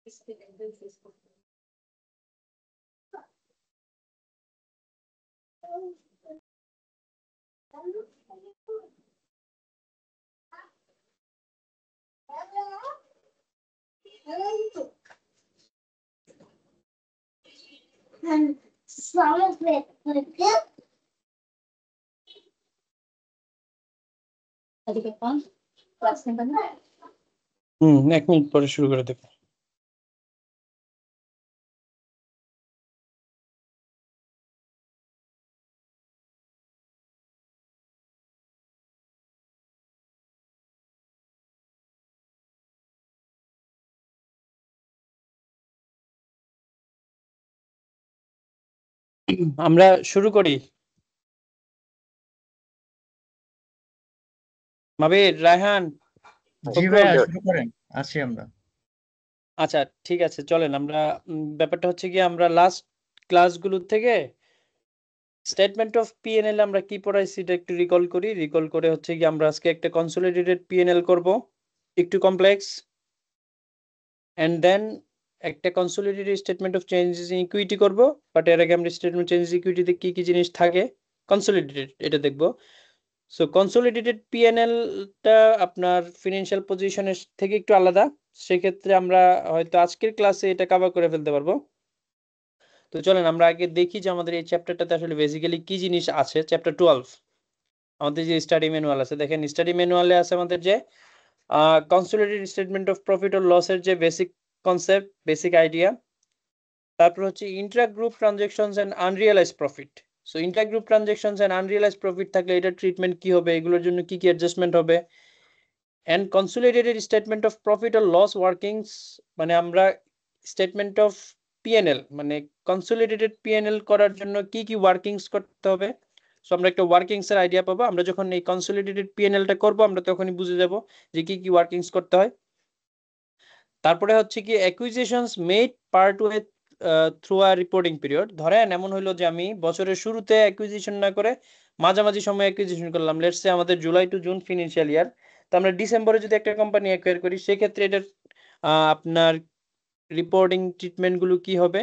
এক মিনিট পরে শুরু করে দেবো। আমরা শুরু করি। মাবির, রায়হান, জি ফখরুল। ভাইয়া, শুরু করেন, আছি আমরা। আচ্ছা ঠিক আছে, চলেন আমরা ব্যাপারটা হচ্ছে কি, আমরা লাস্ট ক্লাসগুলো থেকে স্টেটমেন্ট অফ পিএনএল আমরা কি পড়াইছি এটা একটু রিকল করি। রিকল করে হচ্ছে কি আমরা আজকে একটা কনসোলিডেটেড পিএনএল করব, একটু কমপ্লেক্স। এন্ড দেন একটা consolidated statement of changes in equity করব, বাট এর আগে আমরা স্টেটমেন্ট চেঞ্জেস ইকুইটিতে কি কি জিনিস থাকে কনসোলিডেটেড এটা দেখব। সো কনসোলিডেটেড পিএনএলটা আপনার ফিনান্সিয়াল পজিশনের থেকে একটু আলাদা, সেক্ষেত্রে আমরা হয়তো আজকের ক্লাসে এটা কভার করে ফেলতে পারবো। তো চলেন আমরা আগে দেখি যে আমাদের এই চ্যাপ্টারটাতে আসলে বেসিক্যালি কি জিনিস আছে। চ্যাপ্টার 12 আমাদের যে স্টাডি ম্যানুয়াল আছে, দেখেন স্টাডি ম্যানুয়ালে আছে আমাদের যে consolidated statement of profit or লসের যে বেসিক কনসেপ্ট, বেসিক আইডিয়া। তারপর হচ্ছে intra group transactions and unrealise profit. So intra group transactions and unrealise profit থাকলে এটা ট্রিটমেন্ট কি হবে, এগুলোর জন্য কি কি অ্যাডজাস্টমেন্ট হবে। And consolidated statement of profit or loss workings, মানে আমরা স্টেটমেন্ট অফ পিএনএল মানে কনসোলিডেটেড পিএনএল করার জন্য কি কি ওয়ার্কিংস করতে হবে। সো আমরা একটা ওয়ার্কিংস এর আইডিয়া পাবো। আমরা যখন এই কনসোলিডেটেড পিএনএলটা করব আমরা তখনই বুঝে যাব যে কি কি ওয়ার্কিংস করতে হয়। তারপরে হচ্ছে কি acquisitions made part way through a reporting period. ধরেন এমন হলো যে আমি বছরের শুরুতে অ্যাকুইজিশন না করে মাঝামাঝি সময় অ্যাকুইজিশন করলাম, লেটস সে আমাদের July two June financial year. তো আমরা ডিসেম্বরে যদি একটা কোম্পানি অ্যাকোয়ার করি সেক্ষেত্রে এটার আপনার রিপোর্টিং ট্রিটমেন্টগুলো কি হবে।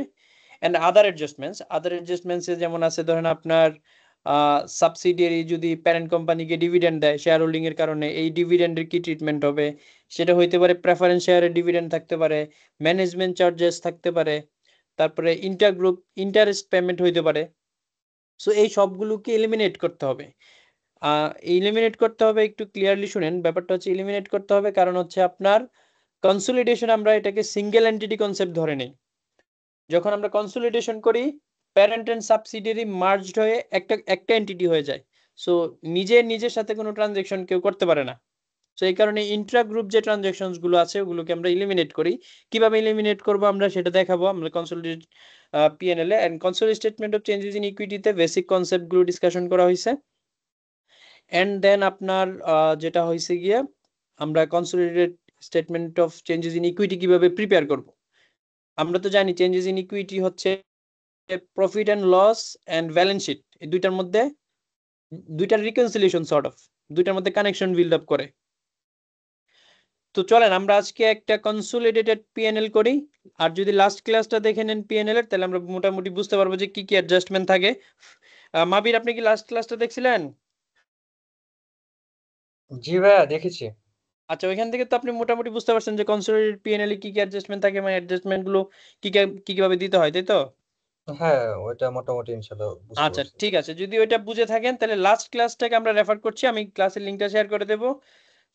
অ্যান্ড আদার অ্যাডজাস্টমেন্টসে যেমন আছে ধরেন আপনার সাবসিডিয়ারি যদি প্যারেন্ট কোম্পানিকে ডিভিডেন্ড দেয় শেয়ার হোল্ডিং এর কারণে, এই ডিভিডেন্ডের কি ট্রিটমেন্ট হবে। সেটা হইতে পারে প্রেফারেন্স শেয়ারের ডিভিডেন্ড থাকতে পারে, ম্যানেজমেন্ট চার্জেস থাকতে পারে, তারপরে ইন্টারগ্রুপ ইন্টারেস্ট পেমেন্ট হইতে পারে। সো এই সবগুলোকে এলিমিনেট করতে হবে। এলিমিনেট করতে হবে, একটু ক্লিয়ারলি শুনেন ব্যাপারটা হচ্ছে এলিমিনেট করতে হবে কারণ হচ্ছে আপনার কনসোলিডেশন আমরা এটাকে সিঙ্গেল এন্টিটি কনসেপ্ট ধরে নেই। যখন আমরা কনসোলিডেশন করি প্যারেন্ট এন্ড সাবসিডিয়ারি মার্জড হয়ে একটা একটা এন্টিটি হয়ে যায়। সো নিজের সাথে কোনো ট্রানজাকশন কেউ করতে পারে না। সো এই কারণে ইন্ট্রা গ্রুপ যে ট্রানজাকশনস গুলো আছে ওগুলোকে আমরা এলিমিনেট করি। কিভাবে এলিমিনেট করব আমরা সেটা দেখাবো আমরা কনসোলিডেটেড পিএনএল এ। And consolidated statement of changes in ইকুইটিতে বেসিক কনসেপ্ট গুলো ডিসকাশন করা হয়েছে। এন্ড দেন আপনার যেটা হয়েছে গিয়ে আমরা consolidated statement of changes in equity কিভাবে প্রিপেয়ার করব। আমরা তো জানি চেঞ্জেস ইন ইকুইটি হচ্ছে profit and loss and balance sheet, এই দুইটার মধ্যে দুইটার রিকনসিলিয়েশন সর্ট অফ, দুইটার মধ্যে কানেকশন বিল্ড আপ করে। তো চলেন আমরা আজকে একটা কনসোলিডেটেড পিএনএল করি। আর যদি লাস্ট ক্লাসটা দেখে নেন পিএনএল এর তাহলে আমরা মোটামুটি বুঝতে পারবো যে কি কি অ্যাডজাস্টমেন্ট থাকে। মাবির, আপনি কি লাস্ট ক্লাসটা দেখছিলেন? জি ভাইয়া, দেখেছি। আচ্ছা, ওইখান থেকে তো আপনি মোটামুটি বুঝতে পারছেন যে কনসোলিডেটেড পিএনএল এ কি কি অ্যাডজাস্টমেন্ট থাকে, মানে অ্যাডজাস্টমেন্ট গুলো কিভাবে দিতে হয়, তাই তো? হ্যাঁ, ওইটা মোটামুটি ইনশাল্লাহ বুঝতে আচ্ছা পারছি। ঠিক আছে, যদি ওইটা বুঝে থাকেন তাহলে লাস্ট ক্লাসটাকে আমরা রেফার করছি, আমি ক্লাসের লিংকটা শেয়ার করে দেব।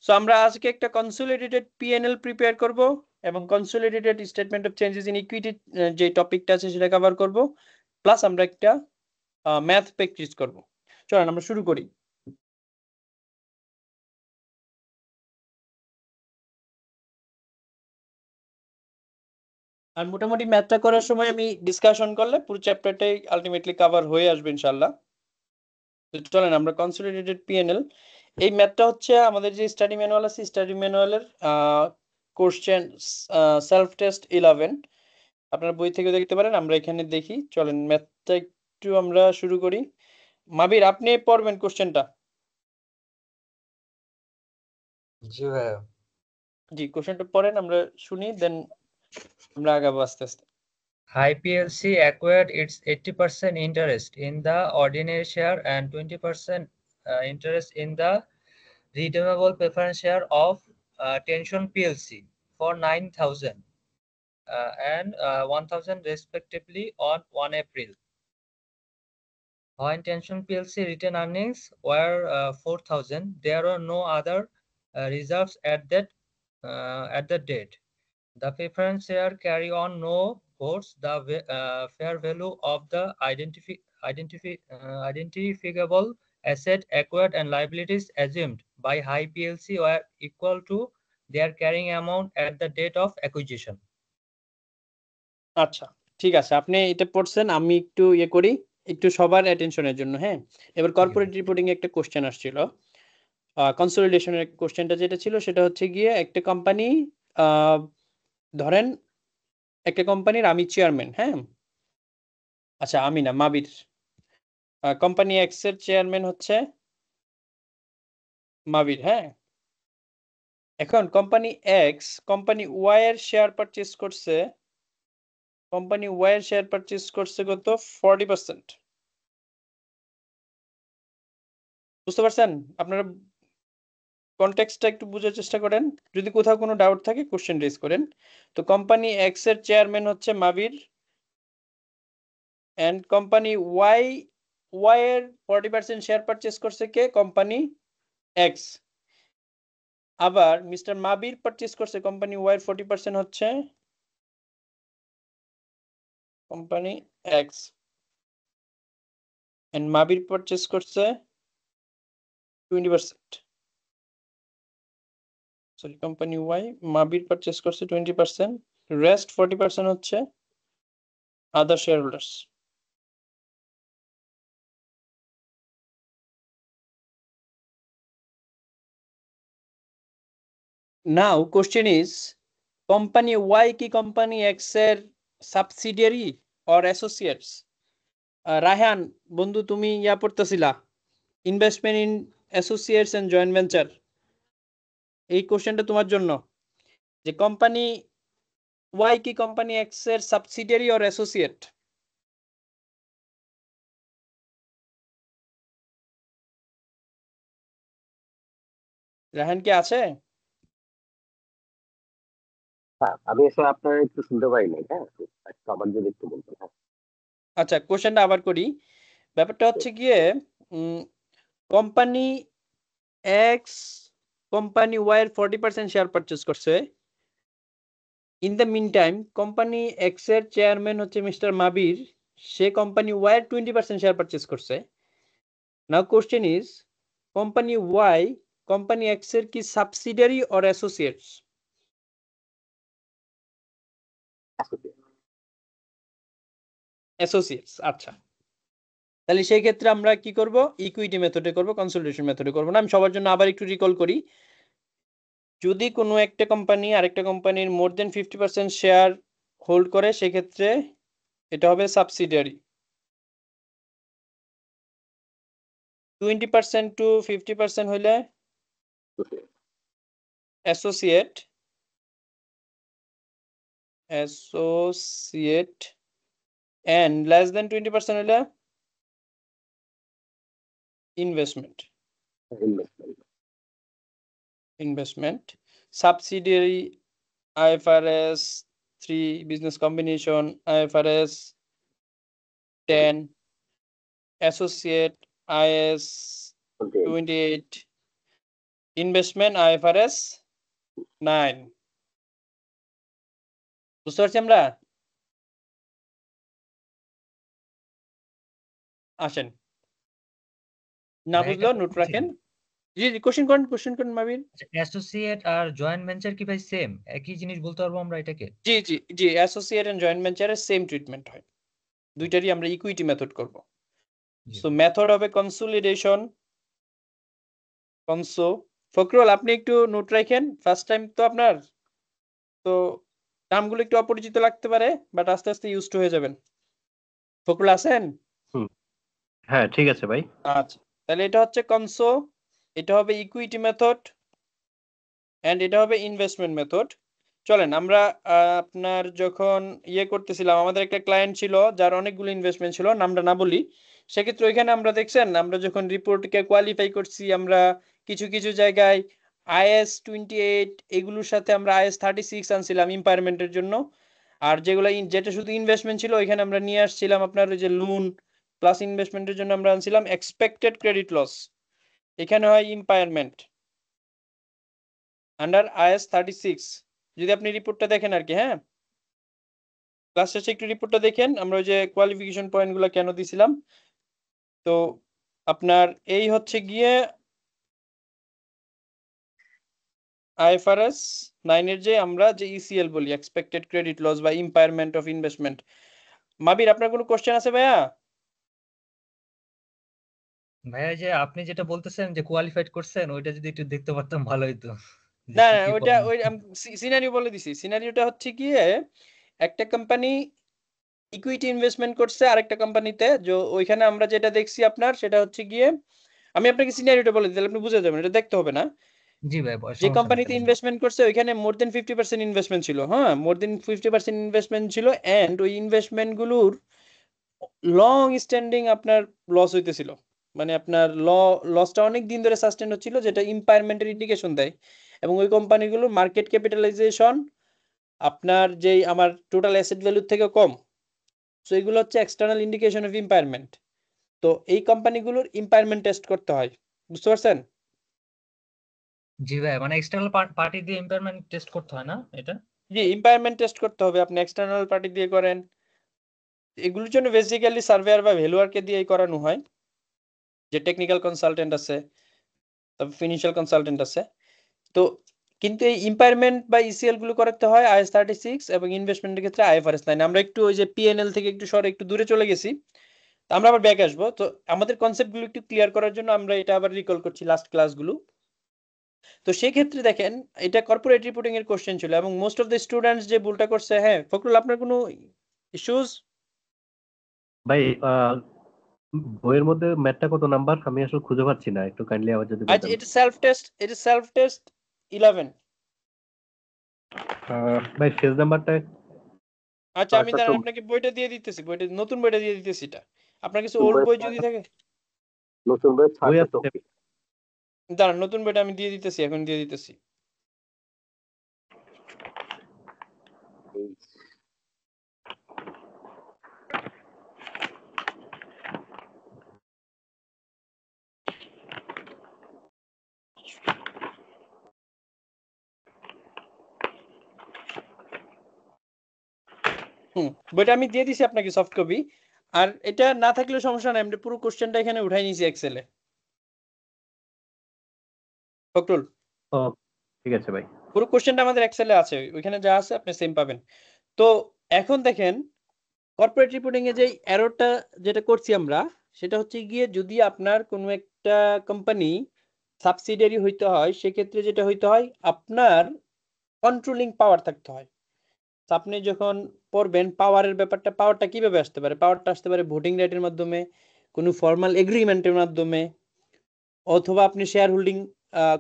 সো আমরা আজকে একটা কনসোলিডেটেড পিএনএল প্রিপেয়ার করব এবং consolidated statement of changes in equity যে টপিকটা আছে সেটা কভার করব, প্লাস আমরা একটা ম্যাথ প্র্যাকটিস করব। চলেন আমরা শুরু করি। আর মোটামুটি ম্যাথটা করার সময় আমি ডিসকাশন করলে পুরো চ্যাপ্টারটাই আলটিমেটলি কভার হয়ে আসবে ইনশাআল্লাহ। তো চলেন আমরা কনসোলিডেটেড পিএনএল, এই ম্যাথটা হচ্ছে আমাদের যে স্টাডি ম্যানুয়াল আছে স্টাডি ম্যানুয়ালের কোশ্চেন সেলফ টেস্ট 11, আপনারা বই থেকে দেখতে পারেন, আমরা এখানে দেখি। চলেন ম্যাথটা একটু আমরা শুরু করি। মাবির, আপনি পড়বেন কোশ্চেনটা। জি ভাইয়া। জি, কোশ্চেনটা পড়েন, আমরা শুনি, দেন আমরা আগাবো আস্তে আস্তে। Hi PLC acquired its 80% interest in the ordinary share and 20% interest in the redeemable preference share of Tension PLC for 9,000 and 1,000 respectively on 1 April. When Tension PLC retained earnings were 4,000, there were no other reserves at the date. The preference share carry on no votes. The fair value of the identifiable asset acquired and liabilities assumed by High PLC were equal to their carrying amount at the date of acquisition. আচ্ছা ঠিক আছে, আপনি এটা পড়ছেন, আমি একটু ইয়ে করি একটু সবার অ্যাটেনশনের জন্য। হ্যাঁ, এবার কর্পোরেট রিপোর্টিং একটা কোশ্চেন আসছিল, কনসলিডেশনের কোশ্চেনটা যেটা ছিল সেটা হচ্ছে গিয়ে একটা কোম্পানি, ধরেন একটা কোম্পানির আমি চেয়ারম্যান। হ্যাঁ, আচ্ছা আমি না, মাবির কোম্পানি এক্স এর চেয়ারম্যান হচ্ছে মাবির। হ্যাঁ, এখন কোম্পানি এক্স কোম্পানি ওয়াই এর শেয়ার পারচেজ করছে, কোম্পানি ওয়াই এর শেয়ার পারচেজ করছে কত 40%। বুঝতে পারছেন? আপনারা কনটেক্সটটা একটু বোঝার চেষ্টা করেন, যদি কোথাও কোনো ডাউট থাকে কোশ্চেন রেজ করেন। তো কোম্পানি এক্স এর চেয়ারম্যান হচ্ছে মাবির, এন্ড কোম্পানি ওয়াই এর 40% শেয়ার পারচেজ করছে কে? Company X. আবার মিস্টার মাবির পারচেজ করছে কোম্পানি ওয়াই এর 40% হচ্ছে company X, and Mabir purchase করছে 20%। Sorry, company Y Mabir purchase করছে 20%, রেস্ট 40% হচ্ছে other shareholders. Now question is, company Y কি company X এর subsidiary or associates? রায়হান বন্ধু, তুমি ইয়া পড়তেছিলা investment in associates and joint venture, এই কোশ্চেনটা তোমার জন্য, যে কোম্পানি Y কি কোম্পানি X এর সাবসিডিয়ারি অর অ্যাসোসিয়েট? রায়হান কি আছে? হ্যাঁ, আমি এসে আপনার একটু শুনতে পাই নাই। হ্যাঁ, একটু আবার যদি একটু বলতেন। হ্যাঁ, আচ্ছা কোশ্চেনটা আবার করি। ব্যাপারটা হচ্ছে গিয়ে কোম্পানি এক্স কোম্পানি ওয়াই এর 40% শেয়ার পারচেজ করছে। In the mean time company X এর চেয়ারম্যান হচ্ছে মিস্টার মাবির, সে কোম্পানি ওয়াই এর 20% শেয়ার পারচেজ করছে। Now question is, company Y company X এর কি সাবসিডিয়ারি অর অ্যাসোসিয়েটস? অ্যাসোসিয়েটস। আচ্ছা, তাহলে সেই ক্ষেত্রে আমরা কি করব? ইকুইটি মেথডে করব, কনসলিডেশন মেথডে করব না। আমি সবার জন্য আবার একটু রিকল করি। যদি কোনো একটা কোম্পানি আরেকটা কোম্পানির মোর দেন 50% শেয়ার হোল্ড করে, সেক্ষেত্রে এটা হবে সাবসিডিয়ারি। 20% টু 50% হইলে অ্যাসোসিয়েট, and less than 20% হইলে investment. Subsidiary IFRS 3 business combination, IFRS 10, associate IAS 28, investment IFRS 9। বুঝতে পারছি আমরা? আসেন, না বুঝলেও নোট রাখেন। জি জি, কোশ্চেন করেন মাবির। অ্যাসোসিয়েট আর জয়েন্ট ভেঞ্চার কি ভাই সেম একই জিনিস বলতে পারবো আমরা এটাকে? জি জি জি, অ্যাসোসিয়েট এন্ড জয়েন্ট ভেঞ্চারের সেম ট্রিটমেন্ট হয়, দুইটারই আমরা ইকুইটি মেথড করব। সো মেথড হবে কনসলিডেশন, কনসো। ফকরুল আপনি একটু নোট রাখেন, ফার্স্ট টাইম তো আপনার, তো নামগুলো একটু অপরিচিত লাগতে পারে, বাট আস্তে আস্তে ইউজড হয়ে যাবেন। ফকরুল আছেন? হ্যাঁ ঠিক আছে ভাই। আচ্ছা, তাহলে এটা হচ্ছে কনসো, এটা হবে ইকুইটি মেথড, এন্ড এটা হবে ইনভেস্টমেন্ট মেথড। চলেন আমরা আপনার যখন ইয়ে করতেছিলাম, আমাদের একটা ক্লায়েন্ট ছিল যার অনেকগুলো ইনভেস্টমেন্ট ছিল, নামটা না বলি, সেক্ষেত্রে ওইখানে আমরা দেখছেন আমরা যখন রিপোর্টকে কোয়ালিফাই করছি, আমরা কিছু কিছু জায়গায় IS 28 এগুলোর সাথে আমরা IS 36 আনছিলাম ইম্পায়ারমেন্টের জন্য। আর যেগুলো যেটা শুধু ইনভেস্টমেন্ট ছিল ওইখানে আমরা নিয়ে আসছিলাম আপনার ওই যে লোন প্লাস ইনভেস্টমেন্টের জন্য আমরা আনছিলাম এক্সপেক্টেড ক্রেডিট লস। এখানে হয় ইম্পায়ারমেন্ট আন্ডার IS 36, যদি আপনি রিপোর্টটা দেখেন আর কি। হ্যাঁ, ক্লাস শেষে একটু রিপোর্টটা দেখেন, আমরা ওই যে কোয়ালিফিকেশন পয়েন্টগুলো কেন দিছিলাম। তো আপনার এই হচ্ছে গিয়ে IFRS 9 এর যে আমরা যে ECL বলি, এক্সপেক্টেড ক্রেডিট লস বা ইম্পায়ারমেন্ট অফ ইনভেস্টমেন্ট। মাবির, আপনার কোনো কোশ্চেন আছে ভাইয়া? ভাইয়া যে আপনি যেটা বলতেছেন যে কোয়ালিফাইড করছেন, ওইটা যদি একটু দেখতে পারতাম ভালো হইতো, যে না কি না, কি ওইটা ওই সিনারিও বলে দিছি। সিনারিওটা হচ্ছে গিয়ে একটা কোম্পানি ইকুইটি ইনভেস্টমেন্ট করছে আরেকটা কোম্পানিতে, যে ওইখানে আমরা যেটা দেখছি আপনার সেটা হচ্ছে গিয়ে, আমি আপনাকে সিনারিওটা বলে দিই তাহলে আপনি বুঝে যাবেন, এটা দেখতে হবে না। জি ভাই, যে সমস্যা নাই, কোম্পানিতে ইনভেস্টমেন্ট করছে ওইখানে মোর দেন 50% ইনভেস্টমেন্ট ছিল। হ্যাঁ, মোর দেন 50% ইনভেস্টমেন্ট ছিল, এন্ড ওই ইনভেস্টমেন্ট গুলোর লং স্ট্যান্ডিং আপনার লস হইতেছিল, মানে আপনার লসটা অনেক দিন ধরে সাস্টেন হচ্ছিল, যেটা ইম্পায়ারমেন্টের ইন্ডিকেশন দেয়। এবং ওই কোম্পানিগুলোর মার্কেট ক্যাপিটালাইজেশন আপনার যেই আমার টোটাল অ্যাসেট ভ্যালুর থেকে কম। সো এগুলো হচ্ছে এক্সটার্নাল ইন্ডিকেশন অফ ইম্পায়ারমেন্ট। তো এই কোম্পানিগুলোর ইম্পায়ারমেন্ট টেস্ট করতে হয়, বুঝতে পারছেন? জি ভাই, মানে এক্সটার্নাল পার্টি দিয়ে ইম্পায়ারমেন্ট টেস্ট করতে হয় না এটা? জি, ইম্পায়ারমেন্ট টেস্ট করতে হবে, আপনি এক্সটার্নাল পার্টি দিয়ে করেন। এগুলোর জন্য বেসিক্যালি সার্ভেয়ার বা ভ্যালুয়ারকে দিয়েই করানো হয়, যে টেকনিক্যাল কনসালটেন্ট আছে, তারপর ফিনান্সিয়াল কনসালটেন্ট আছে। তো কিন্তু এই ইম্পায়ারমেন্ট বা ইসিএল গুলো করতে হয় IS 36, এবং ইনভেস্টমেন্টের ক্ষেত্রে IFRS 9। আমরা একটু ওই যে PNL থেকে একটু সরে একটু দূরে চলে গেছি, তো আমরা আবার ব্যাক আসবো। তো আমাদের কনসেপ্টগুলো একটু ক্লিয়ার করার জন্য আমরা এটা আবার রিকল করছি লাস্ট ক্লাসগুলো। তো সেই ক্ষেত্রে দেখেন, এটা কর্পোরেট রিপোর্টিং এর কোশ্চেন ছিল, এবং মোস্ট অফ দ্য স্টুডেন্টস যে ভুলটা করছে। হ্যাঁ ফখরুল, আপনার কোনো ইস্যুস? ভাই বইয়ের মধ্যে ম্যাথটা কত নাম্বার আমি আসলে খুঁজে পাচ্ছি না, একটু কাইন্ডলি আবার যদি আজ বলতেন। এটা সেলফ টেস্ট 11। ভাই পেজ নাম্বারটা। আচ্ছা, আমি আচ্ছা, দাঁড়ান আপনাকে বইটা দিয়ে দিতেছি, বইটা নতুন বইটা দিয়ে দিতেছি। এটা আপনার কাছে ওল্ড বই যদি থাকে, নতুন বই বই ছাড়ছে আছে। তো। দাঁড়ান নতুন বইটা আমি দিয়ে দিতেছি, এখন দিয়ে দিতেছি। বইটা আমি দিয়ে দিছি আপনাকে সফট কপি। আর এটা না থাকলেও সমস্যা নাই, আমরা পুরো কোশ্চেনটা এখানে উঠাই নিয়েছি এক্সেলে। ফখরুল, ও ঠিক আছে ভাই। পুরো কোশ্চেনটা আমাদের এক্সেলে আছে, ওইখানে যা আছে আপনি সেম পাবেন। তো এখন দেখেন, কর্পোরেট রিপোর্টিং এ যে এররটা যেটা করছি আমরা, সেটা হচ্ছে গিয়ে যদি আপনার কোনো একটা কোম্পানি সাবসিডিয়ারি হইতে হয়, সেক্ষেত্রে যেটা হইতে হয় আপনার কন্ট্রোলিং পাওয়ার থাকতে হয়। তো আপনি যখন পড়বেন পাওয়ারের ব্যাপারটা, পাওয়ারটা কিভাবে আসতে পারে? পাওয়ারটা আসতে পারে ভোটিং রাইটের মাধ্যমে, কোনো ফর্মাল এগ্রিমেন্টের মাধ্যমে, অথবা আপনি শেয়ার হোল্ডিং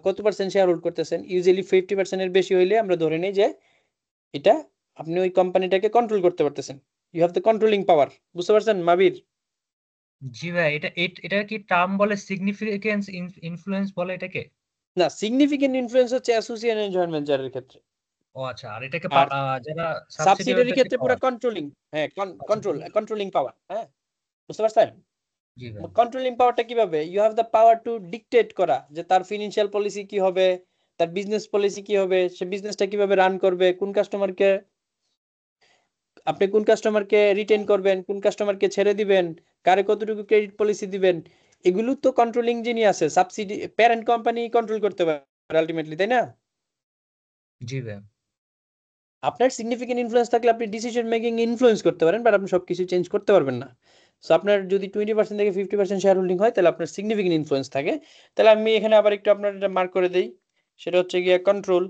কত পার্সেন্ট শেয়ার হোল্ড করতেছেন। ইউজুয়ালি 50% এর বেশি হইলে আমরা ধরে নিই যে এটা আপনি ওই কোম্পানিটাকে কন্ট্রোল করতে পারতেছেন, ইউ হ্যাভ দ্য কন্ট্রোলিং পাওয়ার। বুঝতে পারছেন মাবির? জি ভাই, এটা কি টার্ম বলে সিগনিফিকেন্স ইনফ্লুয়েন্স বলে এটাকে? না, সিগনিফিকেন্ট ইনফ্লুয়েন্স হচ্ছে অ্যাসোসিয়েশন এন্ড জয়েন্ট ভেঞ্চারের ক্ষেত্রে। ও আচ্ছা, আর এটাকে আর যারা সাবসিডিয়ারি সাবসিডিয়ারির ওদেরকে ক্ষেত্রে পুরো পাওয়ার। কন্ট্রোলিং। হ্যাঁ, কন্ট্রোলিং পাওয়ার। হ্যাঁ, বুঝতে পারছেন? জি ভাই। কন্ট্রোলিং পাওয়ারটা কিভাবে? You have the power to dictate করা, যে তার ফিনান্সিয়াল পলিসি কি হবে, তার বিজনেস পলিসি কি হবে, সে বিজনেসটা কিভাবে রান করবে, কোন কাস্টমারকে আপনি কোন কাস্টমারকে রিটেন করবেন, কোন কাস্টমারকে ছেড়ে দিবেন, কারে কতটুকু ক্রেডিট পলিসি দিবেন। এগুলো তো কন্ট্রোলিং যিনি আছে, সাবসিডি প্যারেন্ট কোম্পানি কন্ট্রোল করতে পারে আলটিমেটলি, তাই না? জি ভাই। আপনার সিগনিফিকেন্ট ইনফ্লুয়েন্স থাকলে আপনি ডিসিশন মেকিং ইনফ্লুয়েন্স করতে পারেন, বাট আপনি সবকিছু চেঞ্জ করতে পারবেন না। সো আপনার যদি 20% থেকে 50% শেয়ার হোল্ডিং হয়, তাহলে আপনার সিগনিফিকেন্ট ইনফ্লুয়েন্স থাকে। তাহলে আমি এখানে আবার একটু আপনার এটা মার্ক করে দেই, সেটা হচ্ছে গিয়ে control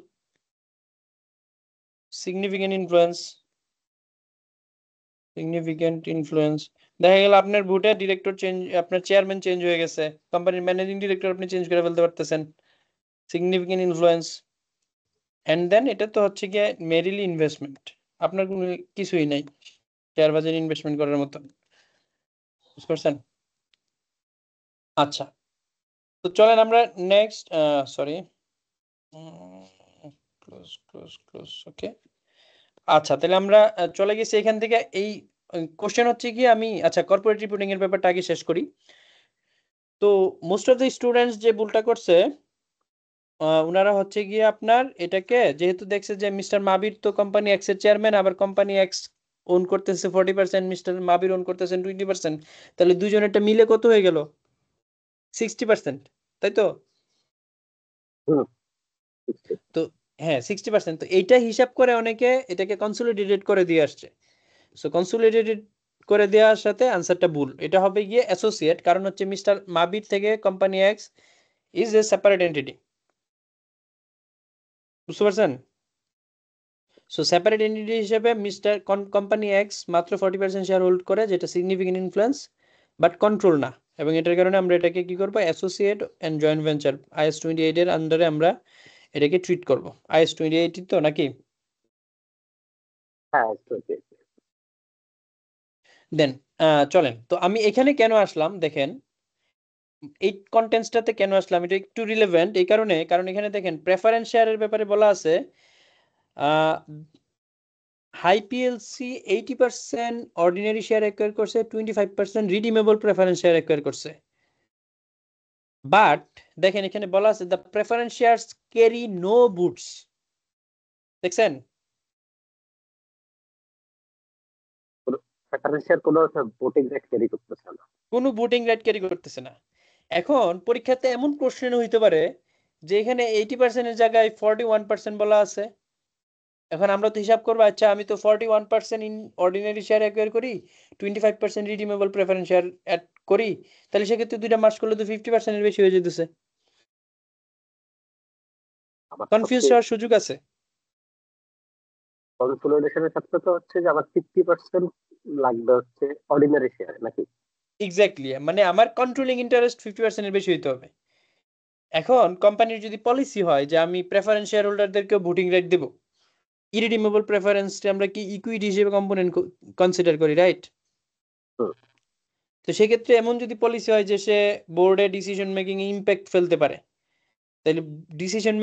significant influence. Significant influence, দেখা গেল আপনার ভোটে ডিরেক্টর চেঞ্জ, আপনার চেয়ারম্যান চেঞ্জ হয়ে গেছে, কোম্পানির ম্যানেজিং ডিরেক্টর আপনি চেঞ্জ করে ফেলতে পারতেছেন। Significant influence. এন্ড দেন এটা তো হচ্ছে গিয়ে মেরিলি ইনভেস্টমেন্ট, আপনার কোনো কিছুই নাই শেয়ার বাজারে ইনভেস্টমেন্ট করার মতো, বুঝতে পারছেন? আচ্ছা, তো চলেন আমরা next, sorry, close close close, okay. আচ্ছা, তাহলে আমরা চলে গেছি এখান থেকে। এই কোশ্চেন হচ্ছে কি, আমি আচ্ছা কর্পোরেট রিপোর্টিং এর ব্যাপারটা আগে শেষ করি। তো মোস্ট অফ দ্য স্টুডেন্টস যে ভুলটা করছে, ওনারা হচ্ছে গিয়ে আপনার এটাকে, যেহেতু দেখছে যে মিস্টার মাবির তো কোম্পানি এক্স এর চেয়ারম্যান, আবার কোম্পানি এক্স ওন করতেছে 40%, মিস্টার মাবির ওন করতেছেন 20%, তাহলে দুজনেরটা মিলে কত হয়ে গেল? 60%, তাই তো? হুম, তো হ্যাঁ 60%। তো এইটা হিসাব করে অনেকে এটাকে কনসোলিডেটেড করে দিয়ে আসছে। সো কনসোলিডেটেড করে দেওয়ার সাথে আনসারটা ভুল, এটা হবে গিয়ে অ্যাসোসিয়েট, কারণ হচ্ছে মিস্টার মাবির থেকে company x is a separate entity, বুঝতে পারছেন? সো সেপারেট এন্টিটি হিসেবে মিস্টার কোম্পানি এক্স মাত্র 40% শেয়ার হোল্ড করে, যেটা সিগনিফিকেন্ট ইনফ্লুয়েন্স বাট কন্ট্রোল না, এবং এটার কারণে আমরা এটাকে কি করবো, associate and joint venture IS 28 এর আন্ডারে আমরা এটাকে ট্রিট করব। IS 28 তো নাকি? হ্যাঁ, okay. দেন চলেন, তো আমি এখানে কেন আসলাম দেখেন, এই কন্টেন্টসটাতে কেন আসলাম, এটা একটু রিলেভেন্ট এই কারণে, কারণ এখানে দেখেন প্রেফারেন্স শেয়ারের ব্যাপারে বলা আছে, Hi PLC 80% ordinary share acquire করছে, 25% রিডিমেবল প্রেফারেন্স শেয়ার অ্যাকোয়ার করছে। বাট দেখেন এখানে বলা আছে the preference shares carry no votes, দেখছেন? প্রেফারেন্সের কোনো ভোটিং রাইট ক্যারি করতেছে না। কোনো ভোটিং রাইট ক্যারি করতেছে না। এখন পরীক্ষাতে এমন কোশ্চেন হইতে পারে যে এখানে 80% এর জায়গায় 41% বলা আছে। এখন আমরা তো হিসাব করবো, আচ্ছা আমি তো 41% ইন অর্ডিনারি শেয়ার অ্যাকোয়ার করি, 25% রিডিমেবল প্রেফারেন্স শেয়ার অ্যাড করি, তাহলে সেক্ষেত্রে দুইটা মার্চ করলে তো 50% এর বেশি হয়ে যেতেছে। আমার কনফিউজ হওয়ার সুযোগ আছে। কনসোলিডেশনের ক্ষেত্রে তো হচ্ছে যে আমার 50% লাগবে হচ্ছে অর্ডিনারি শেয়ার নাকি? এক্স্যাক্টলি, মানে আমার কন্ট্রোলিং ইন্টারেস্ট 50% এর বেশি হইতে হবে। এখন কোম্পানির যদি পলিসি হয় যে আমি প্রেফারেন্স শেয়ার হোল্ডারদেরকে ভোটিং রাইট দেব, ইরিডিমেবল প্রেফারেন্সটা আমরা কি ইকুইটি হিসেবে কম্পোনেন্ট কনসিডার করি, রাইট? হুম। তো সেক্ষেত্রে এমন যদি পলিসি হয় যে সে বোর্ডে ডিসিশন মেকিং এ ইম্প্যাক্ট ফেলতে পারে, তাহলে ডিসিশন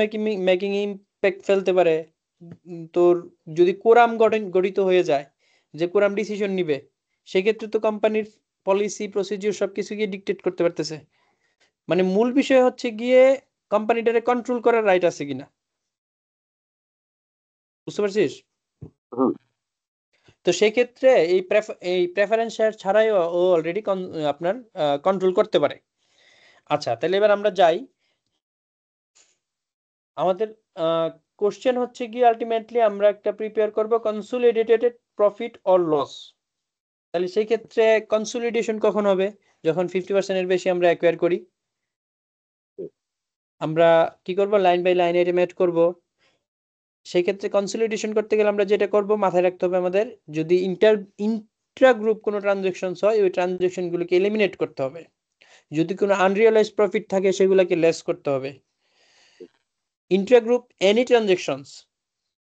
মেকিং এ ইম্প্যাক্ট ফেলতে পারে, তোর যদি কোরাম গঠিত হয়ে যায়, যে কোরাম ডিসিশন নিবে, সেক্ষেত্রে তো কোম্পানির পলিসি প্রসিডিউর সবকিছু গিয়ে ডিকটেট করতে পারতেছে। মানে মূল বিষয় হচ্ছে গিয়ে কোম্পানিটারে কন্ট্রোল করার রাইট আছে কিনা, বুঝতে পারছিস? হুম। তো সেক্ষেত্রে এই প্রেফারেন্স শেয়ার ছাড়াই ও অলরেডি আপনার কন্ট্রোল করতে পারে। আচ্ছা, তাহলে এবার আমরা যাই, আমাদের কোশ্চেন হচ্ছে কি আলটিমেটলি আমরা একটা প্রিপেয়ার করব কনসোলিডেটেড প্রফিট অর লস। তাহলে সেই ক্ষেত্রে কনসোলিডেশন কখন হবে, যখন 50% এর বেশি আমরা অ্যাকোয়ার করি। আমরা কি করব, line by line item add করব। সেই ক্ষেত্রে কনসোলিডেশন করতে গেলে আমরা যেটা করব, মাথায় রাখতে হবে আমাদের, যদি ইন্ট্রা গ্রুপ কোনো ট্রানজাকশনস হয়, ওই ট্রানজাকশনগুলোকে এলিমিনেট করতে হবে। যদি কোনো আনরিয়েলাইজড প্রফিট থাকে সেগুলোকে লেস করতে হবে। Intra group any transactions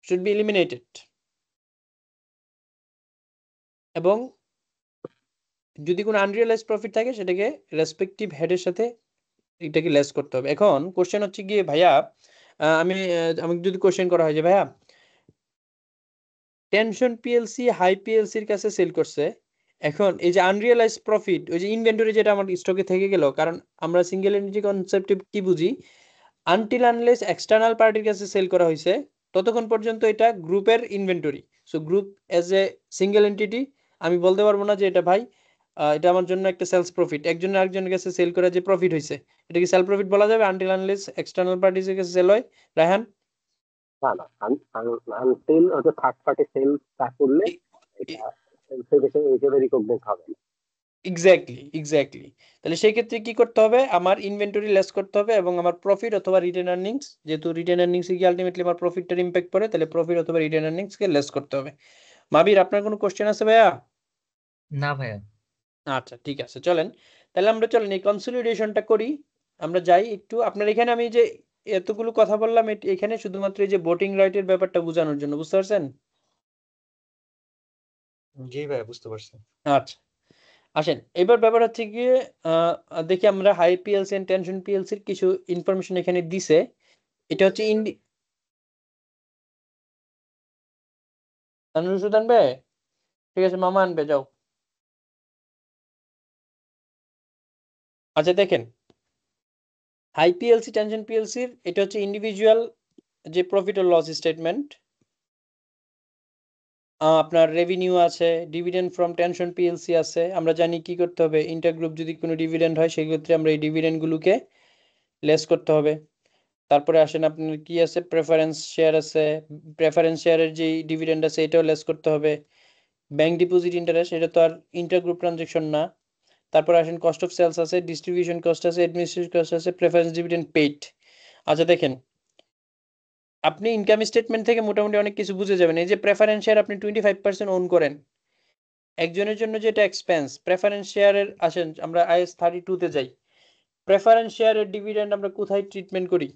should be eliminated, এবং যদি কোনো আনরিয়েলাইজড প্রফিট থাকে সেটাকে রেসপেক্টিভ হেডের সাথে এটাকে লেস করতে হবে। এখন কোশ্চেন হচ্ছে গিয়ে ভাইয়া, আমাকে যদি কোশ্চেন করা হয় যে ভাইয়া টেনশন পিএলসি হাই পিএলসির কাছে সেল করছে, এখন এই যে আনরিয়েলাইজড প্রফিট, ওই যে ইনভেন্টরি যেটা আমার স্টকে থেকে গেল, কারণ আমরা সিঙ্গেল এন্টিটি কনসেপ্টে কি বুঝি, আনটিল আনলেস এক্সটার্নাল পার্টির কাছে সেল করা হয়েছে ততক্ষণ পর্যন্ত এটা গ্রুপের inventory. So group as a single entity আমি বলতে পারবো না যে এটা ভাই এটা আমার জন্য একটা সেলস প্রফিট, একজন আরেকজনের কাছে সেল করে যে প্রফিট হয়েছে, এটা কি সেল প্রফিট বলা যাবে আনটিল আনলেস এক্সটার্নাল পার্টির কাছে সেল হয়? রায়হান? না না, আনটিল হচ্ছে থার্ড পার্টি সেল তা করলে এটা হিসেবে রিকগনাইজ হবে না। এক্স্যাক্টলি। তাহলে সেই ক্ষেত্রে কি করতে হবে, আমার ইনভেন্টরি লেস করতে হবে এবং আমার প্রফিট অথবা রিটেন আর্নিংস, যেহেতু রিটেন আর্নিংস কি আলটিমেটলি আমার প্রফিটটার ইম্প্যাক্ট পড়ে, তাহলে প্রফিট অথবা রিটেন আর্নিংস কে লেস করতে হবে। মাবির, আপনার কোনো কোশ্চেন আছে ভাইয়া? না ভাইয়া। আচ্ছা ঠিক আছে, চলেন তাহলে আমরা চলেন এই কনসোলিডেশনটা করি। আমরা যাই একটু আপনার এখানে, আমি যে এতগুলো কথা বললাম এখানে শুধুমাত্র এই যে ভোটিং রাইটের ব্যাপারটা বোঝানোর জন্য, বুঝতে পারছেন? জি ভাই, বুঝতে পারছি। আচ্ছা, আসেন এবার ব্যাপার হচ্ছে গিয়ে দেখি আমরা হাই পিএলসি এন্ড টেনশন পিএলসির কিছু ইনফরমেশন এখানে দিছে। এটা হচ্ছে ওষুধ আনবে? ঠিক আছে, মামা আনবে, যাও। আচ্ছা দেখেন, হাই পিএলসি টেনশন পিএলসির এটা হচ্ছে ইন্ডিভিজুয়াল যে প্রফিট ও লস স্টেটমেন্ট। আপনার রেভিনিউ আছে, ডিভিডেন্ড ফ্রম টেনশন পিএলসি আছে। আমরা জানি কি করতে হবে, ইন্টারগ্রুপ যদি কোনো ডিভিডেন্ড হয় সেক্ষেত্রে আমরা এই ডিভিডেন্ডগুলোকে লেস করতে হবে। তারপরে আসেন আপনার কি আছে, প্রেফারেন্স শেয়ার আছে, প্রেফারেন্স শেয়ারের যে ডিভিডেন্ড আছে এটাও লেস করতে হবে। ব্যাংক ডিপোজিট ইন্টারেস্ট, এটা তো আর ইন্টারগ্রুপ ট্রানজাকশন না। তারপরে আসেন কস্ট অফ সেলস আছে, ডিস্ট্রিবিউশন কস্ট আছে, অ্যাডমিনিস্ট্রেটিভ কস্ট আছে, প্রেফারেন্স ডিভিডেন্ড পেইড। আচ্ছা দেখেন, আপনি ইনকাম স্টেটমেন্ট থেকে মোটামুটি অনেক কিছু বুঝে যাবেন। এই যে প্রেফারেন্স শেয়ার আপনি 25% ওন করেন, একজনের জন্য যেটা এক্সপেন্স। প্রেফারেন্স শেয়ারের আসেন আমরা IAS 32 তে যাই। প্রেফারেন্স শেয়ারের ডিভিডেন্ড আমরা কোথায় ট্রিটমেন্ট করি?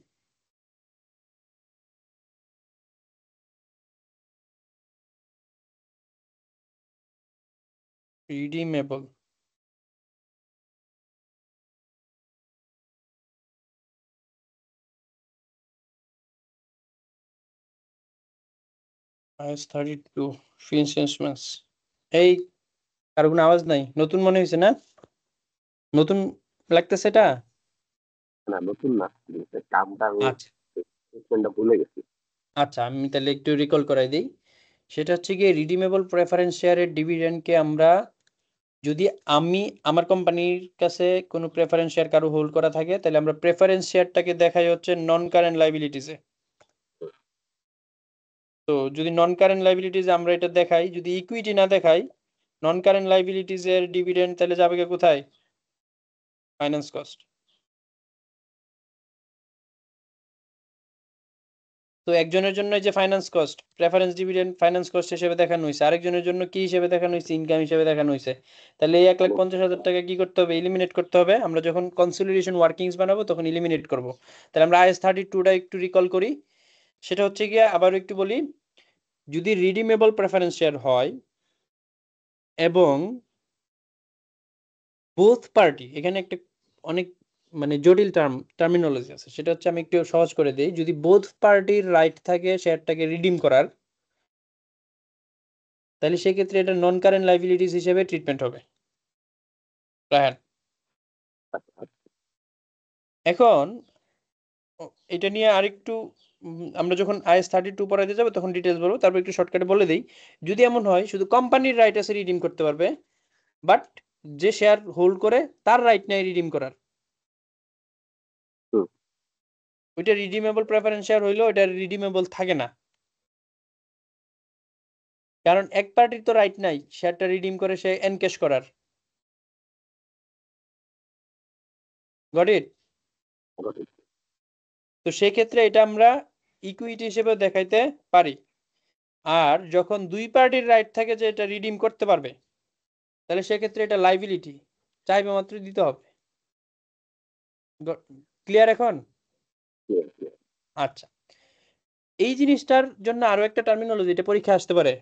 রিডিমেবল। IAS 32 fins instruments. এই কারো কোনো আওয়াজ নাই? নতুন মনে হয়েছে না? নতুন লাগতেছে এটা? না নতুন না, জিনিসের কামটা আমি আচ্ছা statement-টা ভুলে গেছি। আচ্ছা, আমি তাহলে একটু রিকল করাই দিই। সেটা হচ্ছে গিয়ে রিডিমেবল প্রেফারেন্স শেয়ারের ডিভিডেন্ডকে আমরা, যদি আমি আমার কোম্পানির কাছে কোনো প্রেফারেন্স শেয়ার কারো হোল্ড করা থাকে, তাহলে আমরা প্রেফারেন্স শেয়ারটাকে দেখাই হচ্ছে নন কারেন্ট লাইবিলিটিসে। তো যদি নন কারেন্ট লাইবিলিটিসে আমরা এটা দেখাই, যদি ইকুইটি না দেখাই, নন কারেন্ট লাইবিলিটিসের ডিভিডেন্ড তাহলে যাবে কে কোথায়? Finance cost. তো একজনের জন্য এই যে finance cost, preference dividend finance cost হিসেবে দেখানো হয়েছে, আরেকজনের জন্য কি হিসেবে দেখানো হয়েছে? ইনকাম হিসেবে দেখানো হয়েছে। তাহলে এই 1,50,000 টাকা কি করতে হবে? এলিমিনেট করতে হবে। আমরা যখন কনসোলিডেশন ওয়ার্কিংস বানাবো তখন এলিমিনেট করব। তাহলে আমরা IAS 32টা একটু রিকল করি। সেটা হচ্ছে গিয়ে আবার একটু বলি, যদি রিডিমেবল প্রেফারেন্স শেয়ার হয় এবং বোথ পার্টি, এখানে একটা অনেক মানে জটিল টার্মিনোলজি আছে, সেটা হচ্ছে আমি একটু সহজ করে দিই। যদি বোথ পার্টির রাইট থাকে শেয়ারটাকে রিডিম করার, তাহলে সেক্ষেত্রে এটা নন কারেন্ট লাইবিলিটিস হিসেবে ট্রিটমেন্ট হবে। রায়হান, এখন এটা নিয়ে আরেকটু আমরা যখন IAS 32 পড়াইতে যাবো তখন ডিটেলস বলবো। তারপর একটু শর্টকাটে বলে দিই, যদি এমন হয় শুধু কোম্পানির রাইট আছে রিডিম করতে পারবে, বাট যে শেয়ার হোল্ড করে তার রাইট নেই রিডিম করার, ওইটা রিডিমেবল প্রেফারেন্স শেয়ার হইলেও এটা রিডিমেবল থাকে না, কারণ এক পার্টির তো রাইট নাই শেয়ারটা রিডিম করে সে এনক্যাশ করার। Got it? তো সেই ক্ষেত্রে এটা আমরা ইকুইটি হিসেবে দেখাইতে পারি। আর যখন দুই পার্টির রাইট থাকে যে এটা রিডিম করতে পারবে, তাহলে সেক্ষেত্রে এটা লাইবিলিটি, চাইবে মাত্র দিতে হবে। ক্লিয়ার এখন? আচ্ছা, এই জিনিসটার জন্য আরো একটা টার্মিনোলজি, এটা পরীক্ষা আসতে পারে।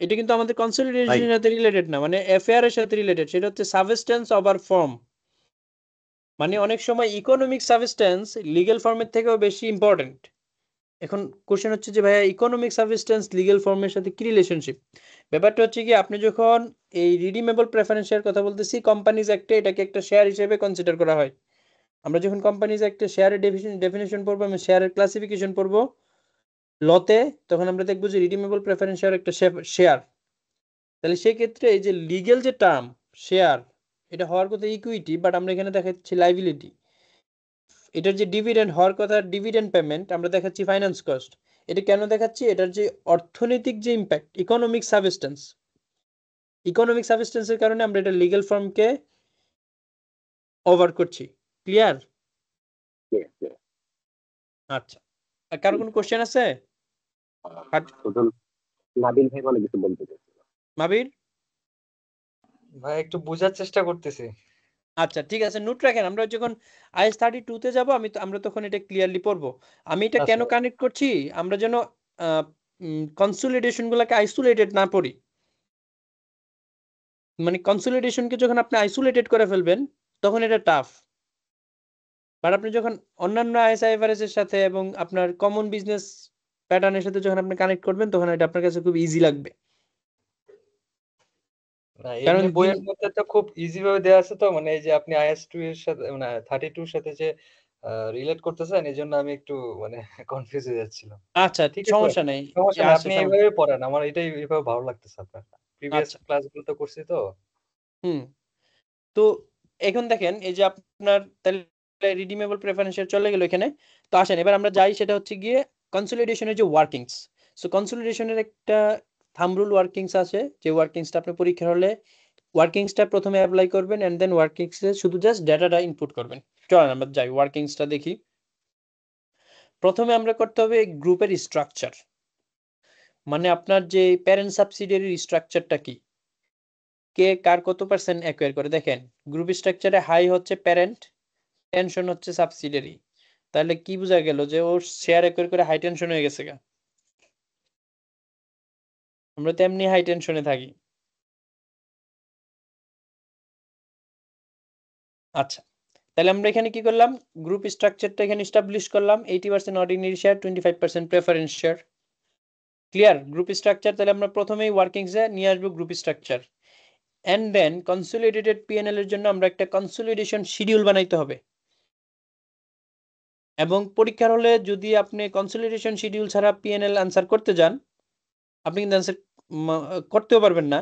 এটা কিন্তু আমাদের কনসলিডেশনের সাথে রিলেটেড না, মানে এফএআর এর সাথে রিলেটেড। সেটা হচ্ছে সাবস্টেন্স ওভার ফর্ম। মানে অনেক সময় ইকোনমিক সাবস্টেন্স লিগ্যাল ফর্মের থেকেও বেশি ইম্পর্টেন্ট। এখন কোশ্চেন হচ্ছে যে ভাইয়া ইকোনমিক সাবস্টেন্স লিগ্যাল ফর্মের সাথে কি রিলেশনশিপ? ব্যাপারটা হচ্ছে কি, আপনি যখন এই রিডিমেবল প্রেফারেন্স শেয়ার কথা বলতেছি, কোম্পানিজ অ্যাক্টে এটাকে একটা শেয়ার হিসেবে কনসিডার করা হয়। আমরা যখন কোম্পানিজ অ্যাক্টে শেয়ারের ডেফিনিশন পড়বো, আমি শেয়ারের ক্লাসিফিকেশন পড়বো লতে, তখন আমরা দেখবো যে রিডিমেবল প্রেফারেন্স শেয়ার একটা শেয়ার। তাহলে সেই ক্ষেত্রে এই যে লিগ্যাল যে টার্ম শেয়ার, এটা হওয়ার কথা ইকুইটি, বাট আমরা এখানে দেখাচ্ছি লাইবিলিটি। এটার যে ডিভিডেন্ড হওয়ার কথা ডিভিডেন্ড পেমেন্ট, আমরা দেখাচ্ছি ফাইন্যান্স কস্ট। এটা কেন দেখাচ্ছি? এটার যে অর্থনৈতিক যে ইম্প্যাক্ট, ইকোনমিক সাবস্টেন্সের কারণে আমরা এটা লিগ্যাল ফর্মকে ওভার করছি। ক্লিয়ার? আচ্ছা, আর কারো কোনো কোশ্চেন আছে? নাবিল ভাই অনেক কিছু বলতে চাইছিল। মাবির? ভাই একটু বোঝার চেষ্টা করতেছি। আচ্ছা ঠিক আছে, নোট রাখেন। আমরা যখন IS-32 তে যাব আমরা তখন এটা ক্লিয়ারলি পড়বো। আমি এটা কেন আচ্ছা কানেক্ট করছি, আমরা যেন কনসোলিডেশন গুলাকে আইসোলেটেড না পড়ি। মানে কনসোলিডেশনকে যখন আপনি আইসোলেটেড করে ফেলবেন তখন এটা টাফ। বাট আপনি যখন অন্যান্য IS-IFRS এর সাথে এবং আপনার কমন বিজনেস প্যাটার্নের সাথে যখন আপনি কানেক্ট করবেন তখন এটা আপনার কাছে খুব ইজি লাগবে। না, কারণ এমনি বইয়ের মধ্যে তো খুব ইজি ভাবে দেওয়া আছে, তো মানে এই যে আপনি IS-2 এর সাথে মানে 32 এর সাথে যে রিলেট করতেছেন, এই জন্য আমি একটু মানে কনফিউজ হয়ে যাচ্ছিলাম। আচ্ছা ঠিক আছে, সমস্যা নেই। সমস্যা না, আচ্ছা আপনি এইভাবে পড়েন, আমার এটাই এইভাবে ভালো লাগতেছে। আপনার প্রিভিয়াস আচ্ছা ক্লাসগুলো তো করছি তো। হুম। তো এখন দেখেন এই যে আপনার তাহলে রিডিমেবল প্রেফারেন্সিয়াল চলে গেল এখানে। তো আসেন এবার আমরা যাই, সেটা হচ্ছে গিয়ে কনসোলিডেশনের যে ওয়ার্কিংস। সো কনসোলিডেশনের একটা থাম্ব রুল ওয়ার্কিংস আছে, যে ওয়ার্কিংসটা আপনি পরীক্ষার হলে ওয়ার্কিংসটা প্রথমে অ্যাপ্লাই করবেন এন্ড দেন ওয়ার্কিংসে শুধু জাস্ট ডেটাটা ইনপুট করবেন। চলেন আমরা যাই ওয়ার্কিংসটা দেখি। প্রথমে আমরা করতে হবে গ্রুপের স্ট্রাকচার, মানে আপনার যে প্যারেন্ট সাবসিডিয়ারির স্ট্রাকচারটা কি, কে কার কত পার্সেন্ট অ্যাকোয়ার করে। দেখেন গ্রুপ স্ট্রাকচারে হাই হচ্ছে প্যারেন্ট, টেনশন হচ্ছে সাবসিডিয়ারি। তাহলে কি বোঝা গেল যে ওর শেয়ার অ্যাকোয়ার করে হাই টেনশন হয়ে গেছে গা। আমরা তো এমনি হাই টেনশনে থাকি। আচ্ছা তাহলে আমরা এখানে কি করলাম, গ্রুপ স্ট্রাকচারটা এখানে এস্টাবলিশ করলাম। 80% ordinary share, 25% preference share. Clear group structure. তাহলে আমরা প্রথমেই ওয়ার্কিংসে নিয়ে আসবো group structure, and then consolidated PNL এর জন্য আমরা একটা কনসোলিডেশন শিডিউল বানাইতে হবে। এবং পরীক্ষার হলে যদি আপনি কনসোলিডেশন শিডিউল ছাড়া পিএনএল আনসার করতে যান, আপনি কিন্তু আনসার করতেও পারবেন না,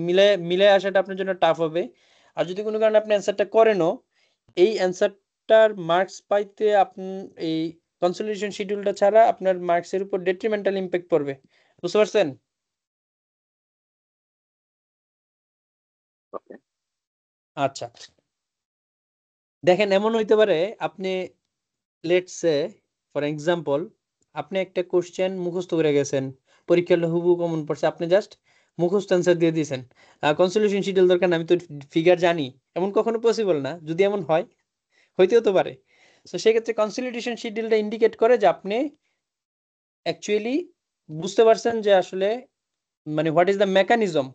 মিলে মিলে আসাটা আপনার জন্য টাফ হবে। আর যদি কোনো কারণে আপনি অ্যান্সারটা করেনও, এই অ্যান্সারটার মার্কস পাইতে আপনি এই কনসোলিডেশন শিডিউলটা ছাড়া আপনার মার্কসের উপর ডেট্রিমেন্টাল ইম্প্যাক্ট পড়বে। বুঝতে পারছেন? ওকে। আচ্ছা দেখেন এমন হইতে পারে আপনি লেটস সে ফর এক্সাম্পল আপনি একটা কোশ্চেন মুখস্থ করে গেছেন, পরীক্ষার হলে হুবহু কমন পড়ছে, আপনি জাস্ট মুখস্থ অ্যান্সার দিয়ে দিয়েছেন, কনসোলিডেশন শিডিউল দরকার না, আমি তো ফিগার জানি। এমন কখনো পসিবল না, যদি এমন হয় হইতেও তো পারে। তো সেক্ষেত্রে কনসোলিডেশন শিডিউলটা ইন্ডিকেট করে যে আপনি অ্যাকচুয়ালি বুঝতে পারছেন যে আসলে মানে হোয়াট ইজ দ্য মেকানিজম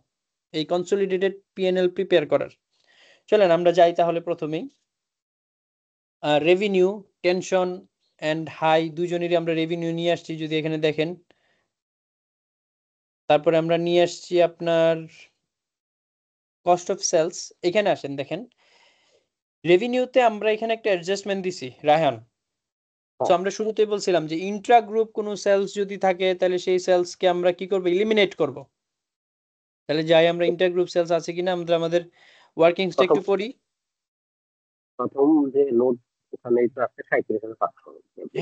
এই কনসোলিডেটেড পিএনএল প্রিপেয়ার করার। চলেন আমরা যাই তাহলে প্রথমেই রেভিনিউ, টেনশন অ্যান্ড হাই দুজনেরই আমরা রেভিনিউ নিয়ে আসছি, যদি এখানে দেখেন। তারপরে আমরা নিয়ে আসছি আপনার কস্ট অফ সেলস। এখানে আসেন দেখেন রেভিনিউতে আমরা এখানে একটা অ্যাডজাস্টমেন্ট দিছি রায়হান। সো আমরা শুরুতেই বলছিলাম যে ইন্ট্রা গ্রুপ কোনো সেলস যদি থাকে তাহলে সেই সেলসকে আমরা কি করব, এলিমিনেট করব। তাহলে যাই আমরা ইন্টার গ্রুপ সেলস আছে কিনা আমরা আমাদের ওয়ার্কিংসটা একটু পড়ি। প্রথম যে নোট ওখানে তো আছে 37,500।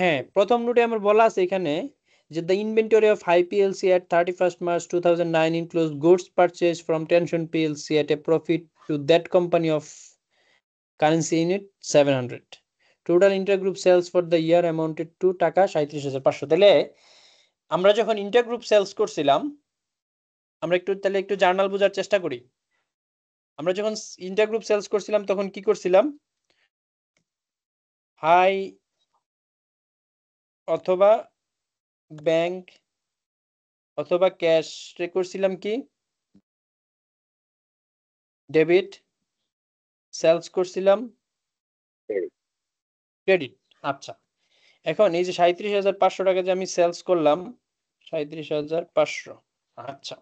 হ্যাঁ প্রথম নোটে আমার বলা আছে এখানে যে the inventory of High PLC at 31st March 2009 includes goods purchased from Tension PLC at a profit to that company of currency unit 700. Total intergroup sales for the year amounted to টাকা 37,500। তাহলে আমরা যখন intergroup sales করছিলাম, আমরা তাহলে একটু journal বোঝার চেষ্টা করি। আমরা যখন ইন্টারগ্রুপ সেলস করছিলাম তখন কি করছিলাম, হাই অথবা ব্যাংক অথবা ক্যাশ রে করছিলাম কি ডেবিট, সেলস করছিলাম ক্রেডিট। আচ্ছা এখন এই যে 37,500 টাকা যে আমি সেলস করলাম 37,500। আচ্ছা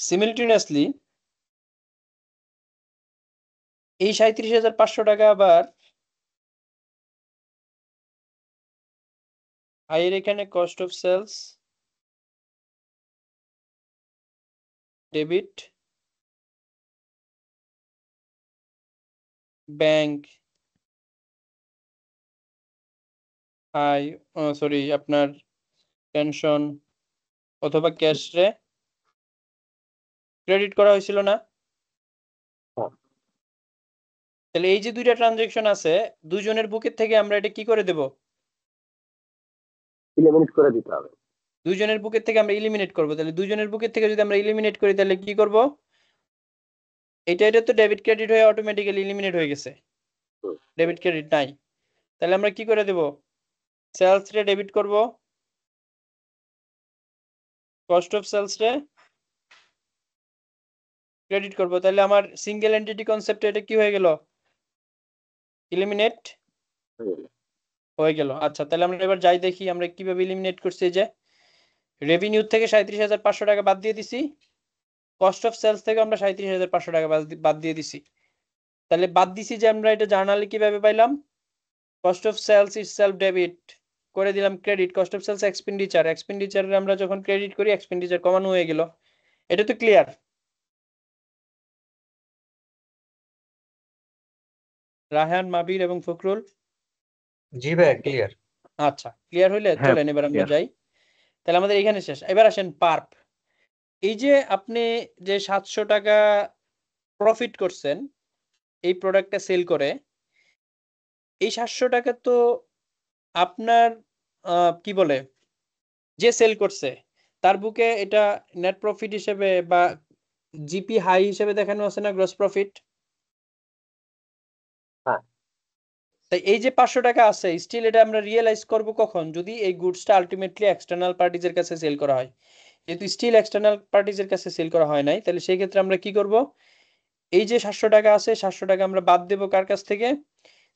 সিমিলটেনিয়াসলি এই 37,500 টাকা আবার আয়ের এখানে cost of sales debit, bank I sorry আপনার পেনশন অথবা ক্যাশ রে ক্রেডিট করা হয়েছিল না। তাহলে এই যে দুইটা ট্রানজাকশন আছে দুইজনের বুকের থেকে আমরা এটা কি করে দেব, এলিমিনেট করে দিতে হবে। দুইজনের বুকের থেকে আমরা ইলিমিনেট করব। তাহলে দুইজনের বুকের থেকে যদি আমরা ইলিমিনেট করি তাহলে কি করব? এটা তো ডেবিট ক্রেডিট হয়ে অটোমেটিক্যালি ইলিমিনেট হয়ে গেছে, ডেবিট ক্রেডিট নাই। তাহলে আমরা কি করে দেব? সেলস রে ডেবিট করব, কস্ট অফ সেলস রে ক্রেডিট করব। তাহলে আমার সিঙ্গেল এন্টিটি কনসেপ্টে এটা কি হয়ে গেল? ইলিমিনেট হয়ে গেল। আচ্ছা, তাহলে আমরা এবার যাই দেখি আমরা কিভাবে ইলিমিনেট করছি। যে রেভিনিউ থেকে 37,500 টাকা বাদ দিয়ে দিছি, কস্ট অফ সেলস থেকে আমরা 37,500 টাকা বাদ দিয়ে দিছি। তাহলে বাদ দিছি যে আমরা এটা জার্নালে কিভাবে পাইলাম? Cost of sales is self debit করে দিলাম credit, cost of sales expenditure, এক্সপেন্ডিচারে আমরা যখন ক্রেডিট করি এক্সপেন্ডিচার কমানো হয়ে গেল। এটা তো ক্লিয়ার? রায়হান, মাবির এবং ফখরুল? জি ভাই ক্লিয়ার। আচ্ছা, ক্লিয়ার হইলে হ্যাঁ, চলেন এবার আমরা clear। যাই। তাহলে আমাদের এখানে শেষ। এবার আসেন পার্প। এই যে আপনি যে 700 টাকা প্রফিট করছেন এই প্রোডাক্টটা সেল করে, এই 700 টাকা তো আপনার কি বলে, যে সেল করছে তার বুকে এটা নেট প্রফিট হিসেবে বা জিপি হাই হিসেবে দেখানো আছে না, গ্রস প্রফিট? হ্যাঁ। তাই এই যে 500 টাকা আছে স্টিল এটা আমরা রিয়েলাইজ করব কখন? যদি এই গুডসটা আলটিমেটলি এক্সটার্নাল পার্টিজের কাছে সেল করা হয়। যেহেতু স্টিল এক্সটার্নাল পার্টিজের কাছে সেল করা হয় নাই, তাহলে সেই ক্ষেত্রে আমরা কি করব? এই যে 700 টাকা আছে 700 টাকা আমরা বাদ দেব কার কাছ থেকে?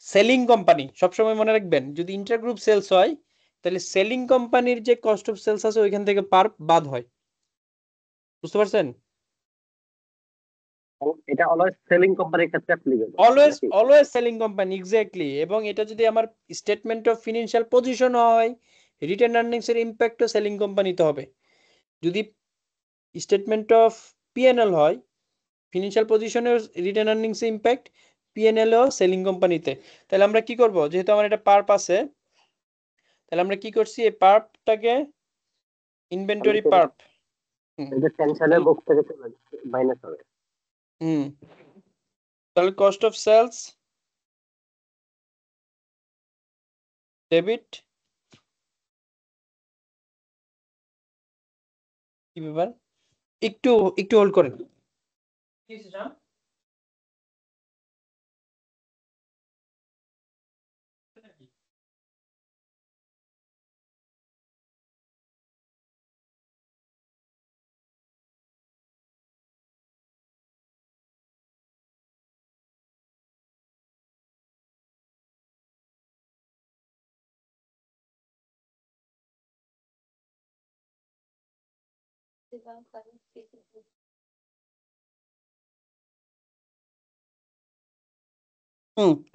Selling company. সবসময় মনে রাখবেন যদি ইন্টারগ্রুপ সেলস হয় তাহলে সেলিং কোম্পানির যে কস্ট অফ সেলস আছে ওইখান থেকে পার বাদ হয়। বুঝতে পারছেন? এটা অলওয়েজ সেলিং কোম্পানির ক্ষেত্রে applicable. Always selling company, exactly. এবং এটা যদি আমার স্টেটমেন্ট অফ ফিনান্সিয়াল পজিশন হয়, রিটেন আর্নিংস এর ইম্প্যাক্টও সেলিং কোম্পানিতে হবে। যদি স্টেটমেন্ট অফ পিএনএল হয়, ফিনান্সিয়াল পজিশনের রিটেন আর্নিংস এর ইম্প্যাক্ট পিএনএল ও সেলিং কোম্পানিতে। তাহলে আমরা কি করব? যেহেতু আমার এটা পার্প আছে তাহলে আমরা কি করছি, এই পার্পটাকে ইনভেন্টরি পার্প, এটা টেনশনের বুক থেকে মাইনাস হবে। তাহলে কস্ট অফ সেলস ডেবিট, কি ব্যাপার? একটু একটু হোল্ড করেন।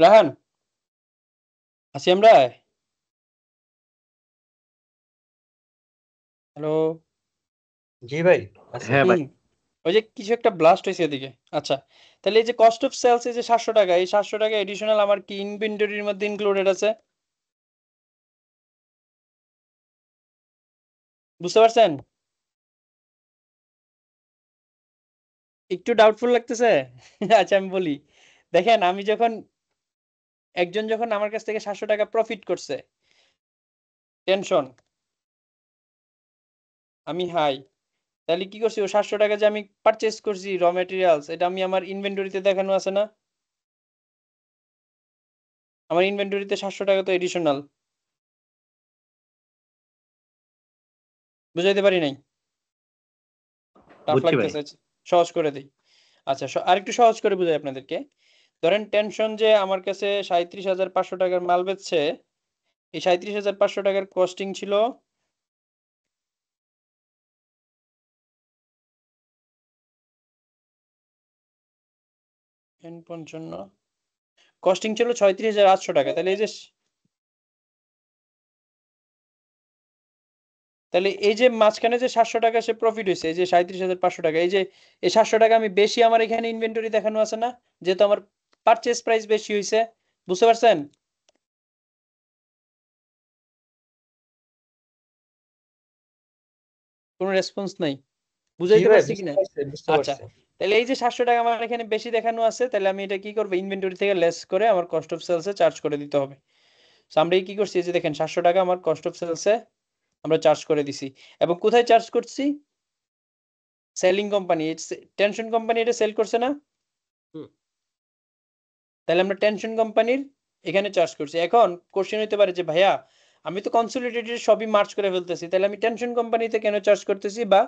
রাহান, আছি আমরা। হ্যালো। জি ভাই আছি। হ্যাঁ ভাই। ওই যে কিছু একটা ব্লাস্ট হয়েছে এদিকে। আচ্ছা, তাহলে এই যে কস্ট অফ সেলস এই যে 700 টাকা, এই 700 টাকা এডিশনাল আমার কি ইনভেন্টরির মধ্যে ইনক্লুডেড আছে? বুঝতে পারছেন? একটু ডাউটফুল লাগতেছে? আচ্ছা আমি বলি, দেখেন আমি যখন একজন যখন আমার কাছ থেকে 700 টাকা প্রফিট করছে, টেনশন আমি হাই, তাহলে কি করছি? ও 700 টাকা যে আমি পারচেজ করছি র ম্যাটেরিয়ালস, এটা আমি আমার ইনভেন্টরিতে দেখানো আছে না? আমার ইনভেন্টরিতে 700 টাকা তো এডিশনাল। বুঝাইতে পারি নাই? টাফ বুঝছি ভাই। লাগতেছে? সহজ করে দিই। আচ্ছা, আরেকটু সহজ করে বুঝাই আপনাদেরকে। ধরেন টেনশন যে আমার কাছে 37,500 টাকার মাল বেচছে, এই 37,500 টাকার কস্টিং ছিল 55, কস্টিং ছিল 36,800 টাকা। তাহলে এই যে মাঝখানে যে 700 টাকা সে প্রফিট হয়েছে, এই যে 37,500 টাকা, এই যে এই 700 টাকা আমি বেশি আমার এখানে ইনভেন্টরি দেখানো আছে না, যেহেতু আমার পারচেজ প্রাইস বেশি হয়েছে। বুঝতে পারছেন? কোনো রেসপন্স নাই, জি বুঝাইতে ভাই পারছি কিনা? বুঝতে আচ্ছা, পারছি। তাহলে এই যে 700 টাকা আমার এখানে বেশি দেখানো আছে, তাহলে আমি এটা কি করবো? ইনভেন্টরি থেকে লেস করে আমার কস্ট অফ সেলসে চার্জ করে দিতে হবে। সো আমরা কি করছি, এই যে দেখেন 700 টাকা আমার কস্ট অফ সেলসে আমরা চার্জ করে দিছি। এবং কোথায় চার্জ করছি? Selling company. টেনশন কোম্পানি এটা সেল করছে না? তাহলে আমরা টেনশন কোম্পানির এখানে চার্জ করছি। এখন কোশ্চেন হতে পারে যে ভাইয়া আমি তো কনসোলিডেটেড সবই মার্চ করে ফেলতেছি, তাহলে আমি টেনশন কোম্পানিতে কেন চার্জ করতেছি বা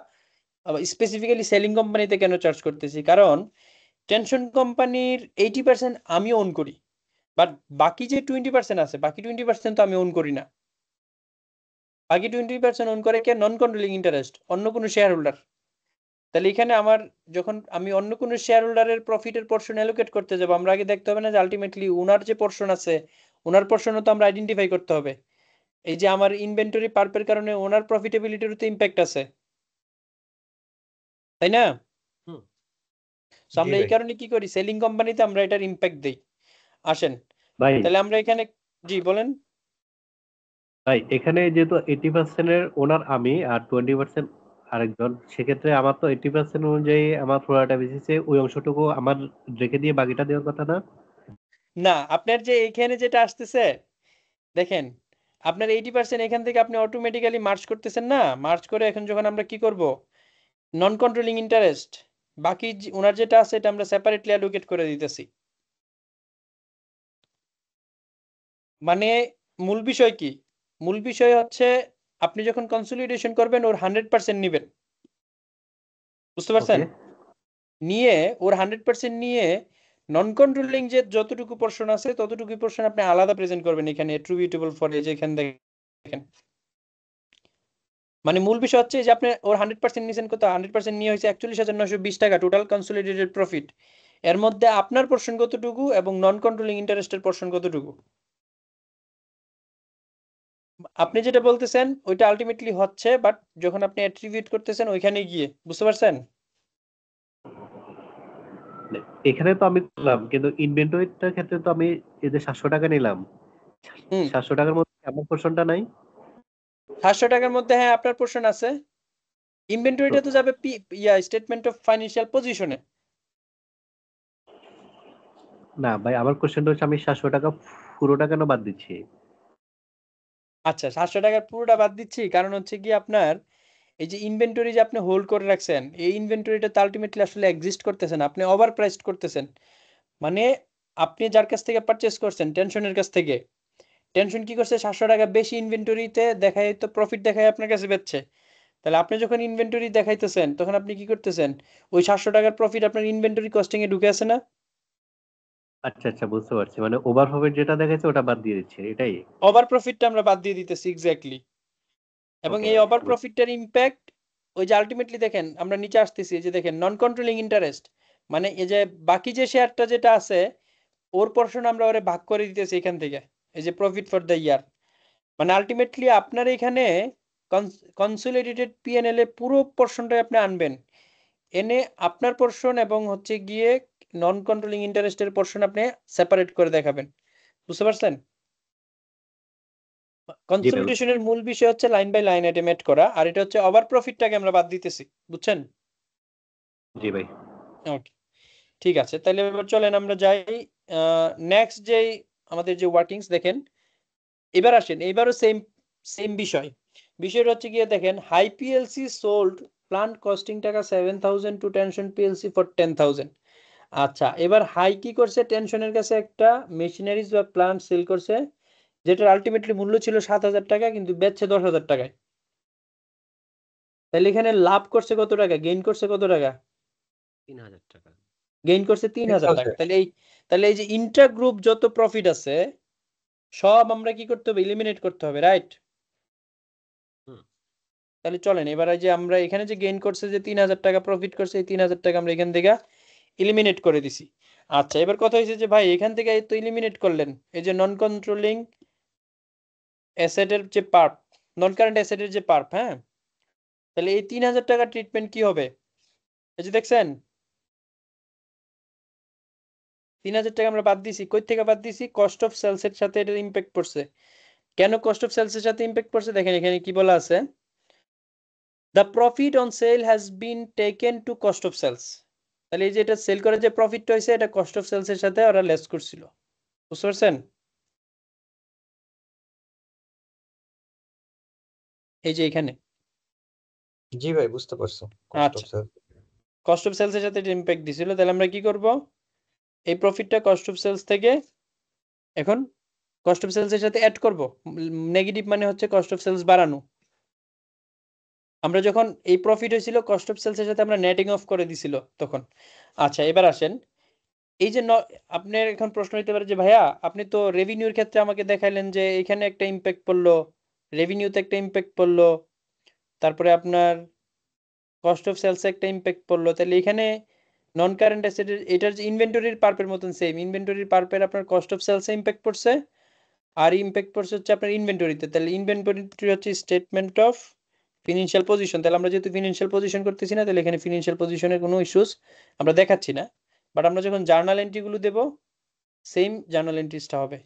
স্পেসিফিক্যালি সেলিং কোম্পানিতে কেন চার্জ করতেছি? কারণ টেনশন কোম্পানির 80% আমি ওন করি, বাট বাকি যে 20% আছে, বাকি 20% তো আমি ওন করি না। বাকি 20% ওন করে কে? নন কন্ট্রোলিং ইন্টারেস্ট, অন্য কোনো শেয়ার হোল্ডার। তাহলে এখানে আমার যখন আমি অন্য কোনো শেয়ার হোল্ডারের প্রফিটের পোর্শন অ্যালোকেট করতে যাব, আমরা আগে দেখতে হবে না যে আলটিমেটলি ওনার যে পোর্শন আছে, ওনার পোর্শনও তো আমরা আইডেন্টিফাই করতে হবে। এই যে আমার ইনভেন্টরি পার্পের কারণে ওনার প্রফিটেবিলিটির তো ইম্প্যাক্ট আছে, তাই না? সো আমরা এই কারণে কি করি, সেলিং কোম্পানিতে আমরা এটার ইম্প্যাক্ট দেই। আসেন ভাই তাহলে আমরা এখানে, জি বলেন। ভাই এখানে যেহেতু 80% এর ওনার আমি আর 20% আরেকজন, সেক্ষেত্রে আমার তো 80% অনুযায়ী আমার পুরোটা বেসিসে ওই অংশটুকু আমার রেখে দিয়ে বাকিটা দেওয়ার কথা না? না, আপনার যে এখানে যেটা আসতেছে দেখেন, আপনার 80% এখান থেকে আপনি অটোমেটিক্যালি মার্চ করতেছেন না? মার্চ করে এখন যখন আমরা কি করব, নন কন্ট্রোলিং ইন্টারেস্ট বাকি ওনার যেটা আছে এটা আমরা সেপারেটলি অ্যালোকেট করে দিতেছি। মানে মূল বিষয় কি? মূল বিষয় হচ্ছে আপনি যখন কনসলিডেশন করবেন ওর 100% নেবেন, বুঝতে পারছেন? ওকে, নিয়ে ওর 100% নিয়ে নন কন্ট্রোলিং যে যতটুকু পোর্শন আছে ততটুকু পোর্শন আপনি আলাদা প্রেজেন্ট করবেন এখানে অ্যাট্রিবিউটেবল ফর, এই যে এখানে দেখেন। মানে মূল বিষয় হচ্ছে যে আপনি ওর 100% নিছেন, কত? 100% নিয়ে হয়েছে 41,920 টাকা টোটাল কনসলিডেটেড প্রফিট। এর মধ্যে আপনার পোর্শন কতটুকু এবং নন কন্ট্রোলিং ইন্টারেস্টের পোর্শন কতটুকু? আপনি যেটা বলতেছেন ওইটা আলটিমেটলি হচ্ছে, বাট যখন আপনি অ্যাট্রিবিউট করতেছেন ওইখানে গিয়ে, বুঝতে পারছেন? এখানে তো আমি করলাম, কিন্তু ইনভেন্টরিটার ক্ষেত্রে তো আমি এই যে 700 টাকা নিলাম, হুম 700 টাকার মধ্যে আমার পোর্শনটা নাই। 700 টাকার মধ্যে হ্যাঁ আপনার পোর্শন আছে। ইনভেন্টরিটা তো যাবে স্টেটমেন্ট অফ ফাইন্যান্সিয়াল পজিশনে। না ভাই, আমার কোশ্চেনটা হচ্ছে আমি 700 টাকা পুরোটা কেন বাদ দিচ্ছি? আচ্ছা, 700 টাকার পুরোটা বাদ দিচ্ছি কারণ হচ্ছে কি আপনার এই যে ইনভেন্টরি যে আপনি হোল্ড করে রাখছেন, এই ইনভেন্টরিটা তো আলটিমেটলি আসলে এক্সিস্ট করতেছেন, আপনি ওভার প্রাইসড করতেছেন। মানে আপনি যার কাছ থেকে পারচেস করছেন, টেনশনের কাছ থেকে, টেনশন কি করছে, 700 টাকা বেশি ইনভেন্টরিতে দেখায়, তো প্রফিট দেখায় আপনার কাছে বেচছে। তাহলে আপনি যখন ইনভেন্টরি দেখাইতেছেন তখন আপনি কি করতেছেন, ওই 700 টাকার প্রফিট আপনার ইনভেন্টরি কস্টিং এ ঢুকে আছে না? আচ্ছা আচ্ছা, বুঝতে পারছি, মানে ওভার প্রফিট যেটা দেখাচ্ছে ওটা বাদ দিয়ে দিচ্ছে, এটাই। ওভার প্রফিটটা আমরা বাদ দিয়ে দিতেছি, এক্স্যাক্টলি। এবং ওকে এই ভাই, ওভার প্রফিটটার ইম্প্যাক্ট ওই যে আলটিমেটলি দেখেন আমরা নিচে আসতেছি, এই যে দেখেন নন কন্ট্রোলিং ইন্টারেস্ট, মানে এই যে বাকি যে শেয়ারটা যেটা আছে ওর পোর্শন আমরা ওরে ভাগ করে দিতেছি এখান থেকে, এই যে প্রফিট ফর দ্য ইয়ার। মানে আলটিমেটলি আপনার এখানে কনসোলিডেটেড পিএনএল এ পুরো পোর্শনটাই আপনি আনবেন, এনে আপনার পোর্শন এবং হচ্ছে গিয়ে নন কন্ট্রোলিং ইন্টারেস্টের পোর্শন আপনি সেপারেট করে দেখাবেন, বুঝতে পারছেন? জি ভাই। কনসলিডেশনের মূল বিষয় হচ্ছে line by line item add করা, আর এটা হচ্ছে ওভার প্রফিটটাকে আমরা বাদ দিতেছি, বুঝছেন? জি ভাই। ওকে, ঠিক আছে, তাহলে এবার চলেন আমরা যাই নেক্সট যেই আমাদের যে ওয়ার্কিংস দেখেন। এবার আসেন, এবারও সেম সেম বিষয়। বিষয়টা হচ্ছে গিয়ে দেখেন, Hi PLC sold plant costing টাকা 7,000 টু টেনশন পিএলসি ফর 10,000। আচ্ছা, এবার হাই কি করছে, টেনশনের কাছে একটা মেশিনারিজ বা প্লান্ট সেল করছে যেটার আলটিমেটলি মূল্য ছিল 7,000 টাকা, কিন্তু বেচছে 10,000 টাকায়। তাহলে এখানে লাভ করছে কত টাকা, গেইন করছে কত টাকা? 3,000 টাকা। গেইন করছে 3,000 টাকা। তাহলে এই যে ইন্ট্রা গ্রুপ যত প্রফিট আছে সব আমরা কি করতে হবে, এলিমিনেট করতে হবে, রাইট? তাহলে চলেন এবার এই যে আমরা এখানে যে গেইন করছে যে 3,000 টাকা প্রফিট করছে, এই 3,000 টাকা আমরা এখান থেকে এলিমিনেট করে দিছি। আচ্ছা, এবার কথা হয়েছে যে ভাই এখান থেকে তো এলিমিনেট করলেন, এই যে নন কন্ট্রোলিং অ্যাসেটের যে পার্ট, নন কারেন্ট অ্যাসেটের যে পার্ট, হ্যাঁ, তাহলে এই 3,000 টাকা ট্রিটমেন্ট কি হবে? এই যে দেখছেন 3,000 টাকা আমরা বাদ দিছি, কই থেকে বাদ দিছি, কস্ট অফ সেলস এর সাথে এটার ইম্প্যাক্ট পড়ছে। কেন কস্ট অফ সেলস এর সাথে ইম্প্যাক্ট পড়ছে দেখেন এখানে কি বলা আছে, the profit on sale has been taken to cost of sales. তাহলে এই যে এটা সেল করে যে প্রফিটটা হয়েছে এটা কস্ট অফ সেলস এর সাথে ওরা লেস করছিল, বুঝতে পারছেন? এই যে এখানে। জি ভাই, বুঝতে পারছো। কস্ট অফ আচ্ছা, সেল। কস্ট অফ সেলস এর সাথে ইম্প্যাক্ট দিছিল, তাহলে আমরা কি করব, এই প্রফিটটা কস্ট অফ সেলস থেকে এখন কস্ট অফ সেলস এর সাথে অ্যাড করব। নেগেটিভ মানে হচ্ছে কস্ট অফ সেলস বাড়ানো। আমরা যখন এই প্রফিট হয়েছিল কস্ট অফ সেলস এর সাথে আমরা নেটিং অফ করে দিছিল তখন। আচ্ছা, এবার আসেন, এই যে আপনার এখন প্রশ্ন হতে পারে যে ভাইয়া আপনি তো রেভিনিউর ক্ষেত্রে আমাকে দেখাইলেন যে এখানে একটা ইম্প্যাক্ট পড়লো, রেভিনিউতে একটা ইম্প্যাক্ট পড়লো, তারপরে আপনার কস্ট অফ সেলসে একটা ইম্প্যাক্ট পড়লো, তাহলে এখানে নন কারেন্ট অ্যাসেটের এটার যে ইনভেন্টরির পার্পের মতন সেম, ইনভেন্টরির পার্পের আপনার কস্ট অফ সেলসে ইম্প্যাক্ট পড়ছে আর ইম্প্যাক্ট পড়ছে হচ্ছে আপনার ইনভেন্টরিতে। তাহলে ইনভেন্টরি হচ্ছে স্টেটমেন্ট অফ ফিনান্সিয়াল পজিশন। তাহলে আমরা যেহেতু ফিনান্সিয়াল পজিশন করতেছি না, তাহলে এখানে ফিনান্সিয়াল পজিশনের কোনো ইস্যুস আমরা দেখাচ্ছি না। বাট আমরা যখন জার্নাল এন্ট্রিগুলো দেব সেম জার্নাল এন্ট্রিসটা হবে।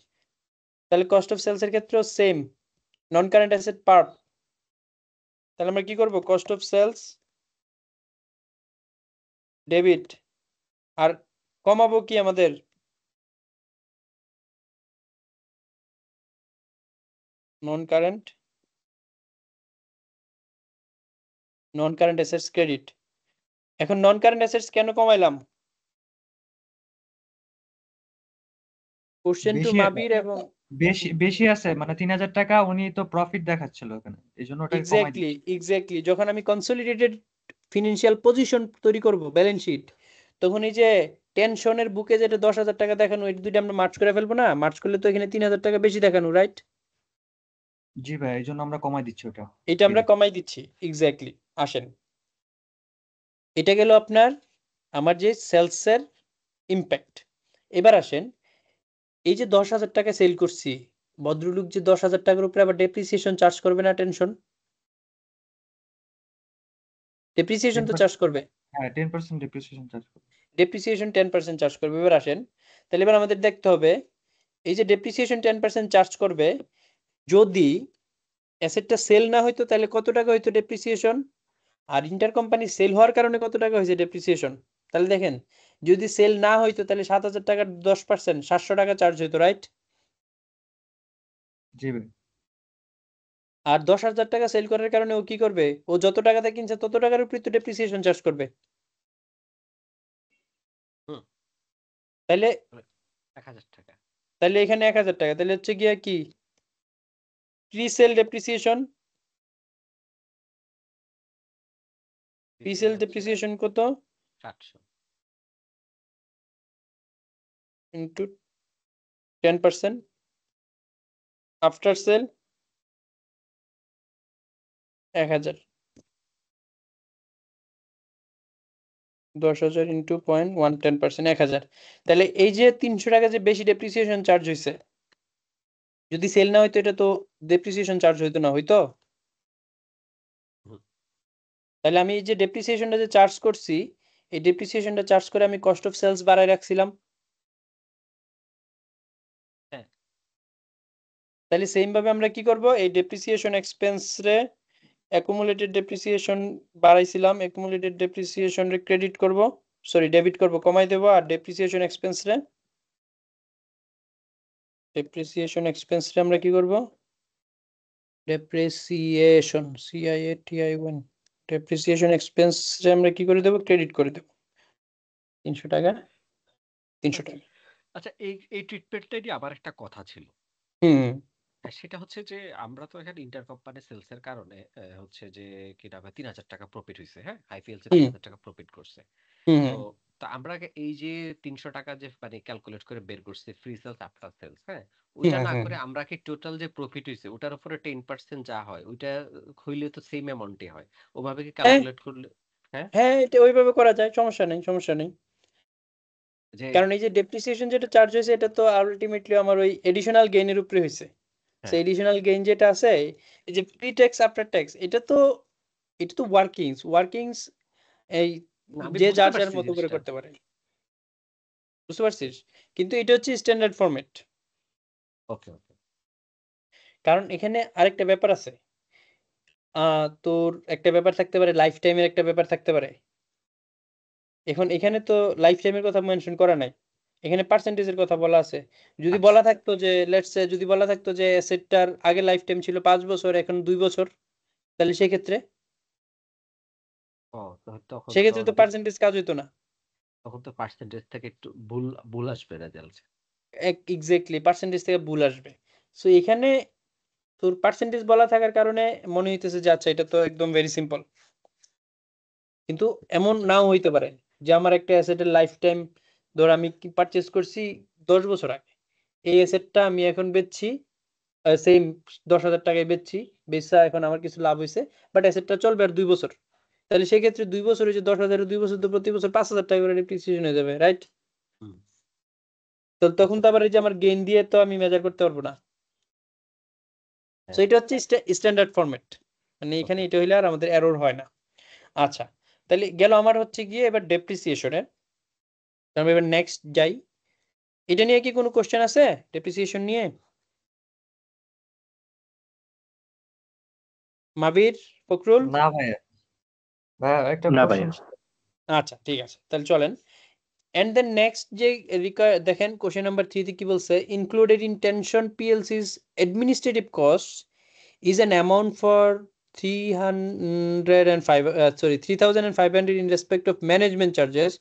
তাহলে কস্ট অফ সেলস এর ক্ষেত্রেও সেম, নন কারেন্ট অ্যাসেট পার্ট। তাহলে আমরা কি করব, কস্ট অফ সেলস ডেবিট, আর কমাবো কি আমাদের নন কারেন্ট অ্যাসেটস ক্রেডিট। এখন নন কারেন্ট অ্যাসেটস কেন কমাইলাম, কোশ্চেন টু বেশি মাবির এবং বেশি আছে, মানে 3000 টাকা উনি তো প্রফিট দেখাচ্ছিল এখানে, এই জন্য ওটাকে কমাই দিই। এক্স্যাক্টলি যখন আমি কনসলিডেটেড ফিনান্সিয়াল পজিশন তৈরি করব ব্যালেন্স শিট, তখন এই যে টেনশনের বুকে যেটা 10,000 টাকা দেখানো, এটা দুইটা আমরা মার্চ করে ফেলবো না, মার্চ করলে তো এখানে 3,000 টাকা বেশি দেখানো, রাইট? জি ভাই, এই জন্য আমরা কমাই দিচ্ছি ওটা। এটা আমরা কমাই দিচ্ছি, এক্স্যাক্টলি। আসেন, এটা গেল আপনার আমার যে সেলসের ইম্প্যাক্ট। এবার আসেন, এই যে 10,000 টাকা সেল করছি, ভদ্রলোক যে 10,000 টাকার উপরে আবার ডেপ্রিসিয়েশন চার্জ করবে না, টেনশন ডেপ্রিসিয়েশন তো চার্জ করবে, হ্যাঁ, 10% ডেপ্রিসিয়েশন চার্জ করবে। ডেপ্রিসিয়েশন 10% চার্জ করবে। এবার আসেন, তাহলে এবার আমাদের দেখতে হবে এই যে ডেপ্রিসিয়েশন 10% চার্জ করবে, যদি অ্যাসেটটা সেল না হইতো তাহলে কত টাকা হইতো ডেপ্রিসিয়েশন, আর ইন্টার কোম্পানি সেল হওয়ার কারণে কত টাকা হয়েছে ডেপ্রিসিয়েশন। তাহলে দেখেন, যদি সেল না হইতো তাহলে 7,000 টাকার 10% 700 টাকা চার্জ হইতো, রাইট? জি ভাই। আর 10,000 টাকা সেল করার কারণে ও কি করবে, ও যত টাকাতে কিনছে তত টাকার উপরে তো ডেপ্রিসিয়েশন চার্জ করবে। হুম। তাহলে 1000 টাকা। তাহলে এখানে 1,000 টাকা, তাহলে হচ্ছে গিয়া কি pre sale depreciation, pre sale depreciation কত 700 ইনটু 10%, আফটার সেল 1,000, 10,000 ইন্টু 0.110%, 1,000। তাহলে এই যে 300 টাকা যে বেশি ডেপ্রিসিয়েশন চার্জ হয়েছে, যদি সেল না হইতো এটা তো ডেপ্রিসিয়েশন চার্জ হইতো না, হইতো? হুম। তাহলে আমি এই যে ডেপ্রিসিয়েশনটা যে চার্জ করছি, এই ডেপ্রিসিয়েশনটা চার্জ করে আমি কস্ট অফ সেলস বাড়ায় রাখছিলাম। হ্যাঁ। তাহলে সেম ভাবে আমরা কি করব, এই ডেপ্রিসিয়েশন এক্সপেন্স রে অ্যাকুমুলেটেড ডেপ্রিসিয়েশন বাড়াইছিলাম, অ্যাকুমুলেটেড ডেপ্রিসিয়েশন রে ক্রেডিট করব, সরি ডেবিট করব, কমাই দেব। আর ডেপ্রিসিয়েশন এক্সপেন্স রে আমরা কি করব, ডেপ্রিসিয়েশন CIATION ডেপ্রিসিয়েশন এক্সপেন্স রে আমরা কি করে দেব, ক্রেডিট করে দেব 300 টাকা 300 টাকা। আচ্ছা, এই ট্রিটমেন্টটারই আবার একটা কথা ছিল। হুম সেটা হচ্ছে যে আমরা তো এখানে ইন্টার কোম্পানি সেলস এর কারণে হচ্ছে যে কি না 3,000 টাকা প্রফিট হইছে, হ্যাঁ, হাইফিএলস এ হুম 3,000 টাকা প্রফিট করছে। হুম তো তা আমরা এই যে 300 টাকা যে মানে ক্যালকুলেট করে বের করছি ফ্রি সেলস আফটার সেলস, হ্যাঁ, ওইটা না করে আমরা কি টোটাল যে প্রফিট হইছে ওটার উপরে 10% যা হয় ওইটা হইলে তো সেম অ্যামাউন্টই হয়, ওভাবে কি হ্যাঁ ক্যালকুলেট করলে? হ্যাঁ, হ্যাঁ, এটা ওইভাবে করা যায়, সমস্যা নেই, সমস্যা নেই। যে কারণ এই যে ডেপ্রিসিয়েশন যেটা চার্জ হয়েছে এটা তো আলটিমেটলি আমার ওই এডিশনাল গেইনের উপরে হয়েছে। সেই হ্যাঁ, এডিশনাল গেইন যেটা আছে, এই যে প্রি ট্যাক্স আফটার ট্যাক্স, এটা তো ওয়ার্কিংস এই না, আমি যে বুঝতে যার যার পারছি মতো করে জিনিসটা। করতে পারে, বুঝতে পারছিস? কিন্তু এটা হচ্ছে স্ট্যান্ডার্ড ফরম্যাট। ওকে, ওকে। কারণ এখানে আরেকটা ব্যাপার আছে, তোর একটা ব্যাপার থাকতে পারে, লাইফ টাইমের একটা ব্যাপার থাকতে পারে। এখন এখানে তো লাইফ টাইমের কথা মেনশন করা নাই, এখানে পার্সেন্টেজের কথা বলা আছে। যদি আচ্ছা, বলা থাকতো যে লেটস সে যদি বলা থাকতো যে অ্যাসেটটার আগে লাইফ টাইম ছিল 5 বছর, এখন 2 বছর, তাহলে সেক্ষেত্রে তখন সেক্ষেত্রে তো পার্সেন্টেজ কাজ হইতো না। তখন তো পার্সেন্টেজ থেকে একটু ভুল আসবে রেজাল্ট। এক্স্যাক্টলি, পার্সেন্টেজ থেকে ভুল আসবে। সো এখানে তোর পার্সেন্টেজ বলা থাকার কারণে মনে হইতেছে যে আচ্ছা এটা তো একদম ভেরি সিম্পল, কিন্তু এমন নাও হইতে পারে যে আমার একটা অ্যাসেটের লাইফ টাইম, ধর আমি কি পারচেজ করছি 10 বছর আগে, এই অ্যাসেটটা আমি এখন বেচছি সেম 10,000 টাকায় বেচছি, বেচা এখন আমার কিছু লাভ হয়েছে, বাট অ্যাসেটটা চলবে আর 2 বছর। তাহলে সেক্ষেত্রে 2 বছর হয়েছে 10,000 2 বছর তো প্রতি বছর 5,000 টাকা করে ডেপ্রিসিয়েশন হয়ে যাবে, রাইট? তো তখন তো আবার এই যে আমার গেইন দিয়ে তো আমি মেজার করতে পারবো না। সো এটা হচ্ছে স্ট্যান্ডার্ড ফরম্যাট, মানে এখানে এটা হইলে আর আমাদের এরর হয় না। আচ্ছা, তাহলে গেল আমার হচ্ছে গিয়ে এবার ডেপ্রিসিয়েশনের। তারপর এবার নেক্সট যাই। এটা নিয়ে কি কোনো কোশ্চেন আছে ডেপ্রিসিয়েশন নিয়ে? মাবির, ফখরুল? না ভাইয়া, ভাইয়া একটা না কোশ্চেন। আচ্ছা ঠিক আছে, তাহলে চলেন। এন্ড দেন নেক্সট যে দেখেন কোশ্চেন নাম্বার 3 তে কি বলছে, included in tension PLC's administrative cost is an amount for 3,500 in respect of management charges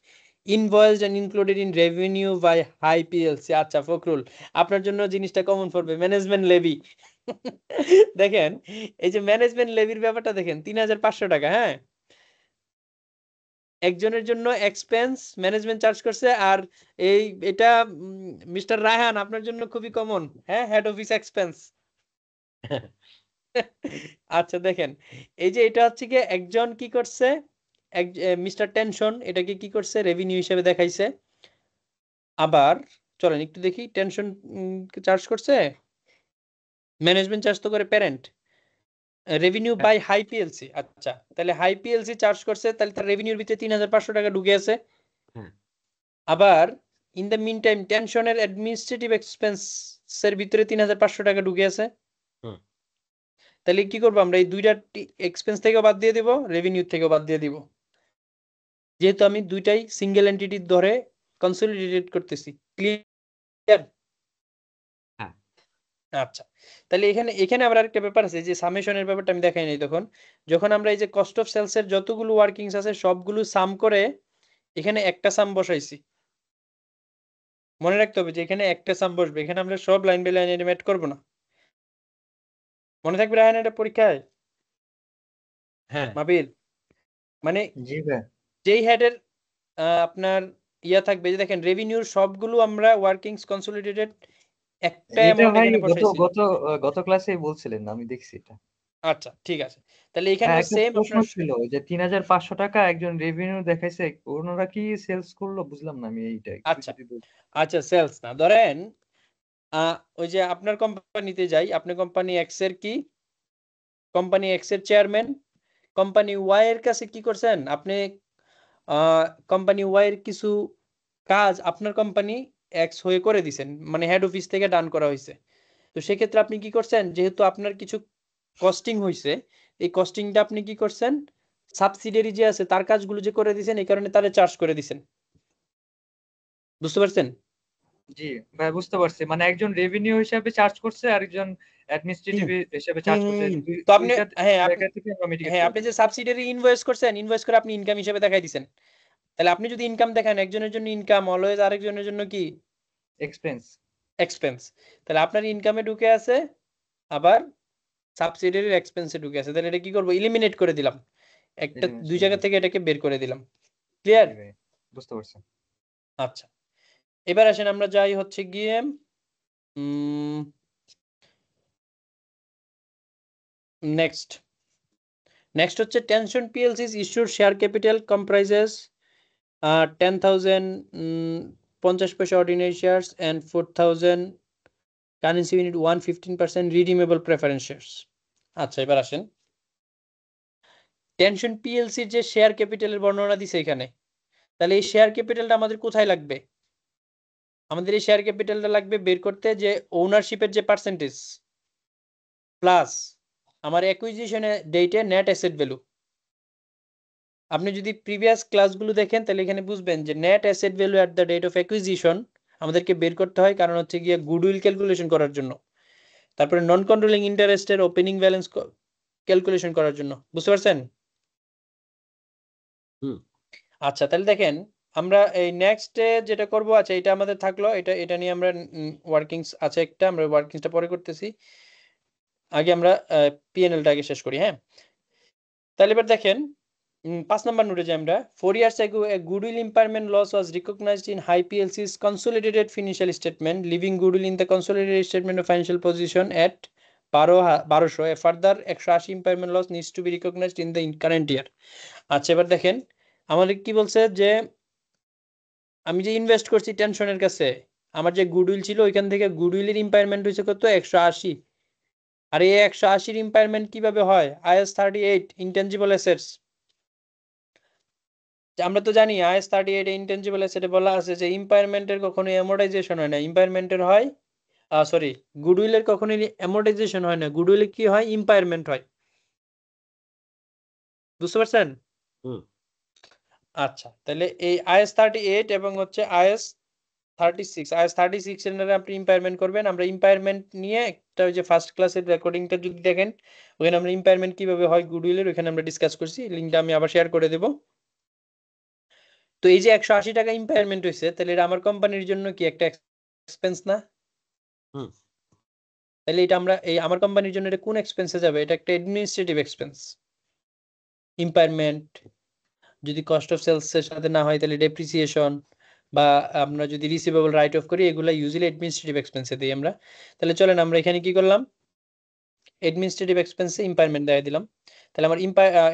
invoiced and included in revenue by high PLC. আচ্ছা ফখরুল, আপনার জন্য জিনিসটা কমন পড়বে, ম্যানেজমেন্ট লেভি। দেখেন এই যে ম্যানেজমেন্ট লেভির ব্যাপারটা দেখেন, 3,500 টাকা, হ্যাঁ, একজনের জন্য এক্সপেন্স ম্যানেজমেন্ট চার্জ করছে। আর এটা মিস্টার রায়হান আপনার জন্য খুবই কমন, হ্যাঁ, হেড অফিস এক্সপেন্স। আচ্ছা দেখেন, এই যে এটা হচ্ছে কি একজন কি করছে, মিস্টার টেনশন এটাকে কি করছে রেভিনিউ হিসেবে দেখাইছে। আবার চলেন একটু দেখি, টেনশন চার্জ করছে ম্যানেজমেন্ট চার্জ তো করে parent, revenue by Hi PLC. আচ্ছা তাহলে হাই পিএলসি চার্জ করছে, তাহলে তার রেভিনিউর ভিতরে 3,500 টাকা ঢুকে আছে। আবার ইন দ্য মিন টাইম টেনশনের অ্যাডমিনিস্ট্রেটিভ এক্সপেন্সের ভিতরে 3,500 টাকা ঢুকে আছে। তাহলে কি করবো আমরা, এই দুইটা এক্সপেন্স থেকেও বাদ দিয়ে দিব, রেভিনিউ থেকেও বাদ দিয়ে দিব, যেহেতু আমি দুইটাই সিঙ্গেল এন্টিটি ধরে কনসলিডেটেড করতেছি। ক্লিয়ার? আচ্ছা, তাহলে এখানে এখানে আবার আরেকটা ব্যাপার আছে, যে সামেশনের ব্যাপারটা আমি দেখাই নাই তখন, যখন আমরা এই যে কস্ট অফ সেলস এর যতগুলো ওয়ার্কিংস আছে সবগুলো সাম করে এখানে একটা সাম বসাইছি। মনে রাখতে হবে যে এখানে একটা সাম বসবে, এখানে আমরা সব লাইন বাই লাইন এড করব না। মনে থাকবে রায়হান এটা পরীক্ষায়? হ্যাঁ মাবির, মানে জি ভাই, যেই হেডের আপনার ইয়া থাকবে, যে দেখেন রেভিনিউর সবগুলো আমরা ওয়ার্কিংস কনসলিডেটেড একটা এটা অ্যামাউন্ট ভাই এখানে গত বসাইছি। গত গত ক্লাসেই বলছিলেন, আমি দেখছি এটা। আচ্ছা ঠিক আছে, তাহলে এখানে হ্যাঁ, একটা সেম প্রশ্ন আপনার ছিল যে 3,500 টাকা একজন রেভিনিউ দেখাইছে, ওনারা কি সেলস করলো বুঝলাম না আমি এইটা একটু আচ্ছা যদি বলতেন। আচ্ছা সেলস না, ধরেন ওই যে আপনার কোম্পানিতে যাই, আপনি কোম্পানি এক্স এর কি, কোম্পানি এক্স এর চেয়ারম্যান, কোম্পানি ওয়াই এর কাছে কি করছেন আপনি, কোম্পানি ওয়াই এর কিছু কাজ আপনার কোম্পানি এক্স হয়ে করে দিছেন, মানে হেড অফিস থেকে ডান করা হয়েছে। তো সেক্ষেত্রে আপনি কি করছেন, যেহেতু আপনার কিছু কস্টিং হয়েছে, এই কস্টিংটা আপনি কি করছেন, সাবসিডিয়ারি যে আছে তার কাজগুলো যে করে দিছেন, এই কারণে তারে চার্জ করে দিছেন। বুঝতে পারছেন? জি ভাই বুঝতে পারছি, মানে একজন রেভিনিউ হিসাবে চার্জ করছে আর একজন অ্যাডমিনিস্ট্রেটিভ হিসাবে চার্জ করছে, তো আপনি দুইটা হ্যাঁ জায়গা থেকে আমরা মিটিগেট হ্যাঁ করে আপনি দিই। যে সাবসিডিয়ারি ইনভয়েস করছেন, ইনভয়েস করে আপনি ইনকাম হিসেবে দেখাই দিছেন। তাহলে আপনি যদি ইনকাম দেখান, একজনের জন্য ইনকাম অলওয়েজ আরেকজনের জন্য কি এক্সপেন্স। এক্সপেন্স। তাহলে আপনার ইনকামে ঢুকে আছে, আবার সাবসিডিয়ারির এক্সপেন্সে ঢুকে আছে, তাহলে এটা কি করব, এলিমিনেট করে দিলাম, একটা দুই জায়গা থেকে এটাকে বের করে দিলাম। ক্লিয়ার? বুঝতে পারছি। আচ্ছা, এবার আসেন আমরা যাই হচ্ছে গিয়ে নেক্সট নেক্সট হচ্ছে tension পিএলসি's issued share capital comprises 10,000 50 পয়সা ordinary shares and 4,000 currency unit 115% redeemable preference shares. আচ্ছা এবার আসেন, টেনশন পিএলসির যে শেয়ার ক্যাপিটালের বর্ণনা দিছে এখানে, তাহলে এই শেয়ার ক্যাপিটালটা আমাদের কোথায় লাগবে? আমাদের এই শেয়ার ক্যাপিটালটা লাগবে বের করতে যে ওনারশিপের যে পার্সেন্টেজ প্লাস আমার অ্যাকুইজিশনে ডেটে নেট অ্যাসেট ভ্যালু। আপনি যদি প্রিভিয়াস ক্লাসগুলো দেখেন তাহলে এখানে বুঝবেন যে net asset value at the date of acquisition আমাদেরকে বের করতে হয়, কারণ হচ্ছে গিয়ে গুডউইল ক্যালকুলেশন করার জন্য। তারপরে নন কন্ট্রোলিং ইন্টারেস্টের ওপেনিং ব্যালেন্স ক্যালকুলেশন করার জন্য, বুঝতে পারছেন? হুম। আচ্ছা তাহলে দেখেন আমরা এই নেক্সটে যেটা করব, আচ্ছা এটা আমাদের থাকলো, এটা নিয়ে আমরা ওয়ার্কিংস আছে একটা, আমরা ওয়ার্কিংসটা পরে করতেছি, আগে আমরা পিএনএলটা আগে শেষ করি। হ্যাঁ, তাহলে এবার দেখেন 5 নাম্বার নোটে যে আমরা 4 years ago a goodwill impairment loss was recognized in High PLC's consolidated financial statement, leaving goodwill in the consolidated statement of financial position at 1200. A further 180 impairment loss needs to be recognized in the current year. আচ্ছা এবার দেখেন আমাদের কি বলছে যে আমি যে invest করছি টেনশনের কাছে, আমার যে গুডউইল ছিল ওইখান থেকে গুডউইলের ইম্পায়ারমেন্ট হয়েছে কত 180। আর এই 180 ইম্পায়ারমেন্ট কিভাবে হয়? IAS 38 ইনটেনজিবল অ্যাসেটস, আমরা তো জানি IAS 38 ইনটেনজিবল অ্যাসেটে বলা আছে যে ইম্পায়ারমেন্টের কখনো অ্যামোর্টাইজেশন হয় না, ইম্পায়ারমেন্টের হয় সরি গুডউইলের কখনো অ্যামোর্টাইজেশন হয় না, গুডউইলে কি হয় ইম্পায়ারমেন্ট হয়, বুঝতে পারছেন? হুম। আচ্ছা তাহলে এই IAS 38 এবং হচ্ছে IAS 36 এর আপনি ইম্পায়ারমেন্ট করবেন। আমরা ইম্পায়ারমেন্ট নিয়ে একটা ওই যে ফার্স্ট ক্লাসের রেকর্ডিংটা যদি দেখেন ওখানে আমরা ইম্পায়ারমেন্ট কিভাবে হয় গুডউইলের ওখানে আমরা ডিসকাস করছি, লিংকটা আমি আবার শেয়ার করে দেব। তো এই যে 180 টাকা ইম্পায়ারমেন্ট হয়েছে, তাহলে এটা আমার কোম্পানির জন্য কি একটা এক্সপেন্স না? হুম। তাহলে এটা আমরা এই আমার কোম্পানির জন্য এটা কোন এক্সপেন্সে যাবে? এটা একটা অ্যাডমিনিস্ট্রেটিভ এক্সপেন্স। ইম্পায়ারমেন্ট যদি কস্ট অফ সেলস এর সাথে না হয় তাহলে ডেপ্রিসিয়েশন বা আমরা যদি রিসিভেবল রাইট অফ করি এগুলা ইউজুয়ালি অ্যাডমিনিস্ট্রেটিভ এক্সপেন্সে দিই আমরা। তাহলে চলেন আমরা এখানে কি করলাম, অ্যাডমিনিস্ট্রেটিভ এক্সপেন্সে ইম্পায়ারমেন্ট দিয়ে দিলাম। তাহলে আমার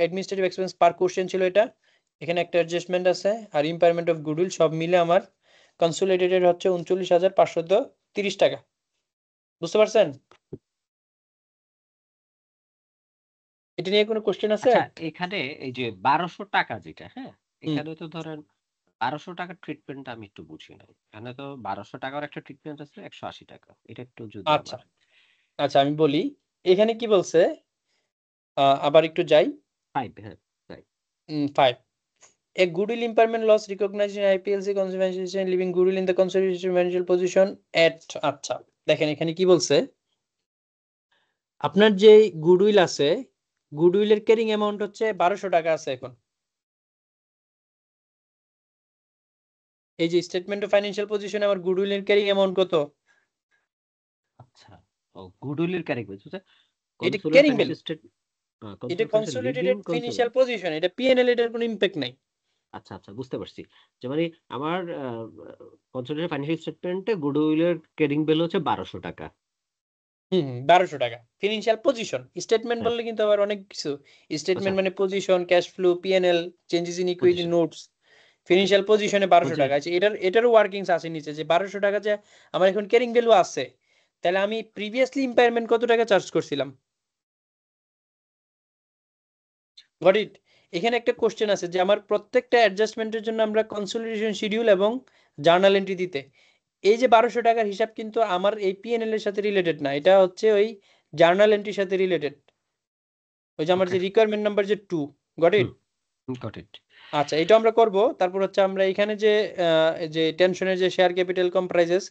অ্যাডমিনিস্ট্রেটিভ এক্সপেন্স পার কোশ্চেন ছিল এটা, এখানে একটা অ্যাডজাস্টমেন্ট আছে, আর ইম্পায়ারমেন্ট অফ গুডউইল সব মিলে আমার কনসোলিডেটেড হচ্ছে 39,530 টাকা, বুঝতে পারছেন? এটা নিয়ে কোনো কোশ্চেন আছে? আচ্ছা এখানে এই যে 1200 টাকা যেটা, হ্যাঁ এখানে তো ধরেন 1200 টাকার ট্রিটমেন্ট আমি একটু বুঝি না। এখানে তো 1200 টাকার একটা ট্রিটমেন্ট আছে 180 টাকা, এটা একটু যদি আচ্ছা আমার আচ্ছা আমি বলি এখানে কি বলছে, আবার একটু যাই 5, হ্যাঁ তাই 5. A goodwill impairment loss recognized in IPLC consolidation, leaving goodwill in the consolidated financial position at আচ্ছা দেখেন এখানে কি বলছে, আপনার যে গুডউইল আছে গুডউইলের ক্যারিং অ্যামাউন্ট হচ্ছে 1200 টাকা আছে এখন। এই যে স্টেটমেন্ট অফ ফাইন্যান্সিয়াল পজিশনে আমার গুডউইলের ক্যারিং অ্যামাউন্ট কত? আচ্ছা ও গুডউইলের ক্যারেক্ট বুঝছো এটা consolidated carrying value, financial state এটা কনসোলিডেটেড লিভিং ফিনান্সিয়াল পজিশন, এটা পিএনএল এর কোনো ইমপ্যাক্ট নাই। আচ্ছা আচ্ছা বুঝতে পারছি, যে মানে আমার কনসোলিডেটেড ফাইন্যান্সিয়াল স্টেটমেন্টে গুডউইলের ক্যারিং ভ্যালু হচ্ছে 1200 টাকা। 1200 টাকা ফিনান্সিয়াল পজিশন। স্টেটমেন্ট হ্যাঁ। বললে কিন্তু আবার অনেক কিছু, স্টেটমেন্ট আচ্ছা মানে position, cash flow, P&L, changes in equity, position notes. Financial পজিশনে 1200 হচ্ছে টাকা আছে, এটারও ওয়ার্কিংস আছে নিচে যে 1200 টাকা যে আমার এখন ক্যারিং ভ্যালু আছে, তাহলে আমি প্রিভিয়াসলি ইম্পায়ারমেন্ট কত টাকা চার্জ করছিলাম, গট ইট? এখানে একটা কোশ্চেন আছে যে আমার প্রত্যেকটা অ্যাডজাস্টমেন্টের জন্য আমরা কনসোলিডেশন শিডিউল এবং জার্নাল এন্ট্রি দিতে, এই যে 1200 টাকার হিসাব কিন্তু আমার এই পিএনএল এর সাথে রিলেটেড না, এটা হচ্ছে ওই জার্নাল এন্ট্রির সাথে রিলেটেড, ওই যে আমার যে রিকোয়ারমেন্ট নাম্বার যে 2, গট ইট? Got it. আচ্ছা এটা আমরা করব। তারপর হচ্ছে আমরা এখানে যে যে টেনশনের যে শেয়ার ক্যাপিটাল কম্প্রাইজেস,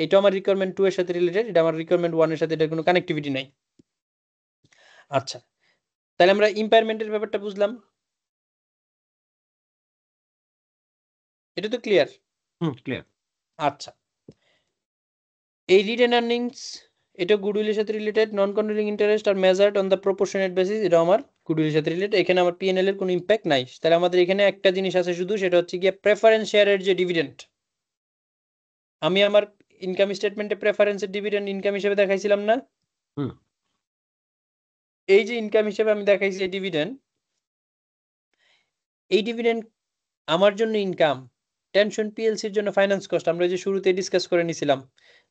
এটা আমার রিকোয়ারমেন্ট 2 এর সাথে রিলেটেড, এটা আমার রিকোয়ারমেন্ট 1 এর সাথে এটা কোনো কানেক্টিভিটি নাই। আচ্ছা তাহলে আমরা ইম্পায়ারমেন্টের ব্যাপারটা বুঝলাম, এটা তো ক্লিয়ার? ক্লিয়ার। আচ্ছা এই রিটেন আর্নিংস এটা গুডউইলের সাথে related, non controlling interest are measured on the proportionate basis, এটা আমার গুডউইলের সাথে রিলেটেড, এখানে আমার পিএনএল এর কোনো ইমপ্যাক্ট নাই। তাহলে আমাদের এখানে একটা জিনিস আছে শুধু, সেটা হচ্ছে গিয়ে প্রেফারেন্স শেয়ারের যে ডিভিডেন্ড, আমি আমার ইনকাম স্টেটমেন্টে প্রেফারেন্সের ডিভিডেন্ড ইনকাম হিসেবে দেখাইছিলাম না? এই যে ইনকাম হিসেবে আমি দেখাইছি এই ডিভিডেন্ড, এই ডিভিডেন্ড আমার জন্য ইনকাম, টেনশন পিএলসির জন্য ফাইন্যান্স কস্ট, আমরা যে শুরুতে ডিসকাস করে নিছিলাম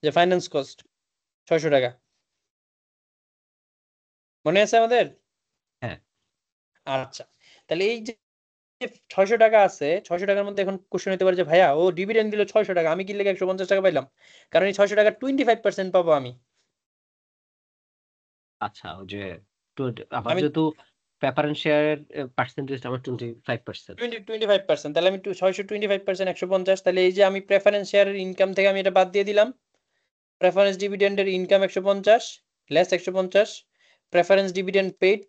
যে ফাইন্যান্স কস্ট 600 টাকা, মনে আছে আমাদের? হ্যাঁ। আচ্ছা তাহলে এই যে 600 টাকা আছে, 600 টাকার মধ্যে এখন কোশ্চেন হতে পারে যে ভাইয়া ও ডিভিডেন্ড দিল 600 টাকা, আমি কি লেগে 150 টাকা পাইলাম? কারণ এই 600 টাকা 25% পাবো আমি। আচ্ছা ওই যে আমার আমি যেহেতু প্রেফারেন্স শেয়ারের পার্সেন্টেজ আমার 25%। 25%, তাহলে আমি 625% 150, তাহলে এই যে আমি প্রেফারেন্স শেয়ারের ইনকাম থেকে আমি এটা বাদ দিয়ে দিলাম, প্রেফারেন্স ডিভিডেন্ডের income 150 less 150, preference dividend paid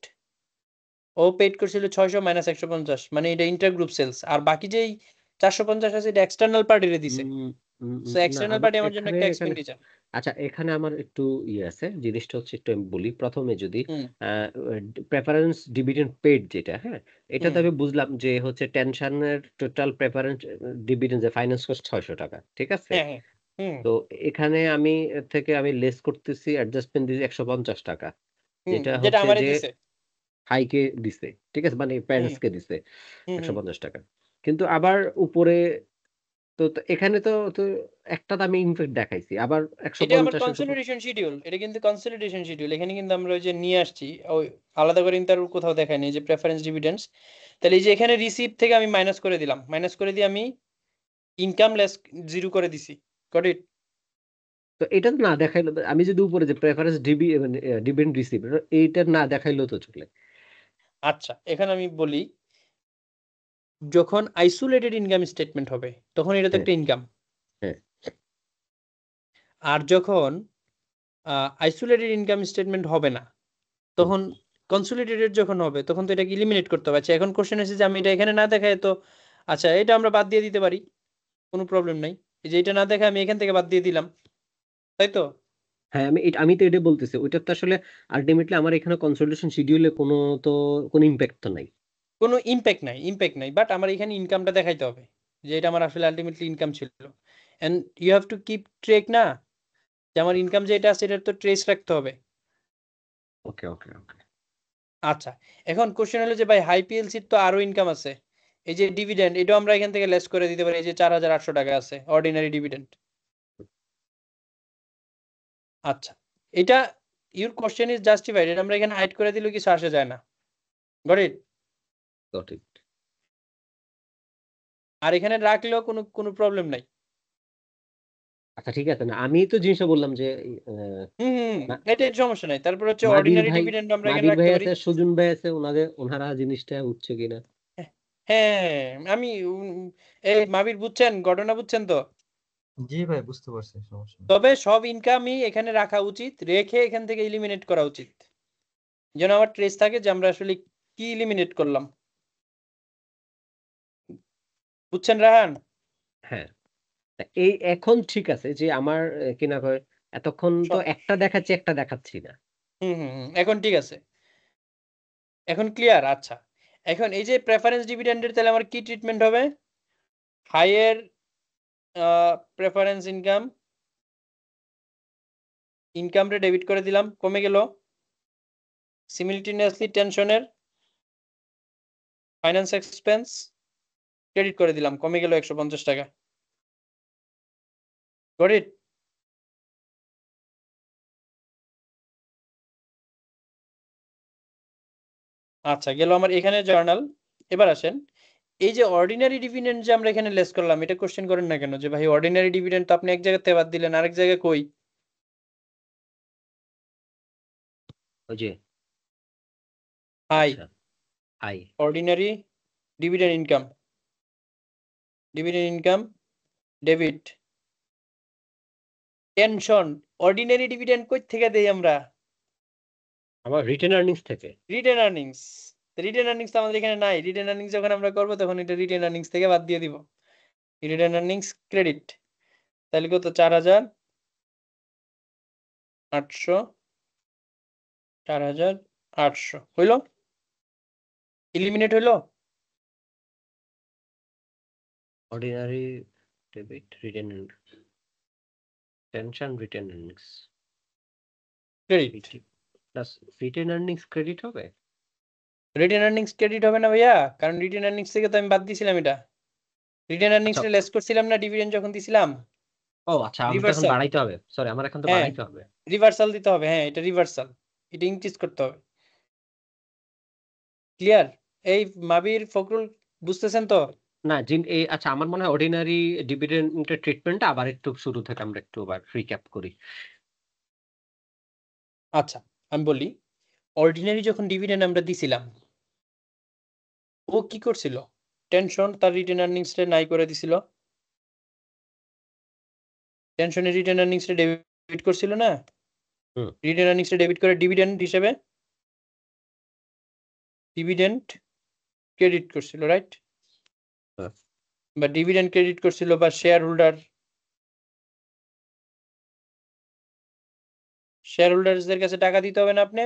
ও পেড করছিল 600 মাইনাস 150, মানে এটা ইন্টার গ্রুপ সেলস, আর বাকি যেই 450 আছে এটা এক্সটার্নাল পার্টিরে দিছে। সো না এক্সটার্নাল আমার পার্টি আমার জন্য এখানে একটা এখানে এক্সপেন্ডিচার। আচ্ছা, এখানে আমার একটু ইয়ে আছে, জিনিসটা হচ্ছে একটু আমি বলি প্রথমে। যদি হুম প্রেফারেন্স ডিভিডেন্ড পেড যেটা, হ্যাঁ, এটাতে হুম আমি বুঝলাম যে হচ্ছে টেনশনের টোটাল প্রেফারেন্স ডিভিডেন্ড যে ফাইন্যান্স কস্ট 600 টাকা, ঠিক আছে। হ্যাঁ হ্যাঁ হুম তো এখানে আমি এর থেকে আমি লেস করতেছি, অ্যাডজাস্টমেন্ট দিয়েছি 150 টাকা, হুম যেটা যেটা হচ্ছে আমারে যে দিছে। হাইকে দিছে, ঠিক আছে, মানে হুম প্যারেন্টস কে দিছে হুম হুম 150 টাকা। কিন্তু আবার উপরে তো এখানে তো একটা আমি ইনফ্যাক্ট দেখাইছি, আবার এটা আমার 150-এর উপর। কনসলিডেশন শিডিউল, এটা কিন্তু কনসলিডেশন শিডিউল। এখানে কিন্তু আমরা ওই যে নিয়ে আসছি ওই আলাদা করে কিন্তু আর কোথাও দেখায়নি যে প্রেফারেন্স ডিভিডেন্ডস। তাহলে এই যে এখানে রিসিভ থেকে আমি মাইনাস করে দিলাম, মাইনাস করে দিয়ে আমি ইনকাম লেস জিরো করে দিছি। Got it? তো এটা তো না দেখাইলো, আমি যদি উপরে যে প্রেফারেন্স ডিভিডেন্ড রিসিভ, এইটা না দেখাইলো তো চলে। আচ্ছা এখানে আমি বলি, যখন আইসোলেটেড ইনকাম স্টেটমেন্ট হবে তখন এটা তো হ্যাঁ, একটা ইনকাম। হ্যাঁ, আর যখন আইসোলেটেড ইনকাম স্টেটমেন্ট হবে না, হুম। তখন কনসোলিডেটেড যখন হবে তখন তো এটাকে ইলিমিনেট করতে হবে। আচ্ছা এখন কোশ্চেন এসেছে যে আমি এটা এখানে না দেখায় তো, আচ্ছা এটা আমরা বাদ দিয়ে দিতে পারি, কোনো প্রবলেম নাই। এই যে এটা না দেখে আমি এখান থেকে বাদ দিয়ে দিলাম, তাই তো? হ্যাঁ, আমি তো এটা বলতেছি, ওইটা তো আসলে আলটিমেটলি আমার এখানে কনসোলিডেশন শিডিউলে কোনো ইম্প্যাক্ট তো নাই। কোনো ইম্প্যাক্ট নাই, ইম্প্যাক্ট নাই, বাট আমার এখানে ইনকামটা দেখাইতে হবে যে এটা আমার আসলে আলটিমেটলি ইনকাম ছিল। And you have to keep track না, যে আমার ইনকাম যেটা আছে এটার তো ট্রেস রাখতে হবে। ওকে, ওকে, ওকে। আচ্ছা এখন কোশ্চেন হলো যে ভাই হাই পিএলসির তো আরো ইনকাম আছে, এই যে ডিভিডেন্ড এটাও আমরা এখান থেকে লেস করে দিতে পারি। এই যে 4800 টাকা আছে অর্ডিনারি ডিভিডেন্ড। আচ্ছা এটা ইউর কোশ্চেন ইজ জাস্টিফাইড, এটা আমরা এখানে হাইড করে দিলেও কিছু আসে যায় না। Got it? তো ঠিক। আর এখানে রাখলেও কোনো কোনো প্রবলেম নাই। আচ্ছা ঠিক আছে, না আমি তো জিনিসটা বললাম যে হুম হুম না, এটা সমস্যা নাই। তারপর হচ্ছে মাবির অর্ডিনারি ভাই ডিভিডেন্ড আমরা এখানে মাবির ভাই রাখতে পারি। আছে, সুজন ভাই আছে, ওনারা জিনিসটা উঠছে কিনা। হ্যাঁ আমি এই মাবির বুঝছেন, ঘটনা বুঝছেন তো? জি ভাই, বুঝতে পারছি, সমস্যা নেই। তবে সব ইনকামই এখানে রাখা উচিত, রেখে এখান থেকে এলিমিনেট করা উচিত, যেন আমার ট্রেস থাকে যে আমরা আসলে কি এলিমিনেট করলাম। বুঝছেন রাহান? হ্যাঁ, তা এই এখন ঠিক আছে যে আমার কিনা কয় এতক্ষণ তো একটা দেখাচ্ছি, একটা দেখাচ্ছি না। হুম হুম হুম, এখন ঠিক আছে, এখন ক্লিয়ার। আচ্ছা এখন এই যে প্রেফারেন্স ডিভিডেন্ডের তাহলে আমার কি ট্রিটমেন্ট হবে? হাইয়ের প্রেফারেন্স ইনকাম, ইনকাম রে ডেবিট করে দিলাম, কমে গেল। সিমিলটেনিয়াসলি টেনশনের ফাইন্যান্স এক্সপেন্স ক্রেডিট করে দিলাম, কমে গেল 150 টাকা। Got it? আচ্ছা গেল আমার এখানে জার্নাল। এবার আসেন, এই যে অর্ডিনারি ডিভিডেন্ড যে আমরা এখানে লেস করলাম, এটা কোশ্চেন করেন না কেন যে ভাই অর্ডিনারি ডিভিডেন্ড তো আপনি এক জায়গাতে বাদ দিলেন, আরেক জায়গায় কই? ওই যে হাই আচ্ছা, I ordinary dividend income, dividend income debit tension. Ordinary dividend কই থেকে দেই আমরা? আমার রিটেন আর্নিংস থেকে। Written earnings. রিটেন আর্নিংস তো আমাদের এখানে নাই। রিটেন আর্নিংস যখন আমরা করবো তখন এটা রিটেন আর্নিংস থেকে বাদ দিয়ে দিব। রিটেন আর্নিংস ক্রেডিট, তাহলে কত? 4800, 4800 হইল? ইলিমিনেট হইল? Ordinary debit written tension written earnings credit. Plus written earnings credit হবে। রিটেন আর্নিংস ক্রেডিট হবে না ভাইয়া, কারণ রিটেন আর্নিংস থেকে তো আমি বাদ দিছিলাম এটা। রিটেন আর্নিংস আচ্ছা, লেস করছিলাম না ডিভিডেন্ড যখন দিছিলাম। ও আচ্ছা, আমার তো এখন রিভার্সাল, বাড়াইতে হবে, সরি, আমার এখন তো হ্যাঁ বাড়াইতে হবে। রিভার্সাল দিতে হবে, হ্যাঁ এটা রিভার্সাল, এটা ইনক্রিজ করতে হবে। ক্লিয়ার? এই মাবির ফখরুল বুঝতেছেন তো? না জিন এই আচ্ছা, আমার মনে হয় অর্ডিনারি ডিভিডেন্ডের ট্রিটমেন্টটা আবার একটু শুরু থেকে আমরা একটু আবার রিক্যাপ করি। আচ্ছা আমি বলি, অর্ডিনারি যখন ডিভিডেন্ড আমরা দিছিলাম, ও কি করছিল? টেনশন তার রিটেন আর্নিংস রে নাই করে দিছিল। টেনশনের রিটেন আর্নিংস রে ডেবিট করছিল না? হুম। রিটেন আর্নিংস রে ডেবিট করে ডিভিডেন্ড হিসেবে ডিভিডেন্ড ক্রেডিট করছিল, রাইট? হ্যাঁ। বা ডিভিডেন্ড ক্রেডিট করছিল বা শেয়ার হোল্ডারদের কাছে টাকা দিতে হবে না আপনি?